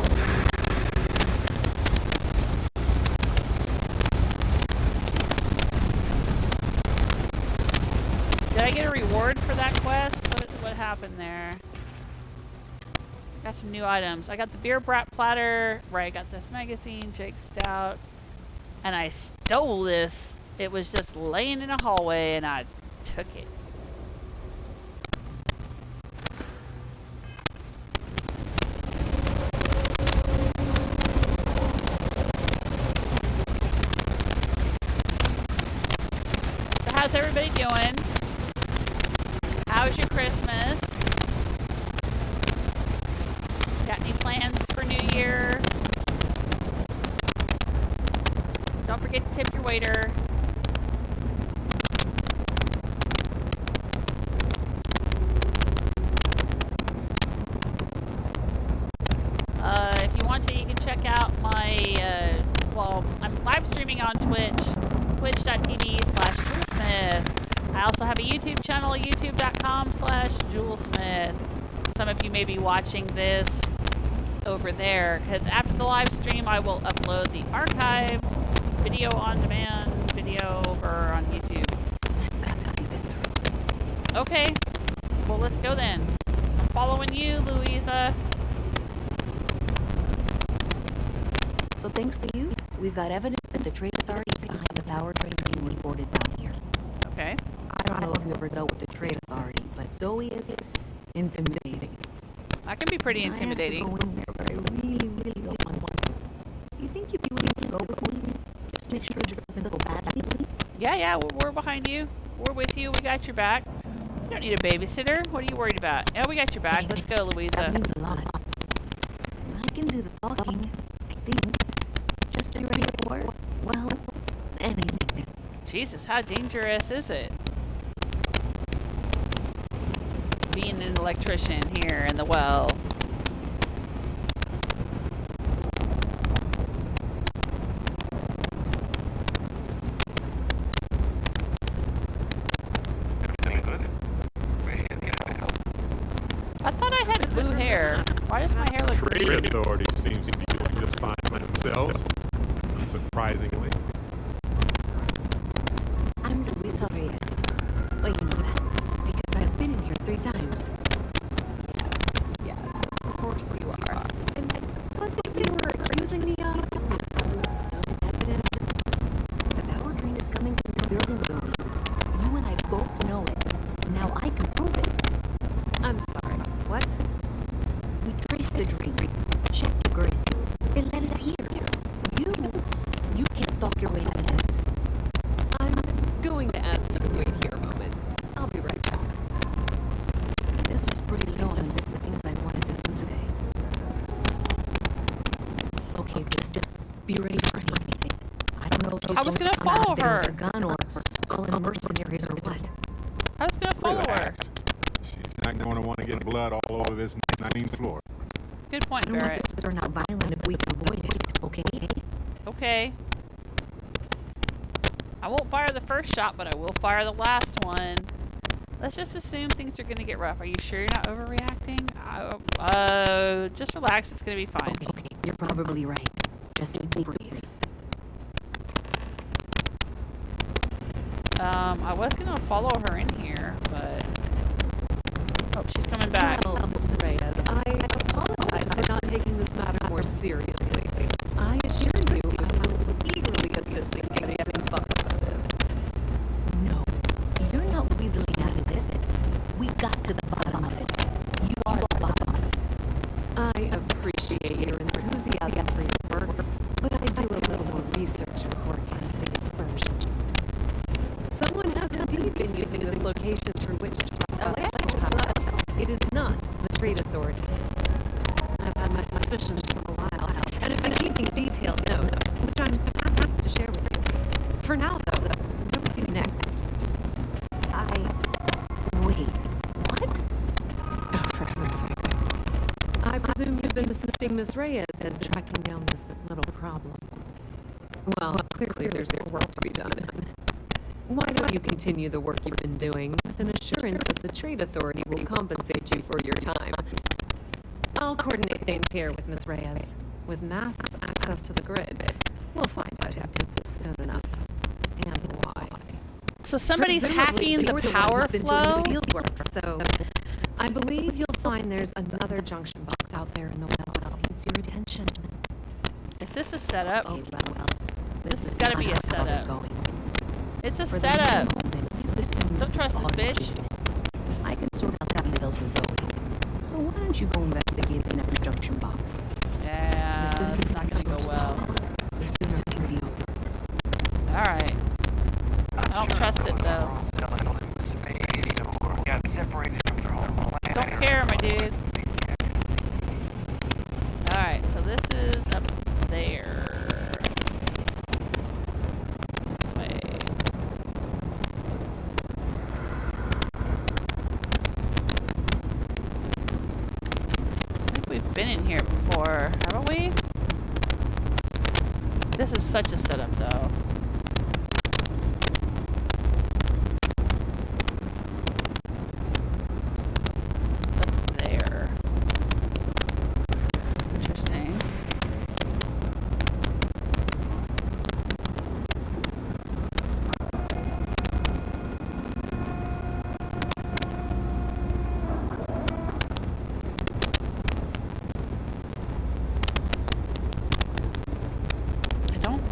Did I get a reward for that quest? What happened there? Got some new items. I got the beer brat platter. Right, I got this magazine, Jake Stout. And I stole this. It was just laying in a hallway and I took it. So how's everybody doing? How's your Christmas? Got any plans for New Year? Don't forget to tip your waiter. If you want to, you can check out my, well, I'm live streaming on Twitch, twitch.tv/JewelSmith. I also have a YouTube channel, youtube.com/JewelSmith. Some of you may be watching this over there, because after the live stream, I will upload the archived video on demand video over on YouTube. Okay, well, let's go then. I'm following you, Louisa. So thanks to you, we've got evidence that the Trade Authority is behind the power train being reported down here. Okay. I don't know if you ever dealt with the Trade Authority, but Zoe is intimidating. I can be pretty intimidating. I have to go in there, but I really, really don't want to. You think you'd be willing to go with me? Just make sure this doesn't go badly. Yeah, we're behind you. We're with you. We got your back. You don't need a babysitter. What are you worried about? Yeah, we got your back. Let's go, Louisa. That means a lot. I can do the talking, I think. Just be ready for, well, anything. Jesus, how dangerous is it? Being an electrician here in the well. I thought I had blue hair. Why does my hair look Trade blue? Authority seems to be doing just fine by themselves, unsurprisingly. I'm Louisa Reyes. Well, you know that, because I've been in here 3 times. Yes, of course you are. And what's this you were accusing me of? Absolutely no evidence. The power drain is coming from your building, Zoe. You and I both know it, and now I can prove it. I'm sorry. What? We traced the drain, checked the grid. It led us here. You Be ready for anything. I don't know if she's I was gonna follow her. With a gun or calling mercenaries or what. I was gonna follow her. She's not going to want to get blood all over this 19th floor. Good point, I don't Barrett. want this to turn out violent if we can avoid it, okay? Okay. I won't fire the first shot, but I will fire the last one. Let's just assume things are gonna get rough. Are you sure you're not overreacting? Just relax. It's gonna be fine. Okay. You're probably right. Just let me breathe. I was gonna follow her in here, but... Oh, she's coming back. Well, Miss Reyes, I apologize for not taking this matter more seriously. I assure you, I will eagerly assist in getting to the bottom of this. No, you're not weaseling out of this. We got to the bottom of it. You are the bottom. I appreciate your enthusiasm for your work, but I do a little more research before casting aspersions. Someone has indeed been using this location for which electrical power. It is not the Trade Authority. I've had my suspicions for a while, and have been keeping detailed notes, which I'm happy to share with you. For now, though, what do we do next? Wait, what? Oh, for heaven's sake. I presume you've been assisting Miss Reyes in tracking down this little problem. Well, clearly there's more work to be done. Why don't you continue the work you've been doing with an assurance that the Trade Authority will compensate you for your time? I'll coordinate things here with Ms. Reyes. With mass access to the grid, we'll find out who did this soon enough, and why. So somebody's hacking the power flow? The field work, so I believe you'll find there's another junction box out there in the well that needs your attention. Is this a setup? Okay, well. This has got to be a setup. It's a setup. Don't trust this bitch. I can sort out that details with Zoe. So why don't you go investigate the next junction box? Yeah, it's not gonna go well. The sooner it can be over. Alright. I don't trust it though. Don't care, my dude. Alright, so this is up there. This way. I think we've been in here before, haven't we? This is such a setup though.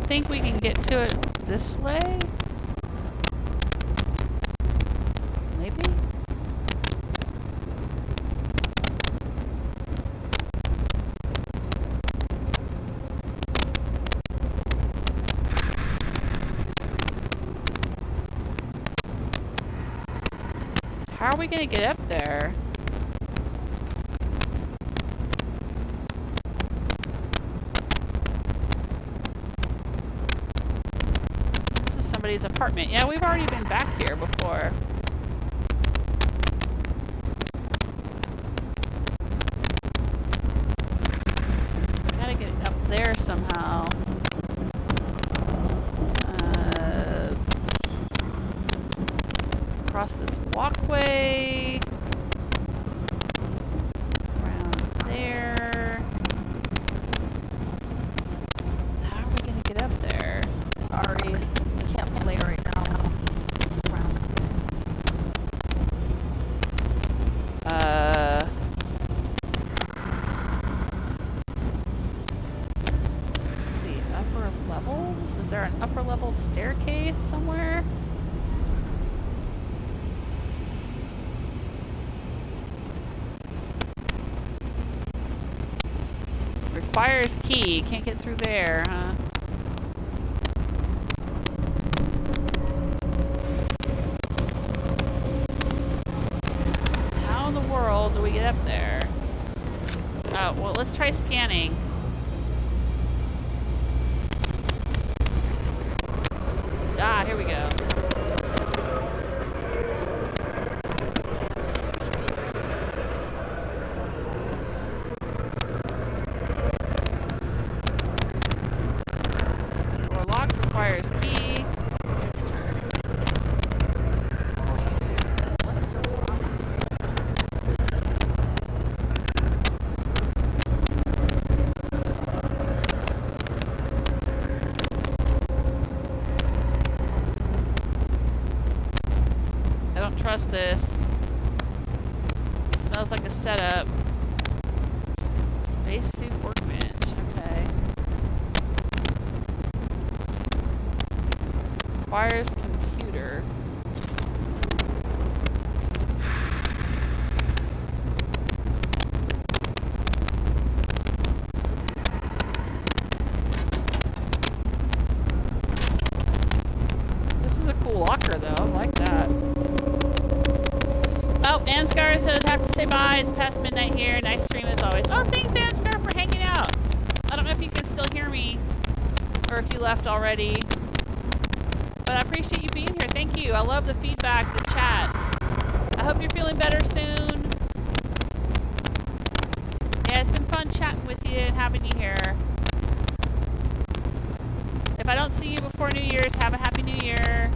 Think we can get to it this way? Maybe? How are we gonna get up there? Somebody's apartment. Yeah, we've already been back here before. Gotta get up there somehow. Across this walkway. Around there. How are we gonna get up there? Sorry. Can't play right now. The upper levels? Is there an upper level staircase somewhere? Requires key. Can't get through there, huh? World do we get up there? Oh, well, let's try scanning. Ah, here we go. Door lock requires key. Trust this. It smells like a setup. Spacesuit workbench. Okay. Requires computer. This is a cool locker though. I like that. Oh, Ansgar says have to say bye. It's past midnight here. Nice stream as always. Oh, thanks Ansgar for hanging out. I don't know if you can still hear me or if you left already. But I appreciate you being here. Thank you. I love the feedback, the chat. I hope you're feeling better soon. Yeah, it's been fun chatting with you and having you here. If I don't see you before New Year's, have a happy New Year.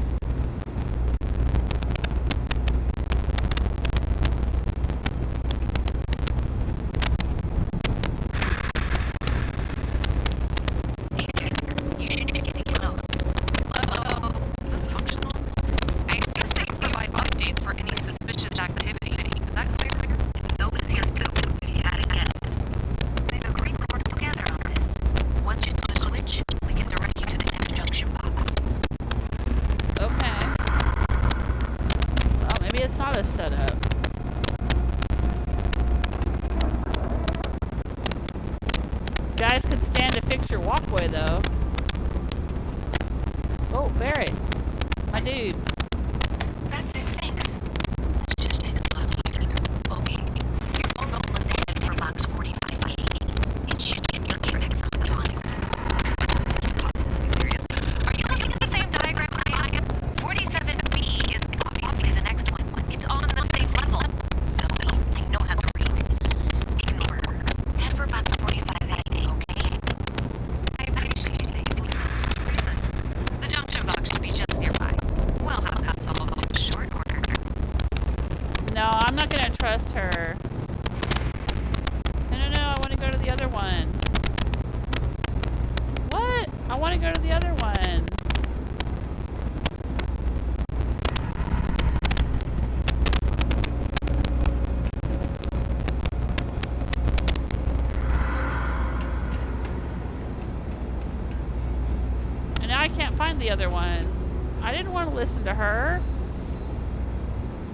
The other one. I didn't want to listen to her.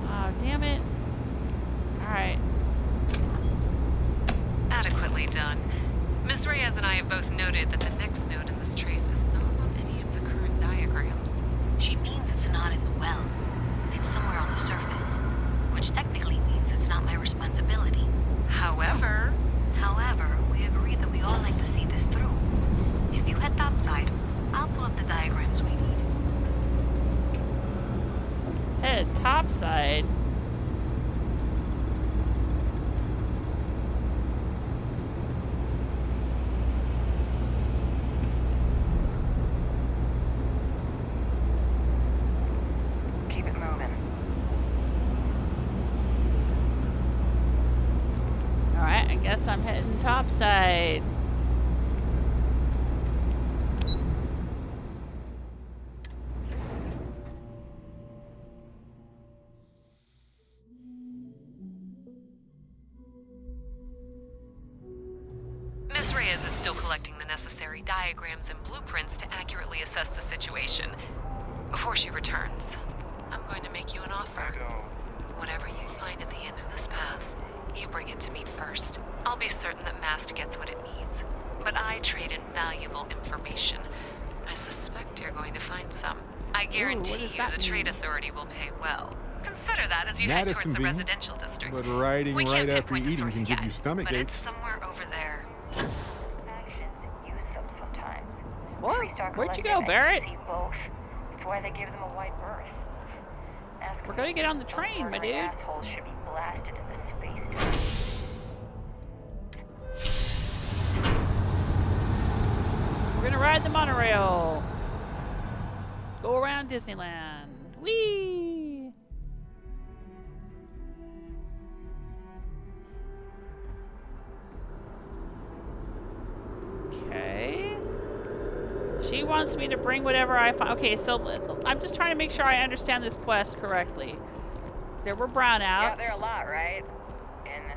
Oh, damn it. Alright. Adequately done. Miss Reyes and I have both noted that the next node in this trace is not on any of the current diagrams. She means it's not in the well. It's somewhere on the surface. Which technically means it's not my responsibility. However, we agreed that we all like to see this through. If you head topside, I'll pull up the diagrams we need. Head topside. Keep it moving. Alright, I guess I'm heading topside. Miss Reyes is still collecting the necessary diagrams and blueprints to accurately assess the situation. Before she returns, I'm going to make you an offer. Whatever you find at the end of this path, you bring it to me first. I'll be certain that Mast gets what it needs. But I trade in valuable information. I suspect you're going to find some. I guarantee you the Trade Authority will pay well. Consider that as you head towards the residential district. But riding right after eating can give you stomach but aches. It's somewhere over there. Factions use them sometimes. What? Where'd you go, Barrett? See both. That's why they gave them a wide berth. We're gonna get on the train, my dude. Assholes should be blasted into space time. We're gonna ride the monorail. Go around Disneyland. Whee! Okay. She wants me to bring whatever I find. Okay, so I'm just trying to make sure I understand this quest correctly. There were brownouts. Yeah, there are a lot, right?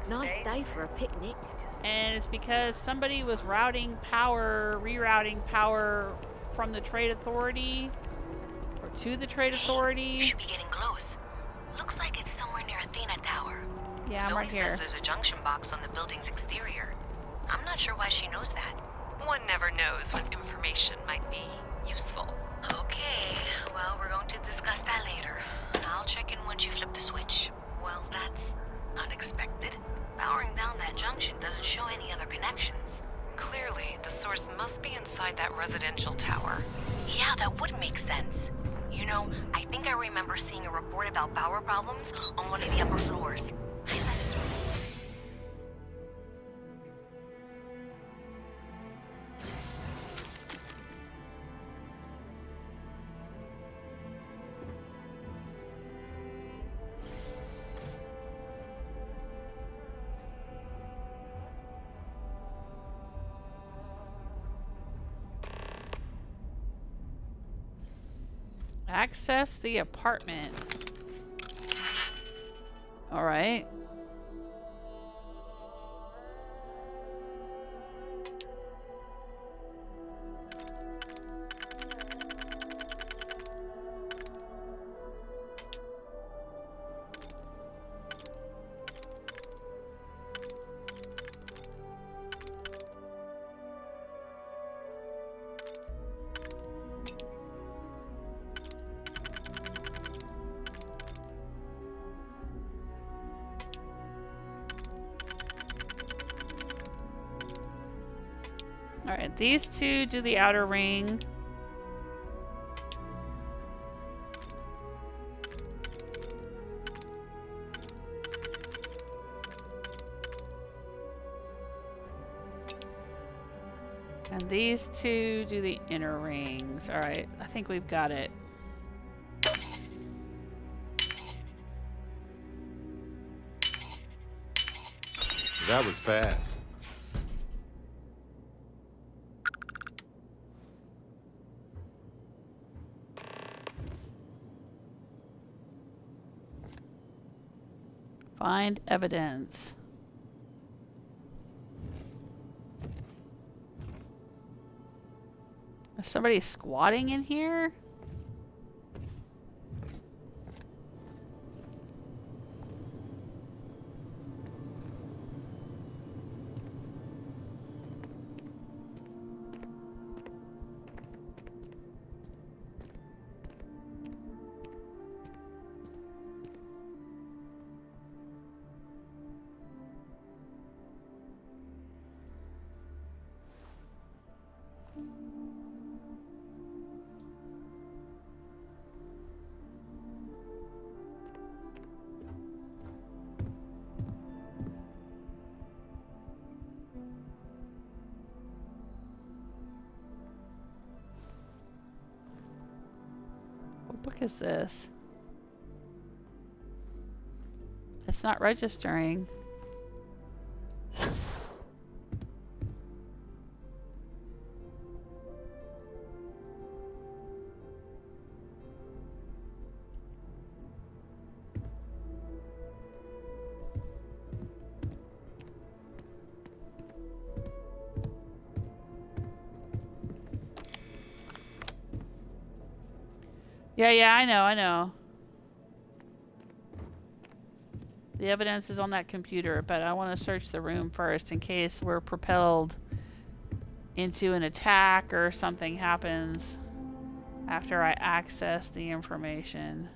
Nice day for a picnic. And it's because somebody was rerouting power from the Trade Authority or to the Trade Authority. You should be getting close. Looks like it's somewhere near Athena Tower. Yeah, I'm right here. Zoe says there's a junction box on the building's exterior. I'm not sure why she knows that. One never knows when information might be useful. Okay, well, we're going to discuss that later. I'll check in once you flip the switch. Well, that's unexpected. Powering down that junction doesn't show any other connections. Clearly, the source must be inside that residential tower. Yeah, that would make sense. You know, I think I remember seeing a report about power problems on one of the upper floors. Access the apartment. All right. Alright, these two do the outer ring. And these two do the inner rings. Alright, I think we've got it. That was fast. Find evidence. Is somebody squatting in here? What book is this? It's not registering. Yeah, I know. The evidence is on that computer, but I want to search the room first in case we're propelled into an attack or something happens after I access the information.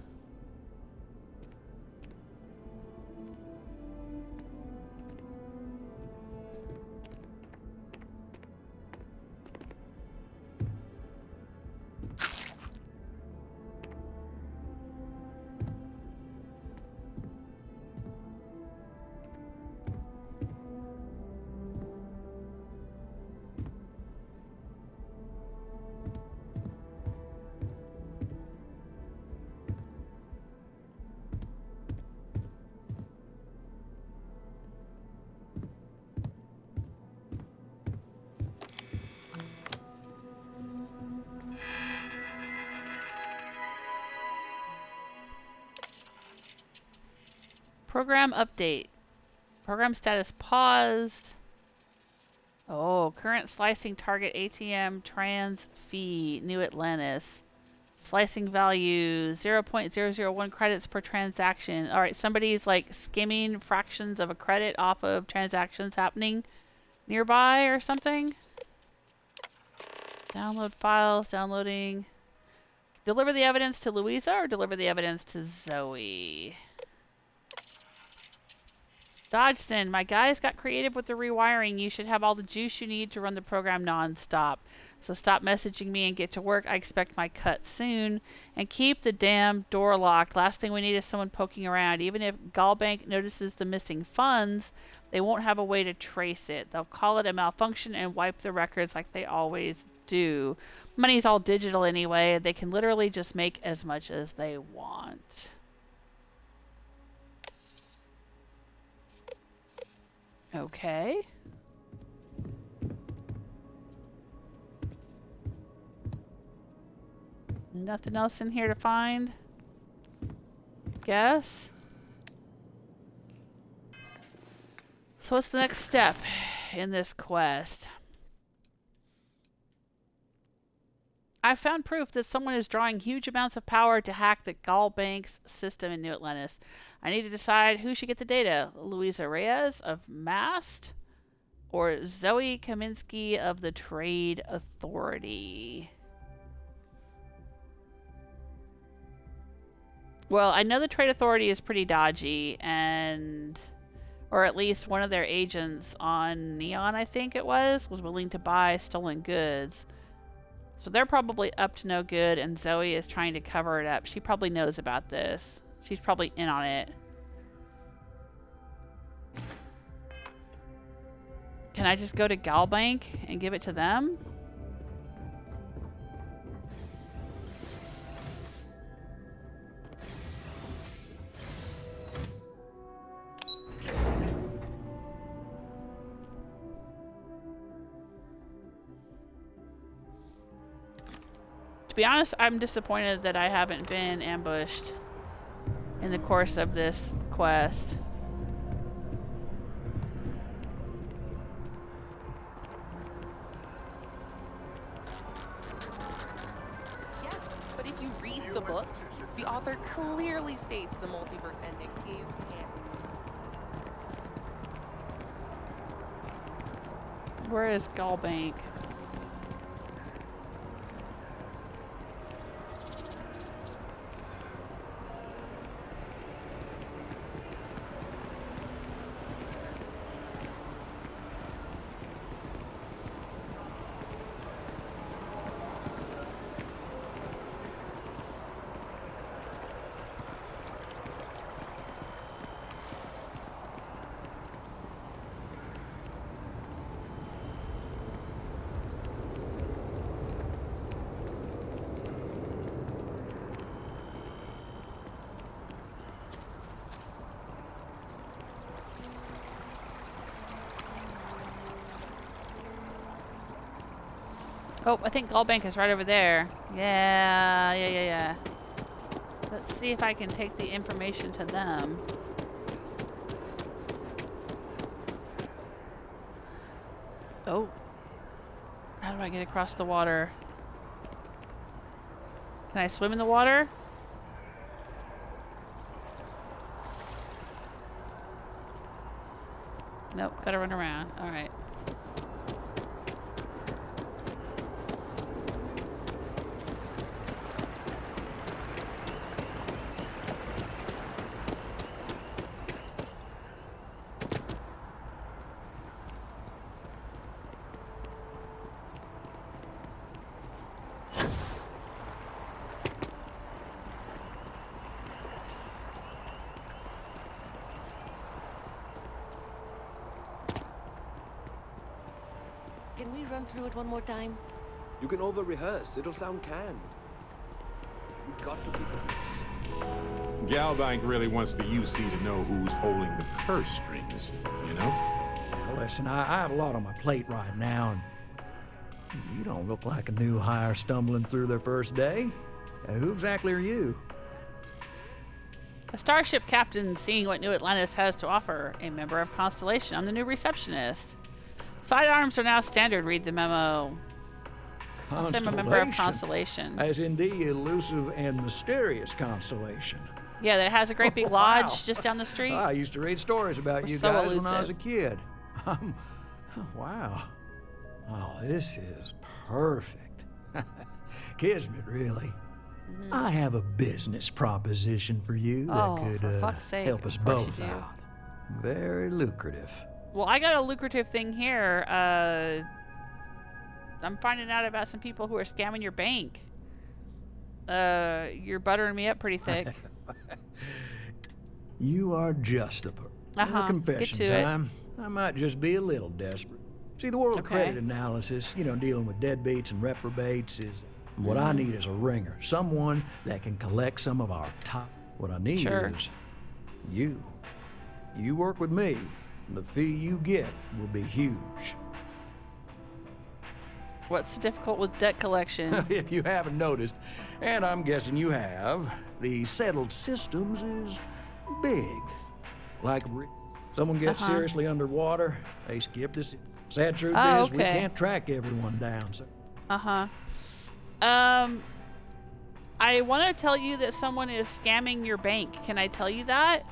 Program update. Program status paused. Oh, current slicing target ATM trans fee, New Atlantis. Slicing value 0.001 credits per transaction. Alright, somebody's like skimming fractions of a credit off of transactions happening nearby or something. Download files, downloading. Deliver the evidence to Louisa or deliver the evidence to Zoe? Dodgson, my guys got creative with the rewiring. You should have all the juice you need to run the program non-stop. So stop messaging me and get to work. I expect my cut soon. And keep the damn door locked. Last thing we need is someone poking around. Even if Gallbank notices the missing funds, they won't have a way to trace it. They'll call it a malfunction and wipe the records like they always do. Money's all digital anyway. They can literally just make as much as they want. Okay. Nothing else in here to find? Guess. So what's the next step in this quest? I found proof that someone is drawing huge amounts of power to hack the Gallbank's system in New Atlantis. I need to decide who should get the data. Louisa Reyes of MAST or Zoe Kaminsky of the Trade Authority. Well, I know the Trade Authority is pretty dodgy, and or at least one of their agents on Neon, I think it was willing to buy stolen goods. So they're probably up to no good, and Zoe is trying to cover it up. She probably knows about this. She's probably in on it. Can I just go to Gallbank and give it to them? To be honest, I'm disappointed that I haven't been ambushed in the course of this quest. Yes, but if you read the books, the author clearly states the multiverse ending is canon. Where is Gallbank? Oh, I think Gallbank is right over there. Yeah. Let's see if I can take the information to them. Oh. How do I get across the water? Can I swim in the water? Nope, gotta run around. Alright. Can we run through it one more time? You can over-rehearse. It'll sound canned. We got to keep the peace. Gallbank really wants the UC to know who's holding the purse strings, you know? Well, listen, I have a lot on my plate right now, and you don't look like a new hire stumbling through their first day. Who exactly are you? A starship captain seeing what New Atlantis has to offer. A member of Constellation. I'm the new receptionist. Sidearms are now standard, read the memo. I'm a member of Constellation. As in the elusive and mysterious Constellation. Yeah, that has a great big lodge just down the street. I used to read stories about We're you so guys elusive. when I was a kid. Wow. Oh, this is perfect. Kismet, really. I have a business proposition for you that could for fuck's sake, help us of course both you do. out. Very lucrative. Well, I got a lucrative thing here. I'm finding out about some people who are scamming your bank. You're buttering me up pretty thick. You are just the confession Get to time. I might just be a little desperate. See, the world of credit analysis, dealing with deadbeats and reprobates is what I need is a ringer. Someone that can collect some of our top. What I need is you. You work with me. The fee you get will be huge. What's so difficult with debt collection? If you haven't noticed, and I'm guessing you have, the settled systems is big. Like someone gets seriously underwater, they skip this. Sad truth is we can't track everyone down. So. I want to tell you that someone is scamming your bank. Can I tell you that?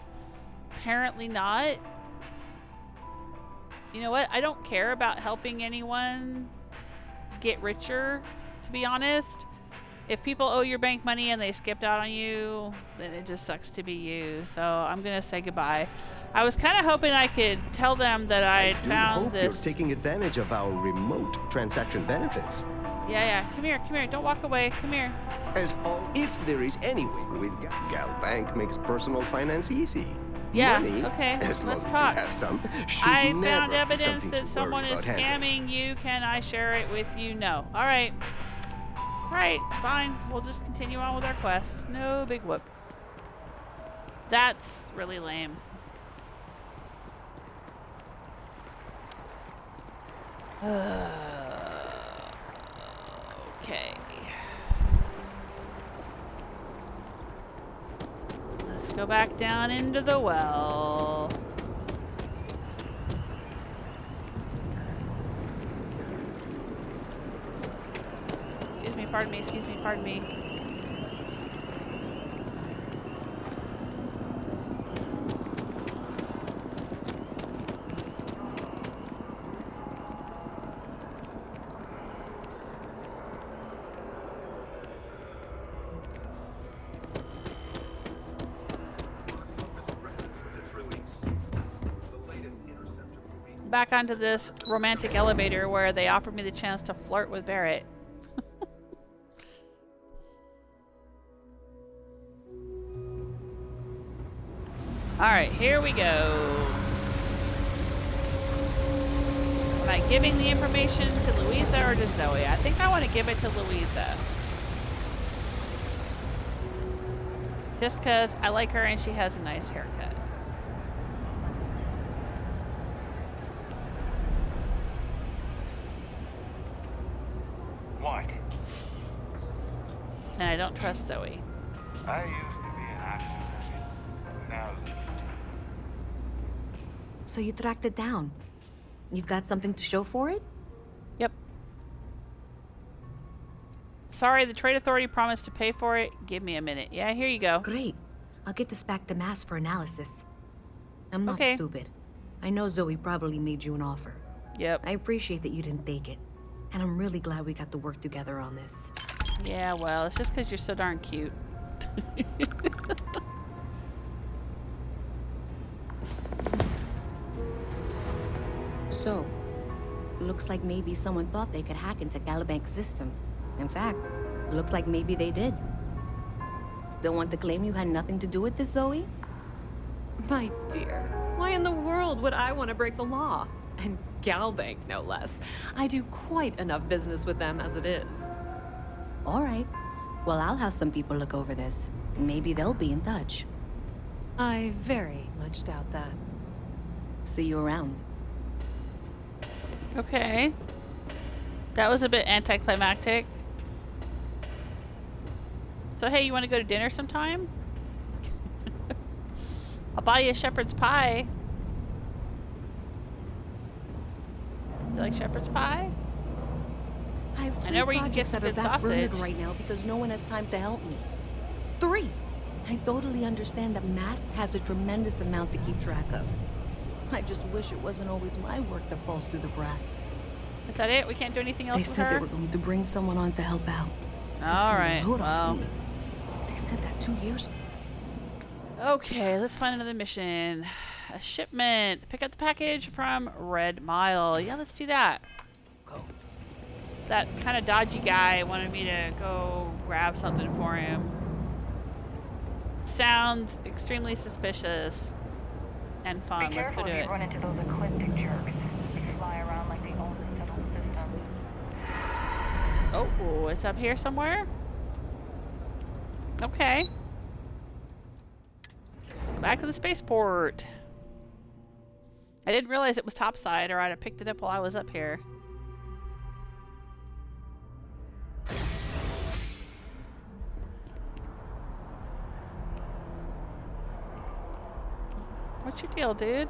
Apparently not. You know what? I don't care about helping anyone get richer, to be honest. If people owe your bank money and they skipped out on you, then it just sucks to be you. So I'm gonna say goodbye. I was kind of hoping I could tell them that I'd found this. You're taking advantage of our remote transaction benefits. Yeah. Come here. Don't walk away. Come here. If there is any way with Gal Bank makes personal finance easy. Yeah, Money, okay, as long let's as talk. you have some, I should found never be evidence something that to someone worry is about handling. scamming you. Can I share it with you? No. Alright, fine. We'll just continue on with our quest. No big whoop. That's really lame. Okay. Let's go back down into the well. Excuse me, pardon me. Back onto this romantic elevator where they offered me the chance to flirt with Barrett. Alright, here we go. Am I giving the information to Louisa or to Zoe? I think I want to give it to Louisa. Just because I like her and she has a nice haircut. What? And I don't trust Zoe. I used to be an action nugget. Now look at me. So you tracked it down. You've got something to show for it? Yep. Sorry, the Trade Authority promised to pay for it. Give me a minute. Yeah, here you go. Great. I'll get this back to Mass for analysis. I'm not Okay. stupid. I know Zoe probably made you an offer. Yep. I appreciate that you didn't take it. And I'm really glad we got to work together on this. Yeah, well, it's just because you're so darn cute. So, looks like maybe someone thought they could hack into Galabank's system. In fact, looks like maybe they did. Still want to claim you had nothing to do with this, Zoe? My dear, why in the world would I want to break the law? And Galbank, no less. I do quite enough business with them as it is. All right. Well, I'll have some people look over this. Maybe they'll be in touch. I very much doubt that. See you around. Okay. That was a bit anticlimactic. So hey, you want to go to dinner sometime? I'll buy you a shepherd's pie. You like shepherd's pie? I have I 3 know where you can get projects some that are good backburnered sausage. right now because no one has time to help me. 3! I totally understand that Mast has a tremendous amount to keep track of. I just wish it wasn't always my work that falls through the cracks. Is that it? We can't do anything else They with said her? they were going to bring someone on to help out. Took some All of the right, load off well. me. They said that 2 years ago. Okay, let's find another mission. A shipment. Pick up the package from Red Mile. Yeah, let's do that. Go. That kind of dodgy guy wanted me to go grab something for him. Sounds extremely suspicious and fun. Be Let's go careful do if it. you run into those ecliptic jerks. They fly around like they own the settled systems. Oh, it's up here somewhere? Okay. Back to the spaceport. I didn't realize it was topside, or I'd have picked it up while I was up here. What's your deal, dude?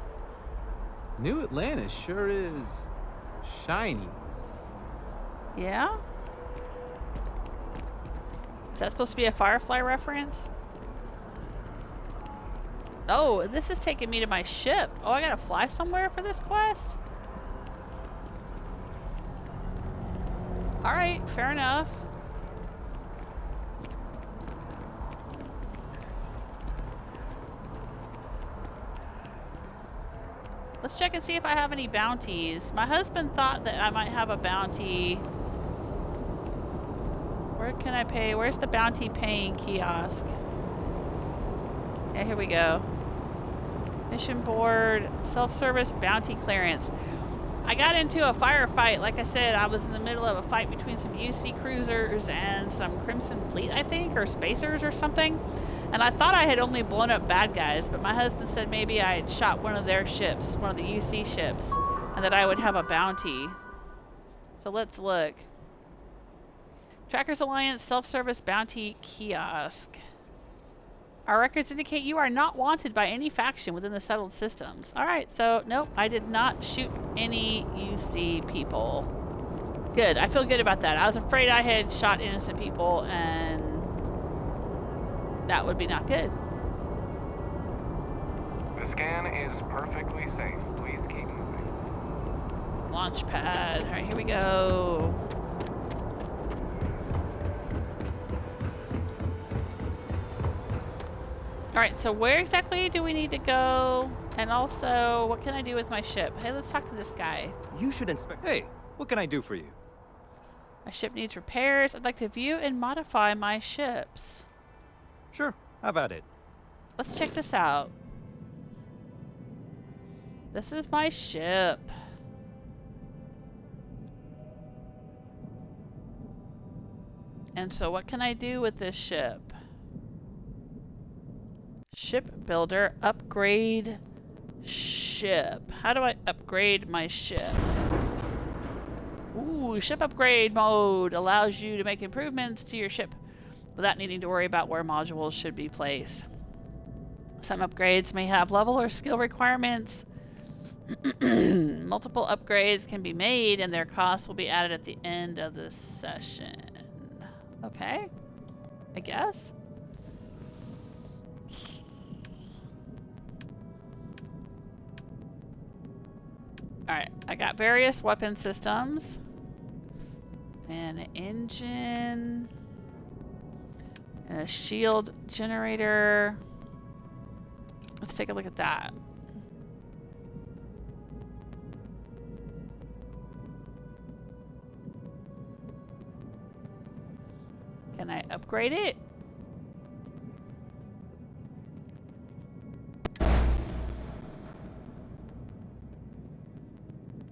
New Atlantis sure is shiny. Yeah? Is that supposed to be a Firefly reference? Oh, this is taking me to my ship. Oh, I gotta fly somewhere for this quest? Alright, fair enough. Let's check and see if I have any bounties. My husband thought that I might have a bounty. Where can I pay? Where's the bounty paying kiosk? Yeah, here we go. Mission board, self-service bounty clearance. I got into a firefight. Like I said, I was in the middle of a fight between some UC cruisers and some Crimson Fleet, I think, or Spacers or something. And I thought I had only blown up bad guys, but my husband said maybe I had shot one of their ships, one of the UC ships, and that I would have a bounty. So let's look. Trackers Alliance self-service bounty kiosk. Our records indicate you are not wanted by any faction within the settled systems. Alright, so nope, I did not shoot any UC people. Good, I feel good about that. I was afraid I had shot innocent people and that would be not good. The scan is perfectly safe. Please keep moving. Launch pad. Alright, here we go. Alright, so where exactly do we need to go? And also, what can I do with my ship? Hey, let's talk to this guy. You should inspect. Hey, what can I do for you? My ship needs repairs. I'd like to view and modify my ships. Sure, have at it. Let's check this out. This is my ship. And so what can I do with this ship? Ship builder, upgrade ship. How do I upgrade my ship? Ooh, ship upgrade mode allows you to make improvements to your ship without needing to worry about where modules should be placed. Some upgrades may have level or skill requirements. Multiple upgrades can be made and their costs will be added at the end of the session. Okay, I guess. Alright, I got various weapon systems. And an engine. And a shield generator. Let's take a look at that. Can I upgrade it?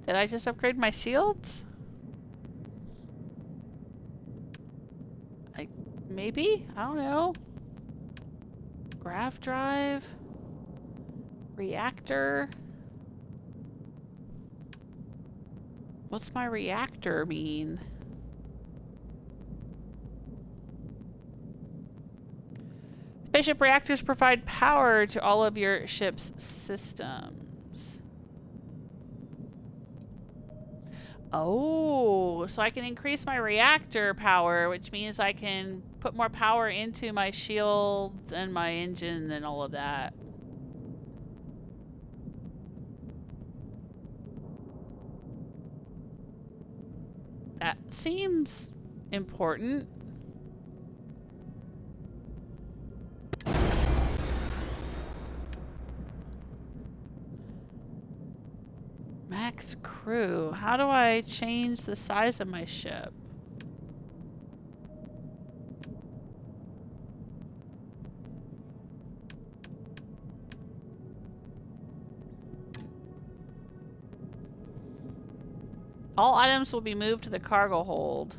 Did I just upgrade my shields? Maybe? I don't know. Grav drive? Reactor? What's my reactor mean? Spaceship reactors provide power to all of your ship's systems. Oh, so I can increase my reactor power, which means I can put more power into my shields and my engine and all of that. That seems important. Max crew. How do I change the size of my ship? All items will be moved to the cargo hold.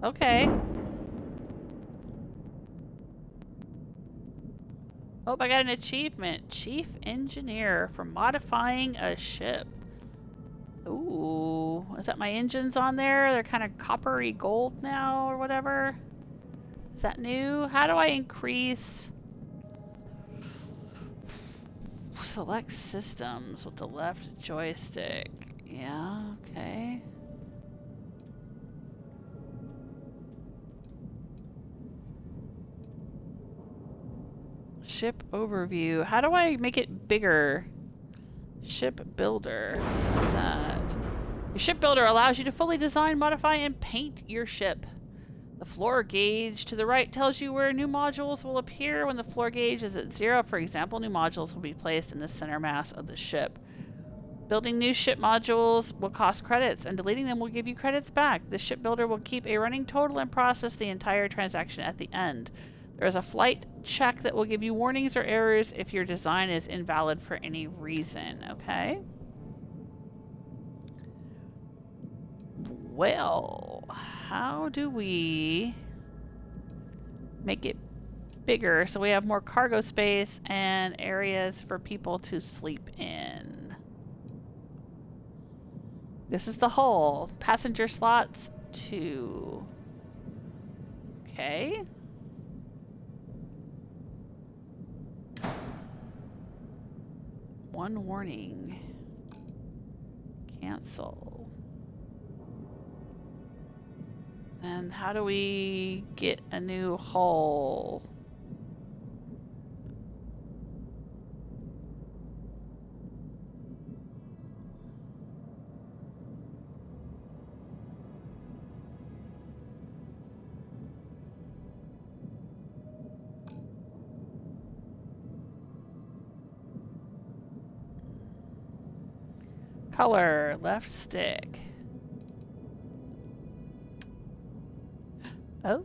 Okay. Oh, I got an achievement. Chief Engineer for modifying a ship. Ooh, is that my engines on there? They're kind of coppery gold now or whatever. Is that new? How do I increase... Select systems with the left joystick. Yeah, okay. Ship overview. How do I make it bigger? Ship builder. What's that? Your ship builder allows you to fully design, modify, and paint your ship. The floor gauge to the right tells you where new modules will appear. When the floor gauge is at 0, for example, new modules will be placed in the center mass of the ship. Building new ship modules will cost credits, and deleting them will give you credits back. The ship builder will keep a running total and process the entire transaction at the end. There is a flight check that will give you warnings or errors if your design is invalid for any reason. Okay. Well, how do we make it bigger so we have more cargo space and areas for people to sleep in? This is the hull. Passenger slots 2. Okay. One warning. Cancel. And how do we get a new hull? Color, left stick. Oh.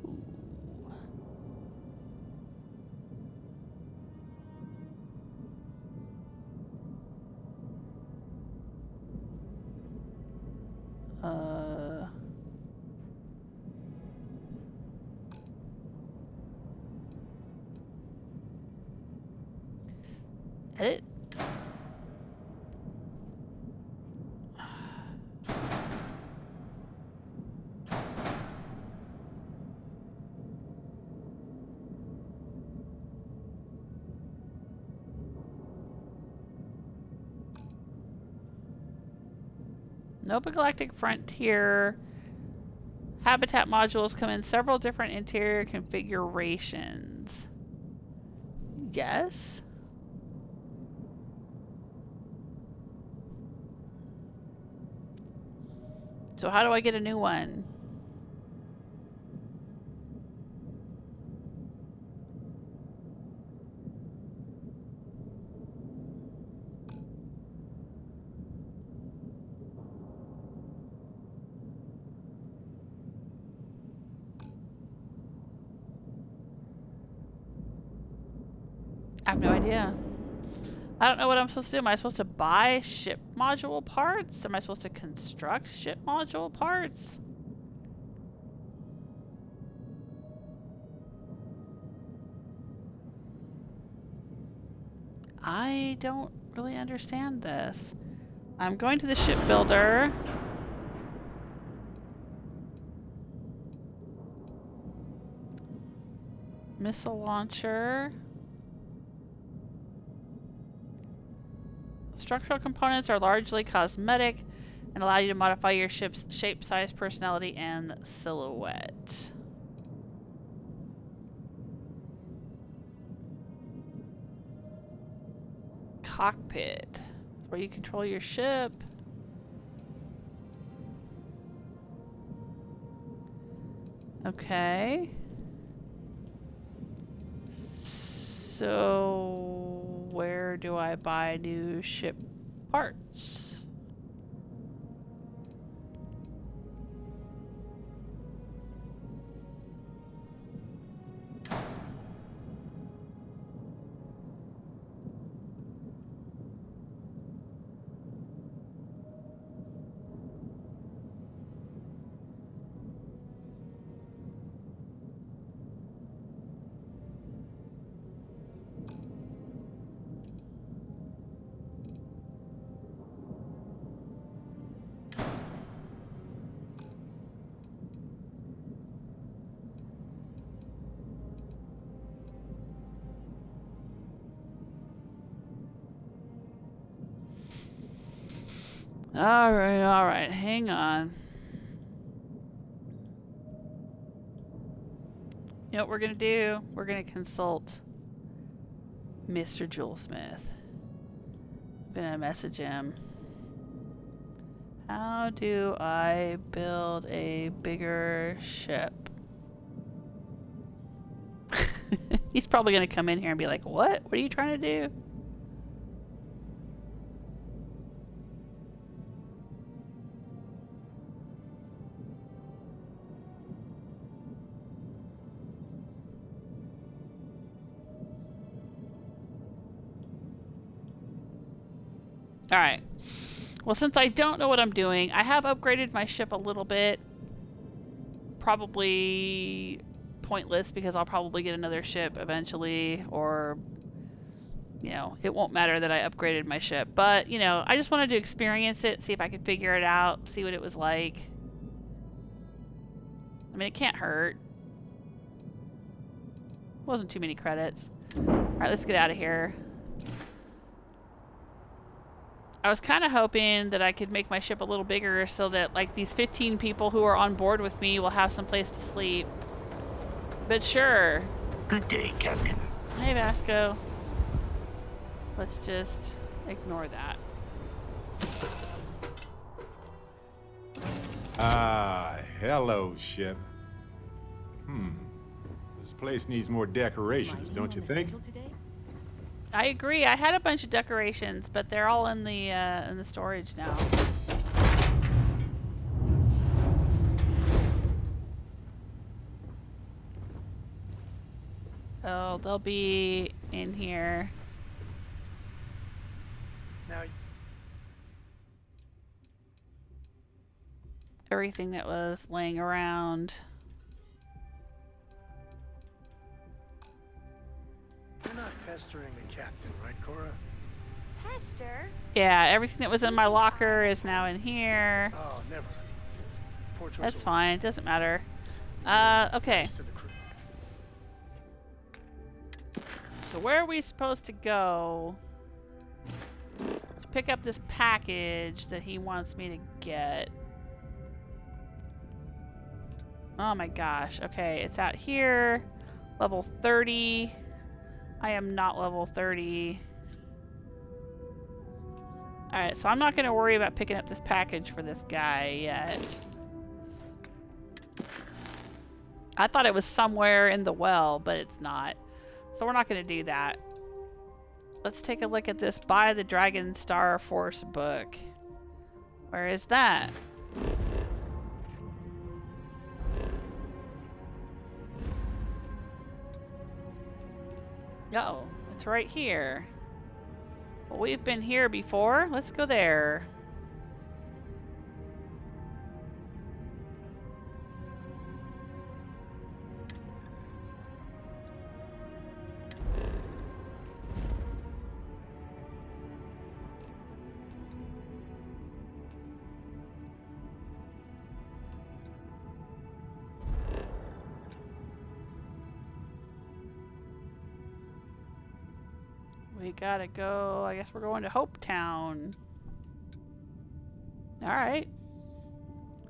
Edit. Nova Galactic Frontier habitat modules come in several different interior configurations. Yes. So how do I get a new one? I have no idea. I don't know what I'm supposed to do. Am I supposed to buy ship module parts? Am I supposed to construct ship module parts? I don't really understand this. I'm going to the ship builder. Missile launcher. Structural components are largely cosmetic and allow you to modify your ship's shape, size, personality, and silhouette. Cockpit. Where you control your ship. Okay. So, where do I buy new ship parts? Alright, hang on. You know what we're gonna do? We're gonna consult Mr. Jewelsmith. I'm gonna message him. How do I build a bigger ship? He's probably gonna come in here and be like, what? What are you trying to do? Alright. Well, since I don't know what I'm doing, I have upgraded my ship a little bit. Probably pointless because I'll probably get another ship eventually, or, you know, it won't matter that I upgraded my ship. But, you know, I just wanted to experience it, see if I could figure it out, see what it was like. I mean, it can't hurt. Wasn't too many credits. Alright, let's get out of here. I was kind of hoping that I could make my ship a little bigger so that, like, these 15 people who are on board with me will have some place to sleep. But sure. Good day, Captain. Hey, Vasco. Let's just ignore that. Ah, hello, ship. This place needs more decorations, don't you think? I agree. I had a bunch of decorations, but they're all in the storage now. Oh, they'll be in here. Now, everything that was laying around. you're not pestering the captain, right, Cora? Pester? Yeah, everything that was in my locker is now in here. Oh, never. Poor choice That's of fine. Doesn't matter. Okay. So where are we supposed to go to pick up this package that he wants me to get? Oh my gosh. Okay, it's out here. Level 30. I am not level 30. Alright, so I'm not going to worry about picking up this package for this guy yet. I thought it was somewhere in the well, but it's not. So we're not going to do that. Let's take a look at this Buy the Dragonstar Force book. Where is that? Uh-oh, it's right here. Well, we've been here before. Let's go there. We gotta go. I guess we're going to Hopetown. Alright.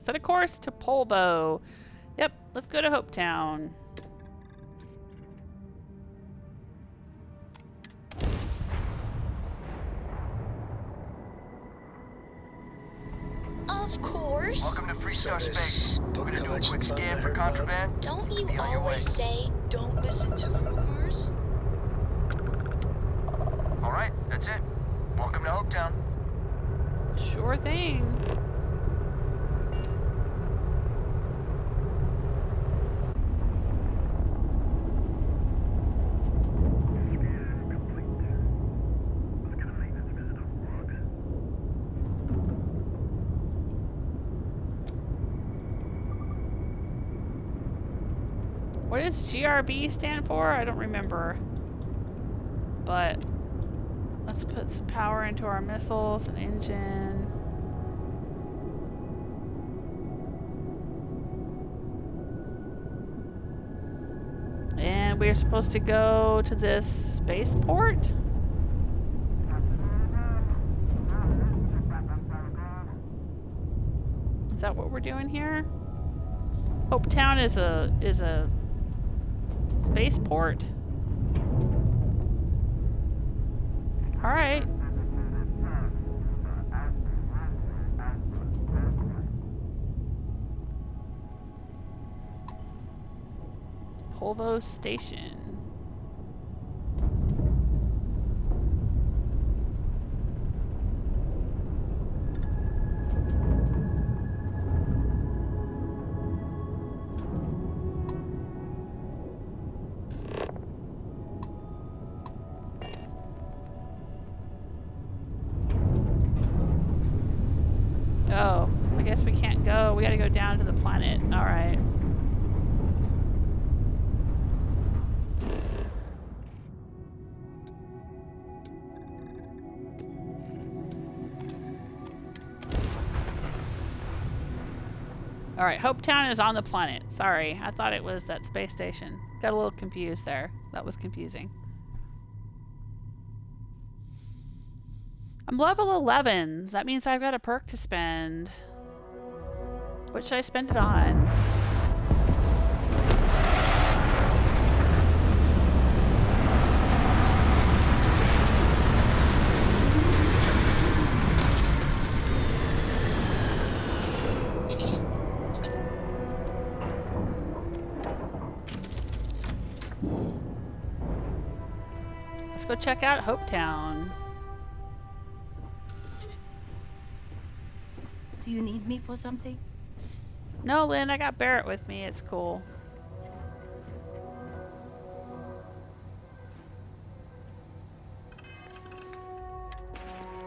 Set a course to Polvo. Yep, let's go to Hopetown. Of course. Welcome to Freestar Space. We're gonna do a quick scan for contraband. Don't you Be on your way. always say, don't listen to rumors? Alright, that's it. Welcome to Hopetown. Sure thing. What does GRB stand for? I don't remember. But let's put some power into our missiles and engine. And we're supposed to go to this spaceport? Is that what we're doing here? Hopetown is a spaceport. All right. Polvo Station. Oh, I guess we can't go. We gotta go down to the planet. All right. All right, Hopetown is on the planet. Sorry, I thought it was that space station. Got a little confused there. That was confusing. I'm level 11. That means I've got a perk to spend. What should I spend it on? Let's go check out Hopetown. Do you need me for something? No, Lynn, I got Barrett with me. It's cool.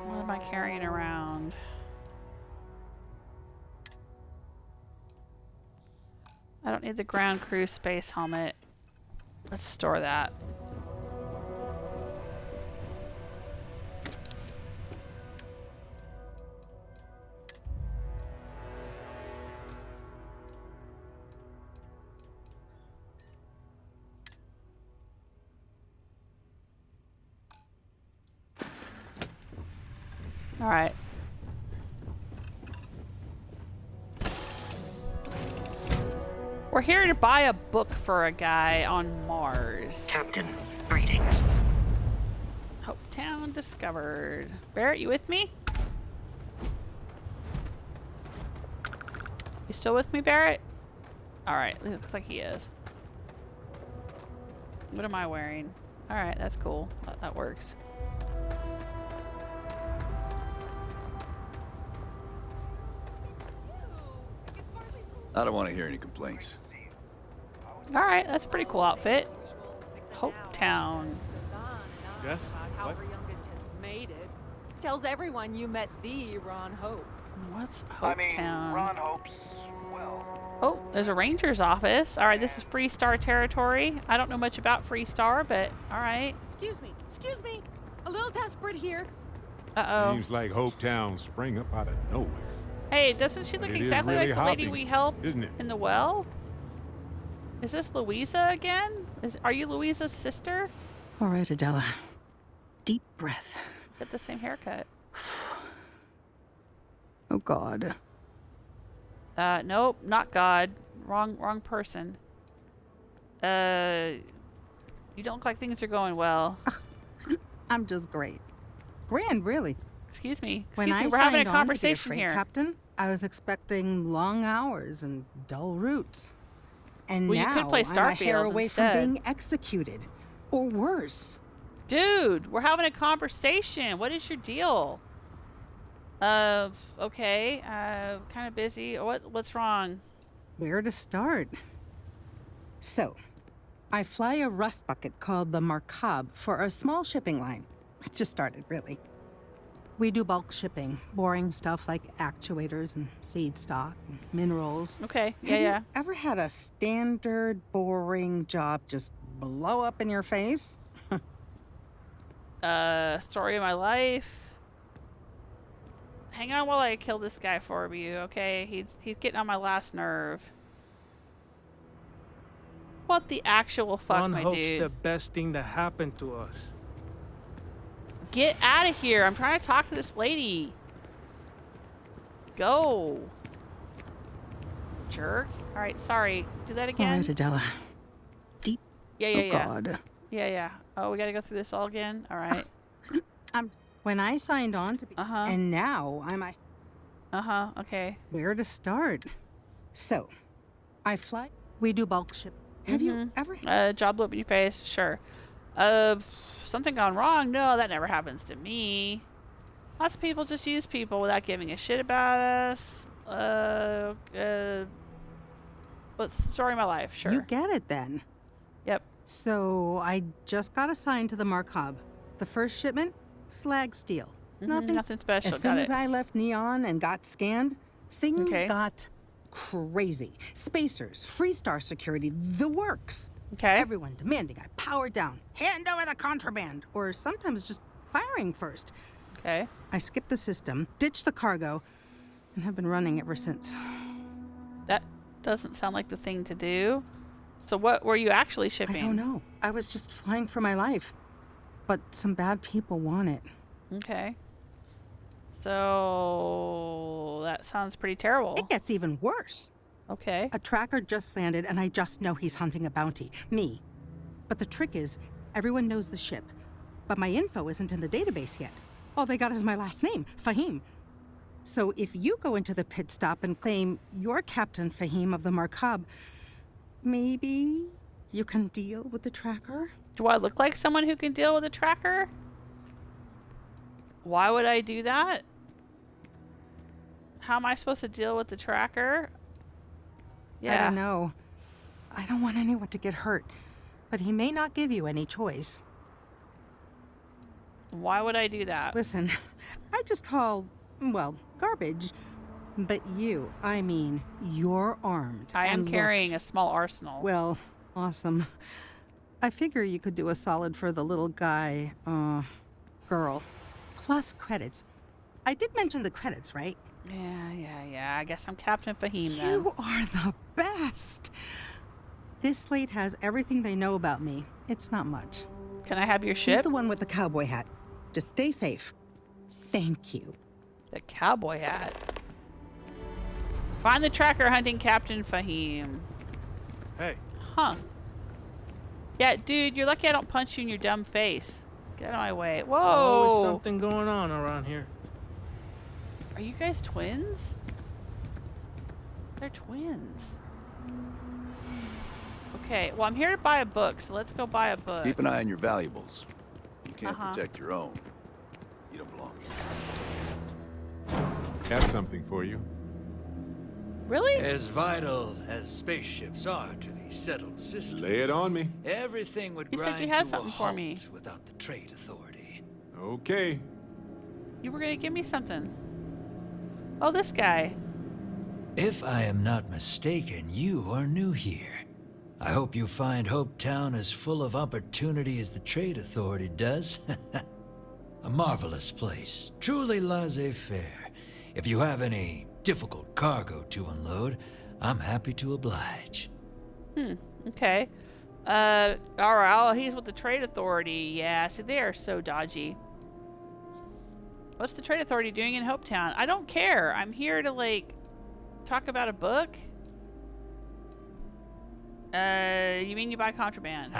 What am I carrying around? I don't need the ground crew space helmet. Let's store that. All right. We're here to buy a book for a guy on Mars. Captain, greetings. Hopetown discovered. Barrett, you with me? You still with me, Barrett? Alright, looks like he is. What am I wearing? Alright, that's cool. That works. I don't want to hear any complaints. Alright, that's a pretty cool outfit. Hopetown. Yes? How What? her youngest has made it. Tells everyone you met the Ron Hope. What's I Hopetown? mean, Ron Hope's, well... Oh, there's a ranger's office. Alright, this is Freestar territory. I don't know much about Freestar, but alright. Excuse me, a little desperate here. Uh-oh. Seems like Hopetown sprang up out of nowhere. Hey, doesn't she look It is exactly really like the lady hopping, we helped isn't it? in the well? Is this Louisa again? Are you Louisa's sister? All right, Adella. deep breath. Get the same haircut. Oh, God. Nope, not God. Wrong person. You don't look like things are going well. I'm just great. Grand, really. Excuse me. When I we're having a signed on to be a conversation freight here. captain, I was expecting long hours and dull routes. And Well, you now could play I'm a hair Starfield away instead. from being executed. Or worse. Dude, we're having a conversation. What is your deal? Okay. Kind of busy. What's wrong? Where to start? So, I fly a rust bucket called the Markab for a small shipping line. It just started, really. We do bulk shipping, boring stuff like actuators and seed stock and minerals. Okay, Have yeah. you ever had a standard, boring job just blow up in your face? Story of my life. Hang on while I kill this guy for you, okay? He's getting on my last nerve. What the actual fuck, One my hopes dude? the best thing that happened to us. Get out of here! I'm trying to talk to this lady. Go. Jerk. All right, sorry. Do that again. All right, Adella. Deep. Yeah. Oh, God. Yeah. Oh, we gotta go through this all again. All right. When I signed on to be, and now I'm Okay. Where to start? So, I fly. We do bulk ship. Have you ever? Job loop in your face. Sure. Something gone wrong? No, that never happens to me. Lots of people just use people without giving a shit about us. What's the story of my life? Sure. You get it then. Yep. So I just got assigned to the Markab. The first shipment, slag steel. Nothing special. As soon as I left Neon and got scanned, things Okay. got crazy. Spacers, Freestar security, the works. Okay. Everyone demanding I power down, hand over the contraband, or sometimes just firing first. Okay. I skipped the system, ditched the cargo, and have been running ever since. That doesn't sound like the thing to do. So what were you actually shipping? I don't know. I was just flying for my life. But some bad people want it. Okay. So that sounds pretty terrible. It gets even worse. Okay. A tracker just landed, and I just know he's hunting a bounty. Me. But the trick is, everyone knows the ship. But my info isn't in the database yet. All they got is my last name, Fahim. So if you go into the pit stop and claim you're Captain Fahim of the Markab, maybe you can deal with the tracker? Do I look like someone who can deal with a tracker? Why would I do that? How am I supposed to deal with the tracker? I don't know. I don't want anyone to get hurt, but he may not give you any choice. Why would I do that? Listen, I just haul, well, garbage. But you, I mean, you're armed. I am and carrying a small arsenal. Well, awesome. I figure you could do a solid for the little guy, girl. Plus credits. I did mention the credits, right? Yeah. I guess I'm Captain Fahim then. You are the best. This slate has everything they know about me. It's not much. Can I have your He's ship? the one with the cowboy hat. Just stay safe. Thank you. The cowboy hat. Find the tracker hunting Captain Fahim. Hey. Huh. Yeah, dude, you're lucky I don't punch you in your dumb face. Get out of my way. Whoa! Always something going on around here. Are you guys twins? They're twins. Okay, well, I'm here to buy a book, so let's go buy a book. Keep an eye on your valuables. You can't Uh-huh. protect your own. You don't belong here. Have something for you. Really? As vital as spaceships are to the settled systems, Lay it on me. everything would You said grind you had to something a for halt me. without the trade authority. Okay. You were gonna give me something. Oh, this guy. If I am not mistaken, you are new here. I hope you find Hopetown as full of opportunity as the trade authority does. A marvelous place, truly laissez-faire. If you have any difficult cargo to unload, I'm happy to oblige. Okay. Alright, oh, he's with the Trade Authority. Yeah, see, they are so dodgy. What's the Trade Authority doing in Hopetown? I don't care. I'm here to, like, talk about a book. You mean you buy contraband?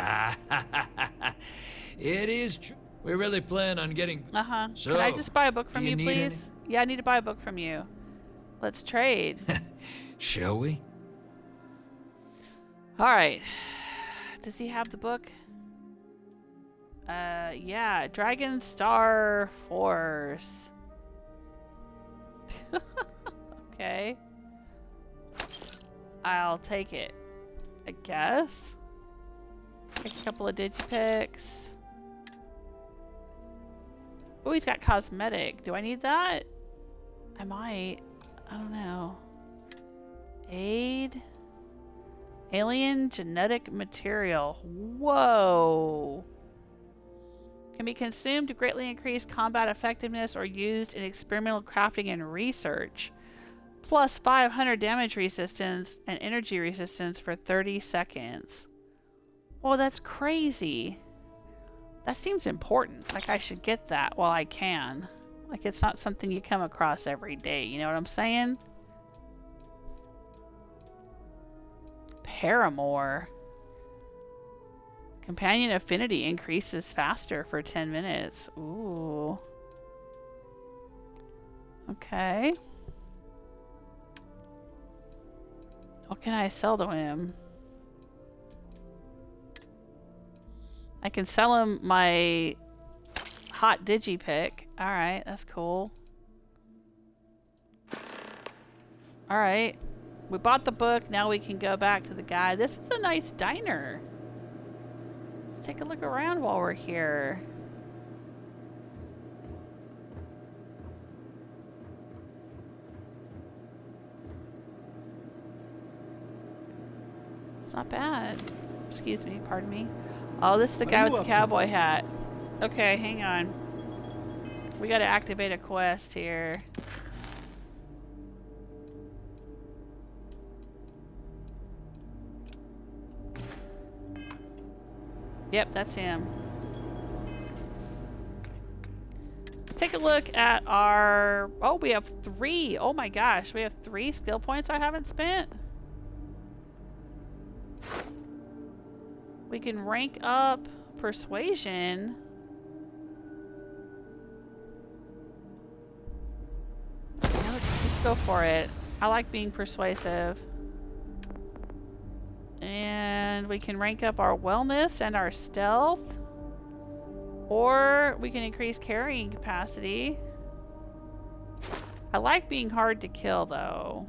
It is true. We really plan on getting... Uh-huh. So, can I just buy a book from do you, you need please? any? Yeah, I need to buy a book from you. Let's trade. Shall we? Alright. Does he have the book? Yeah. Dragonstar Force. Okay. I'll take it. I guess. Take a couple of digipicks. Oh, he's got cosmetic. Do I need that? I might. I don't know. Aid. Alien genetic material. Whoa. Can be consumed to greatly increase combat effectiveness or used in experimental crafting and research. Plus 500 damage resistance and energy resistance for 30 seconds. Whoa, that's crazy. That seems important. Like I should get that while I can. Like it's not something you come across every day. You know what I'm saying? Paramore. Companion affinity increases faster for 10 minutes. Ooh. Okay. What can I sell to him? I can sell him my hot digipick. Alright, that's cool. Alright. We bought the book. Now we can go back to the guy. This is a nice diner. Let's take a look around while we're here. It's not bad. Excuse me, pardon me. Oh, this is the guy with the cowboy hat. Okay, hang on. We gotta activate a quest here. Yep, that's him. Let's take a look at our... Oh, we have 3. Oh my gosh, we have 3 skill points I haven't spent. We can rank up persuasion. Yeah, let's go for it. I like being persuasive. And we can rank up our wellness and our stealth. Or we can increase carrying capacity. I like being hard to kill though.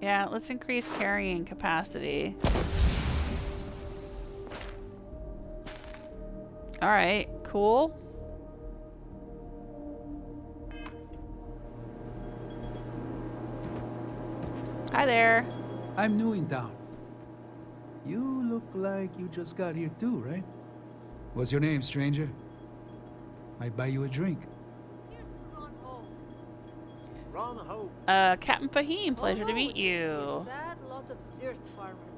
Yeah, let's increase carrying capacity. Alright, cool. Hi there. I'm new in town. You look like you just got here too, right? What's your name, stranger? Might buy you a drink. Captain Fahim, pleasure to meet you.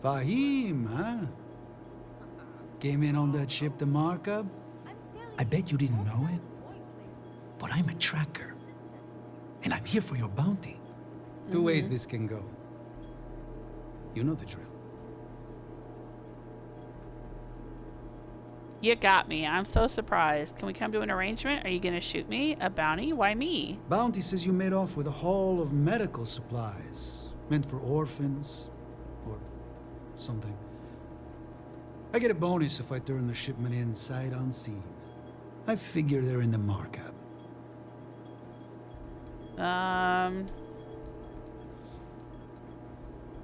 Fahim, huh? Came in on that ship, the Markup? I bet you didn't know it. But I'm a tracker. And I'm here for your bounty. Two ways this can go. You know the drill. You got me. I'm so surprised. Can we come to an arrangement? Are you gonna shoot me? A bounty? Why me? Bounty says you made off with a haul of medical supplies. Meant for orphans. Or something. I get a bonus if I turn the shipment in sight unseen. I figure they're in the markup.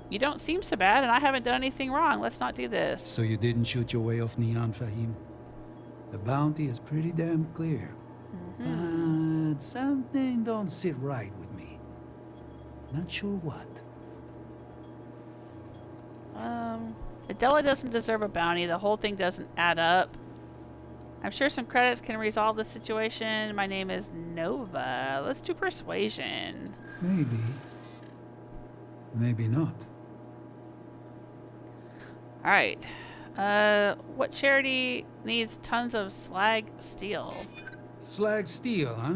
You don't seem so bad, and I haven't done anything wrong. Let's not do this. So you didn't shoot your way off Neon, Fahim? The bounty is pretty damn clear. But something don't sit right with me. Not sure what. Adella doesn't deserve a bounty. The whole thing doesn't add up. I'm sure some credits can resolve the situation. My name is Nova. Let's do persuasion. Maybe. maybe not. All right. What charity needs tons of slag steel? Slag steel, huh?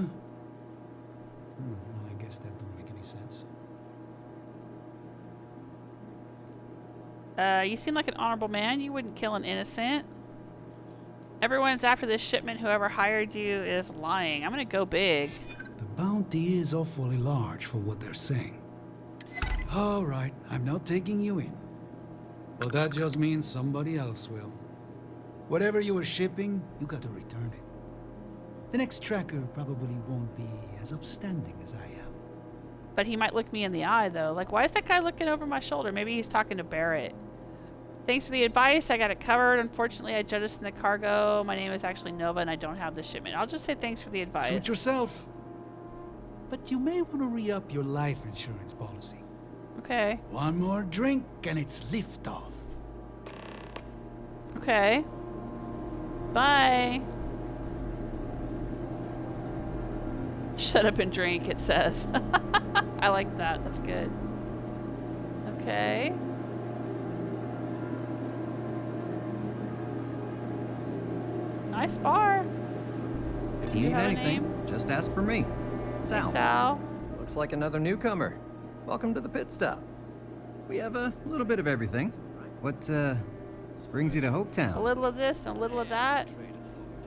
Well, I guess that don't make any sense. You seem like an honorable man. You wouldn't kill an innocent. Everyone's after this shipment. Whoever hired you is lying. I'm gonna go big. The bounty is awfully large for what they're saying. All right, I'm not taking you in. But that just means somebody else will. Whatever you were shipping, you got to return it. The next tracker probably won't be as upstanding as I am. But he might look me in the eye, though. Like, why is that guy looking over my shoulder? Maybe he's talking to Barrett. Thanks for the advice. I got it covered. Unfortunately, I jettisoned the cargo. My name is actually Nova, and I don't have the shipment. I'll just say thanks for the advice. Suit yourself. But you may want to re-up your life insurance policy. Okay. One more drink, and it's liftoff. Okay. Bye. Shut up and drink, it says. I like that. That's good. Okay. Nice bar. If you need anything, just ask for me. Sal. Hey, Sal. Looks like another newcomer. Welcome to the pit stop. We have a little bit of everything. What brings you to Hopetown? A little of this and a little of that.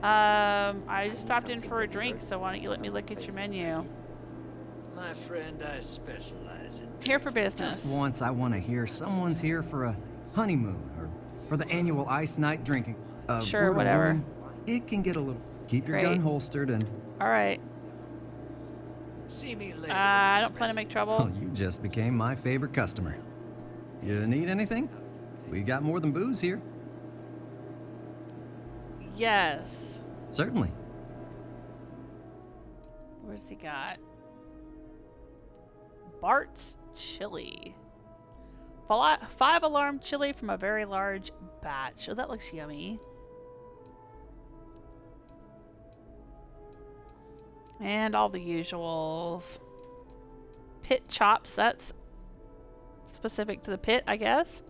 I just stopped in for a drink, so why don't you let me look at your menu? My friend, I specialize in here for business. Just once I want to hear someone's here for a honeymoon or for the annual ice night drinking. Sure, whatever. It can get a little. Keep your Great. gun holstered and. All right. See me later. I don't plan to make trouble. Oh, you just became my favorite customer. You need anything? We got more than booze here. Yes. Certainly. Where's he got? Bart's chili. 5-alarm chili from a very large batch. Oh, that looks yummy. And all the usuals. Pit chops, that's specific to the pit, I guess.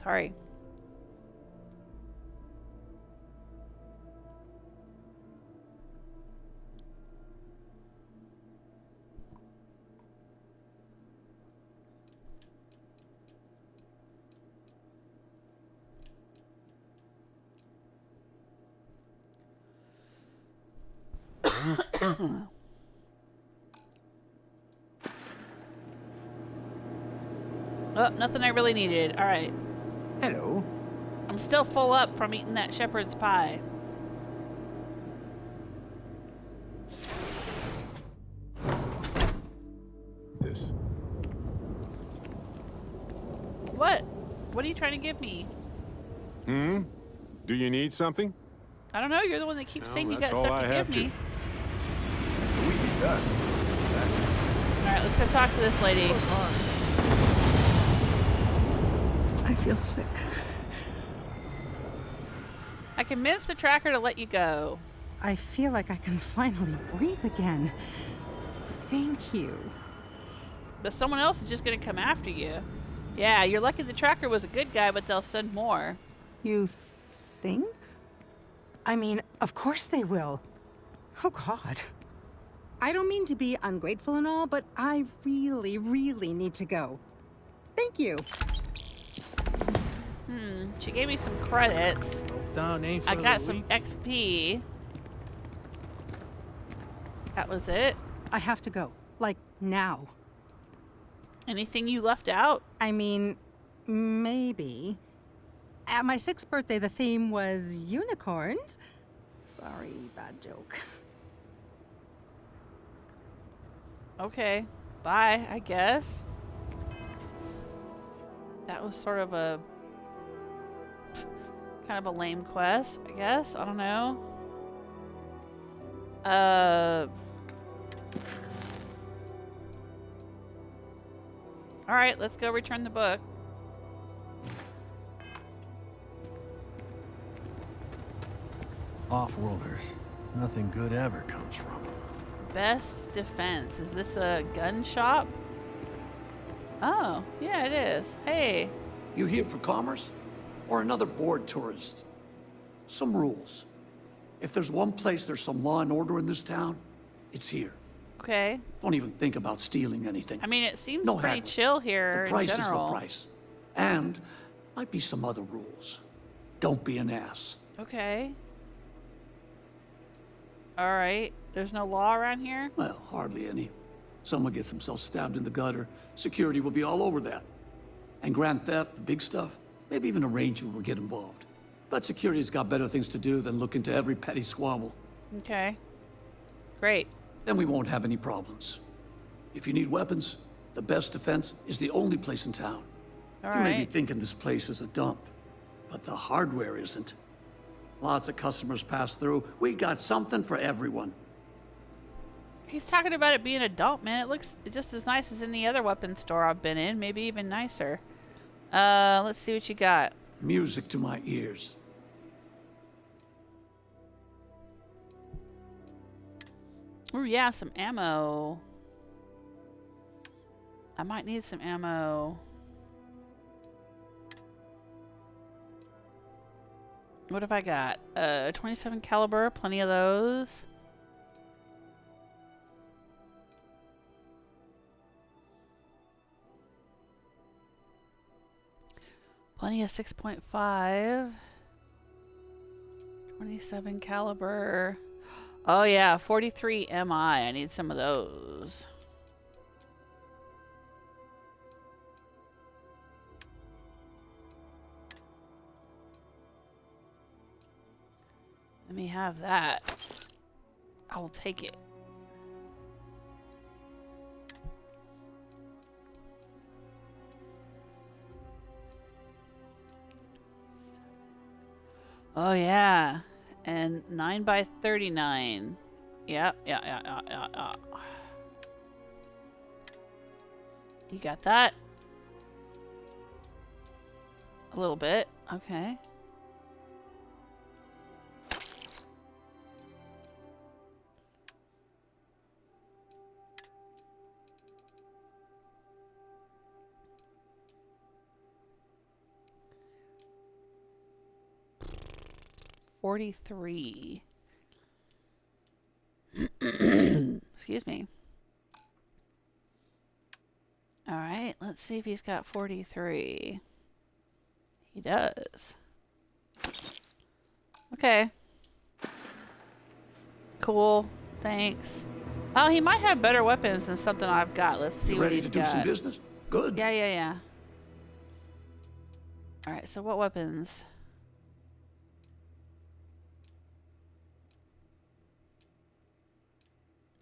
Sorry. Oh, nothing I really needed. All right. Hello. I'm still full up from eating that shepherd's pie. This. What? What are you trying to give me? Do you need something? I don't know. You're the one that keeps saying you got that's all stuff I to have give me. We be dust. All right, let's go talk to this lady. I feel sick. I convinced the tracker to let you go. I feel like I can finally breathe again. Thank you. But someone else is just going to come after you. Yeah, you're lucky the tracker was a good guy, but they'll send more. You think? I mean, of course they will. Oh, God. I don't mean to be ungrateful and all, but I really, really need to go. Thank you. She gave me some credits. I got some XP. That was it. I have to go. Like, now. Anything you left out? I mean, maybe. At my 6th birthday, the theme was unicorns. Sorry, bad joke. Okay. Bye, I guess. That was sort of a... kind of a lame quest, I guess. I don't know. Alright, let's go return the book. Off-worlders. Nothing good ever comes from them. Best defense. Is this a gun shop? Oh, yeah, it is. Hey. You here for commerce? Or another bored tourist? Some rules. If there's one place there's some law and order in this town, it's here. Okay. Don't even think about stealing anything. I mean, it seems No pretty haggling. chill here The price in is the general. price. And might be some other rules. Don't be an ass. Okay. Alright. There's no law around here? Well, hardly any. Someone gets himself stabbed in the gutter, security will be all over that. And grand theft, the big stuff, maybe even a ranger will get involved. But security's got better things to do than look into every petty squabble. Okay. Great. Then we won't have any problems. If you need weapons, the best defense is the only place in town. All you may be right. thinking this place is a dump, but the hardware isn't. Lots of customers pass through. We got something for everyone. He's talking about it being a dump, man. It looks just as nice as any other weapons store I've been in, maybe even nicer. Let's see what you got. Music to my ears. Oh yeah, some ammo. I might need some ammo. What have I got? 27 caliber, plenty of those. Plenty of 6.5. 27 caliber. Oh yeah, 43 MI. I need some of those. Let me have that. I will take it. Oh yeah, and 9x39. Yeah. You got that? A little bit. Okay. $43. Excuse me. All right, let's see if he's got 43. He does. Okay. Cool. Thanks. Oh, he might have better weapons than something I've got. Let's see You what ready he's to do got. some business? Good. Yeah. All right, so what weapons?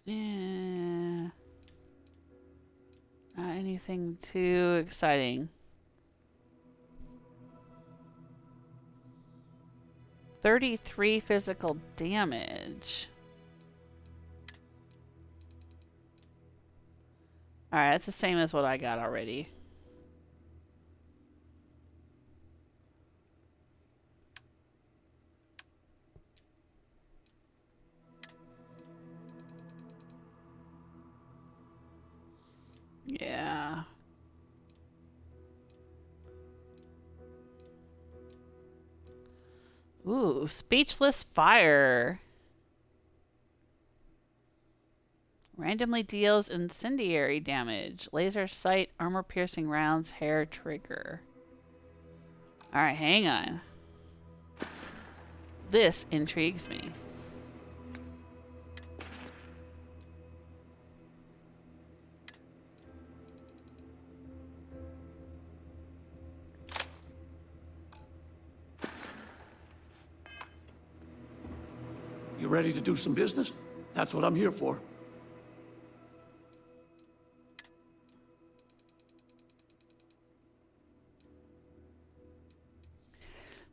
Yeah. Not anything too exciting. 33 physical damage. Alright, that's the same as what I got already. Yeah. Ooh, speechless fire. Randomly deals incendiary damage. Laser sight, armor piercing rounds, hair trigger. Alright, hang on. This intrigues me. You ready to do some business? That's what I'm here for.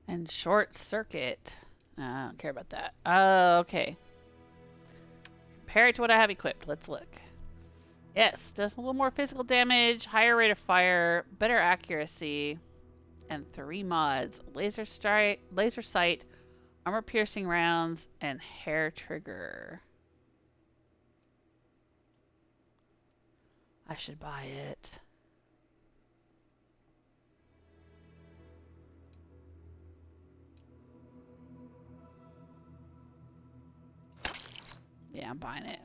And short circuit. No, I don't care about that. Okay. Compare it to what I have equipped. Let's look. Yes, does a little more physical damage, higher rate of fire, better accuracy, and 3 mods. Laser strike, laser sight, armor piercing rounds, and hair trigger. I should buy it. Yeah, I'm buying it.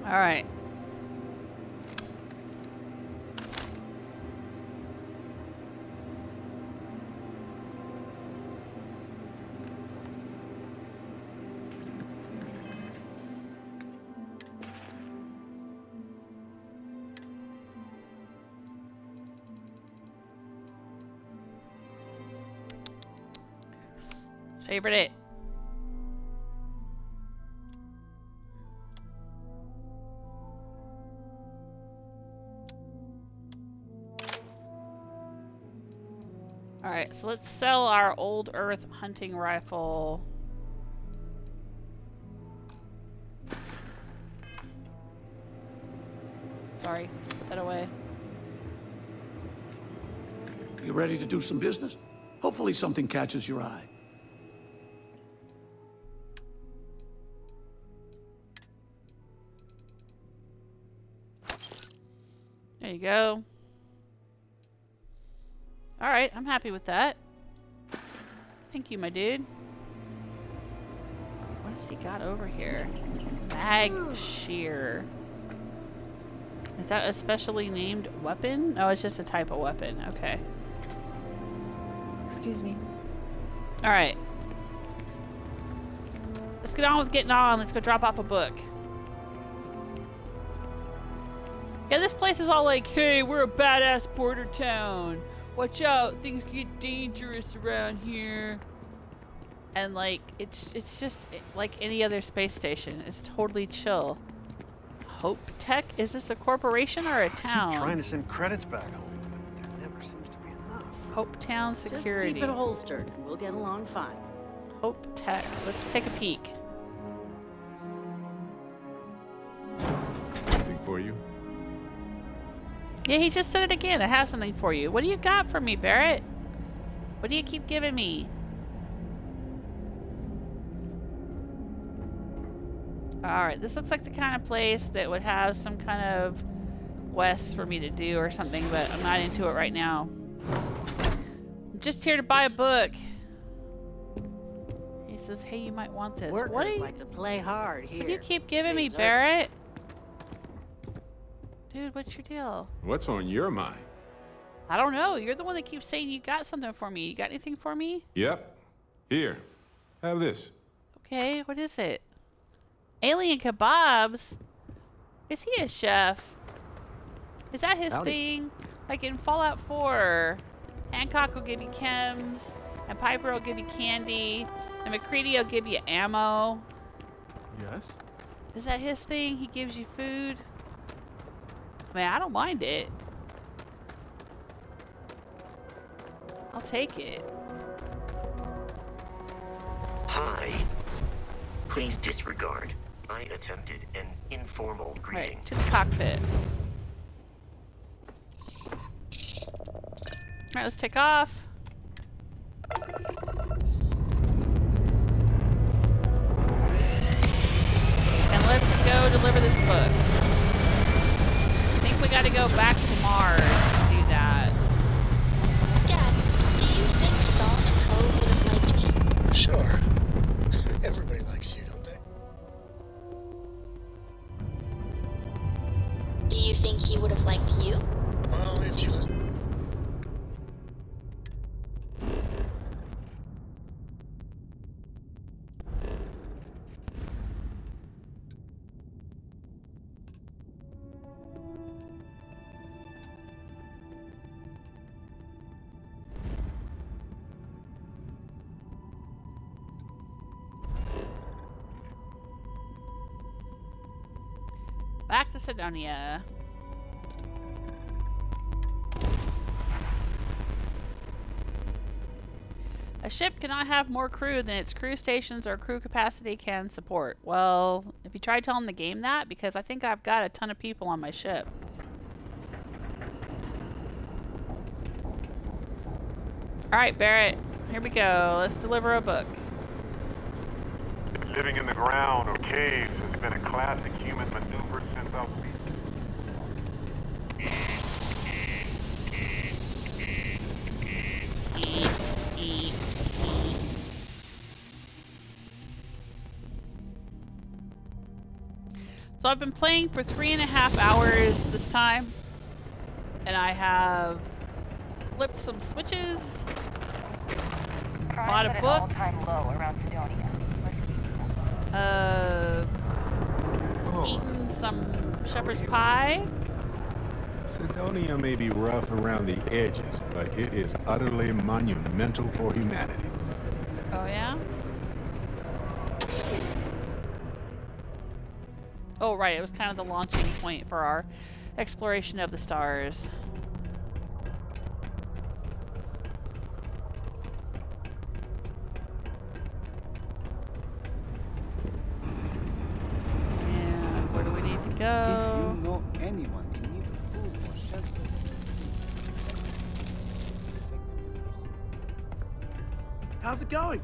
All right. Favorite it. Alright, so let's sell our old Earth hunting rifle. Sorry, put that away. You ready to do some business? Hopefully something catches your eye. There you go. Alright, I'm happy with that. Thank you, my dude. What has he got over here? Mag shear. Is that a specially named weapon? No, it's just a type of weapon. Okay. Excuse me. Alright. Let's get on with getting on. Let's go drop off a book. Yeah, this place is all like, hey, we're a badass border town. Watch out, things get dangerous around here. And like, it's just like any other space station. It's totally chill. Hope Tech? Is this a corporation or a town? I keep trying to send credits back home, but there never seems to be enough. Hopetown Security. Just keep it holstered and we'll get along fine. Hope Tech. Let's take a peek. Anything for you? Yeah, he just said it again. I have something for you. What do you got for me, Barrett? What do you keep giving me? Alright, this looks like the kind of place that would have some kind of quest for me to do or something, but I'm not into it right now. I'm just here to buy a book. He says, hey, you might want this. Workers what do you like to play hard here. What do you keep giving me, Things are- Barrett? Dude, what's your deal? What's on your mind? I don't know. You're the one that keeps saying you got something for me. You got anything for me? Yep. Here. Have this. Okay, what is it? Alien kebabs? Is he a chef? Is that his Howdy. thing? Like in Fallout 4, Hancock will give you chems, and Piper will give you candy, and McCready will give you ammo. Yes? Is that his thing? He gives you food? I mean, I don't mind it. I'll take it. Hi. Please disregard. I attempted an informal greeting. Right, to the cockpit. Alright, let's take off. And let's go deliver this book. I think we gotta go back to Mars to do that. Dad, do you think Saul and Poe would have liked me? Sure. Everybody likes you, don't they? Do you think he would have liked you? Well, if you listen. Back to Cydonia. ship cannot have more crew than its crew stations or crew capacity can support. Well, if you try telling the game that, because I think I've got a ton of people on my ship. Alright, Barrett. Here we go. Let's deliver a book. Living in the ground or caves has been a classic human maneuver since I was So I've been playing for 3.5 hours this time, and I have flipped some switches, bought a book, low around Cydonia. eaten some shepherd's pie. Cydonia may be rough around the edges, but it is utterly monumental for humanity. Oh yeah? Oh right, it was kind of the launching point for our exploration of the stars. And where do we need to go? If you know anyone in need of food or shelter, How's it going?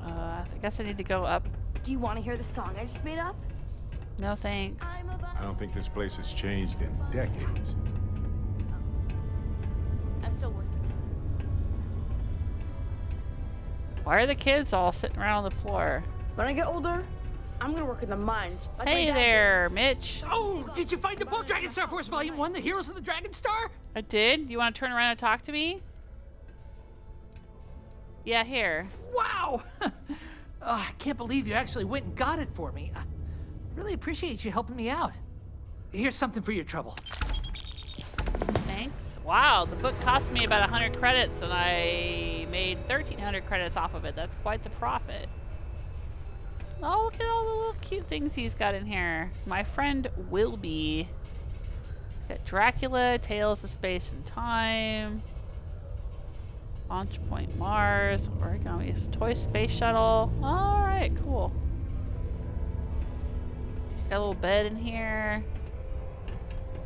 I guess I need to go up. Do you want to hear the song I just made up? No thanks. I don't think this place has changed in decades. I'm still working. Why are the kids all sitting around on the floor? When I get older, I'm gonna work in the mines. Like my Hey dad there, Mitch. Oh, did you find the book, Dragonstar Force Volume 1, The Heroes of the Dragonstar? I did? You want to turn around and talk to me? Yeah, here. Wow! I can't believe you actually went and got it for me. I really appreciate you helping me out. Here's something for your trouble. Thanks. Wow, the book cost me about 100 credits and I made 1,300 credits off of it. That's quite the profit. Oh, look at all the little cute things he's got in here. My friend Wilby. He's got Dracula, Tales of Space and Time. Launch Point Mars, Origami Toy Space Shuttle. Alright, cool. Got a little bed in here.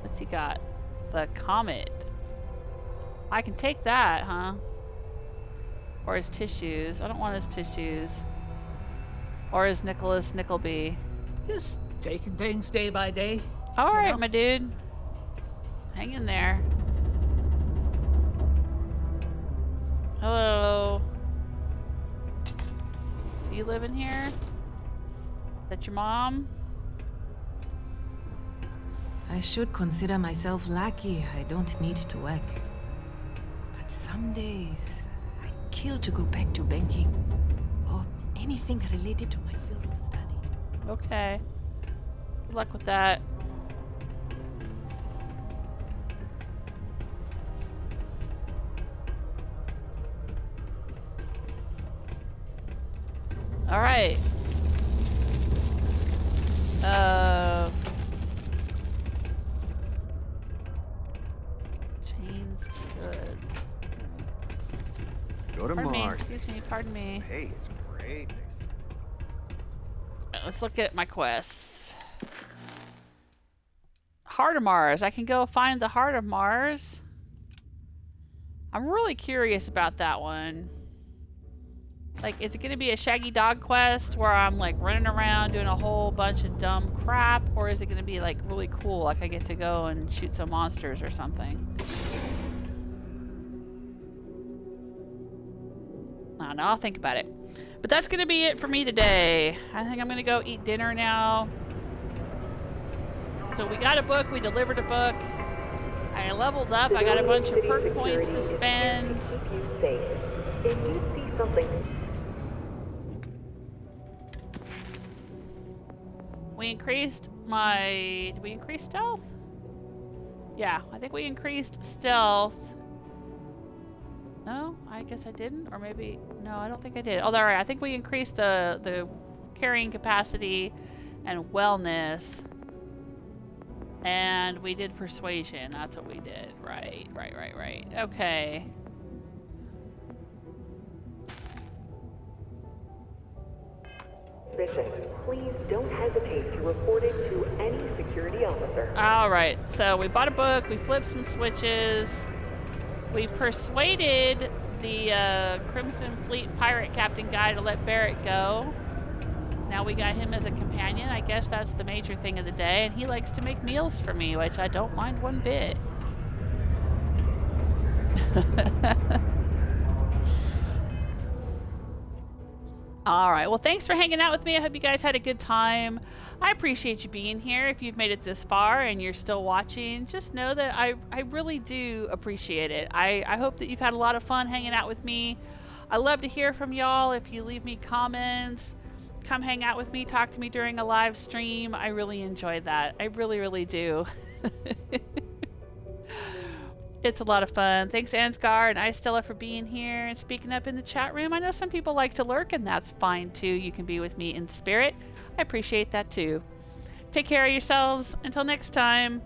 What's he got? The Comet. I can take that, huh? Or his tissues. I don't want his tissues. Or his Nicholas Nickleby. Just taking things day by day. Alright, my dude. Hang in there. Hello. Do you live in here? Is that your mom? I should consider myself lucky I don't need to work. But some days, I'd kill to go back to banking. Or anything related to my field of study. Okay. Good luck with that. Alright. Chains goods. Go to Pardon me, Mars. excuse me, pardon me. Hey, it's great. Let's look at my quests. Heart of Mars. I can go find the Heart of Mars. I'm really curious about that one. Like, is it going to be a Shaggy Dog quest where I'm like running around doing a whole bunch of dumb crap? Or is it going to be like really cool? Like I get to go and shoot some monsters or something? I don't know. I'll think about it. But that's going to be it for me today. I think I'm going to go eat dinner now. So we got a book. We delivered a book. I leveled up. I got a bunch of perk points to spend. If you see something. We increased my... Did we increase stealth? Yeah, I think we increased stealth. No, I guess I didn't. Or maybe... No, I don't think I did. Oh, alright. I think we increased the carrying capacity and wellness. And we did persuasion. That's what we did. Right. Okay. Please don't hesitate to report it to any security officer. Alright, so we bought a book, we flipped some switches, we persuaded the Crimson Fleet pirate captain guy to let Barrett go. Now we got him as a companion. I guess that's the major thing of the day, and he likes to make meals for me, which I don't mind one bit. Alright, well thanks for hanging out with me. I hope you guys had a good time. I appreciate you being here. If you've made it this far and you're still watching, just know that I really do appreciate it. I hope that you've had a lot of fun hanging out with me. I love to hear from y'all. If you leave me comments, come hang out with me, talk to me during a live stream. I really enjoy that. I really do. It's a lot of fun. Thanks Ansgar and Istella for being here and speaking up in the chat room. I know some people like to lurk, and that's fine too. You can be with me in spirit. I appreciate that too. Take care of yourselves. Until next time.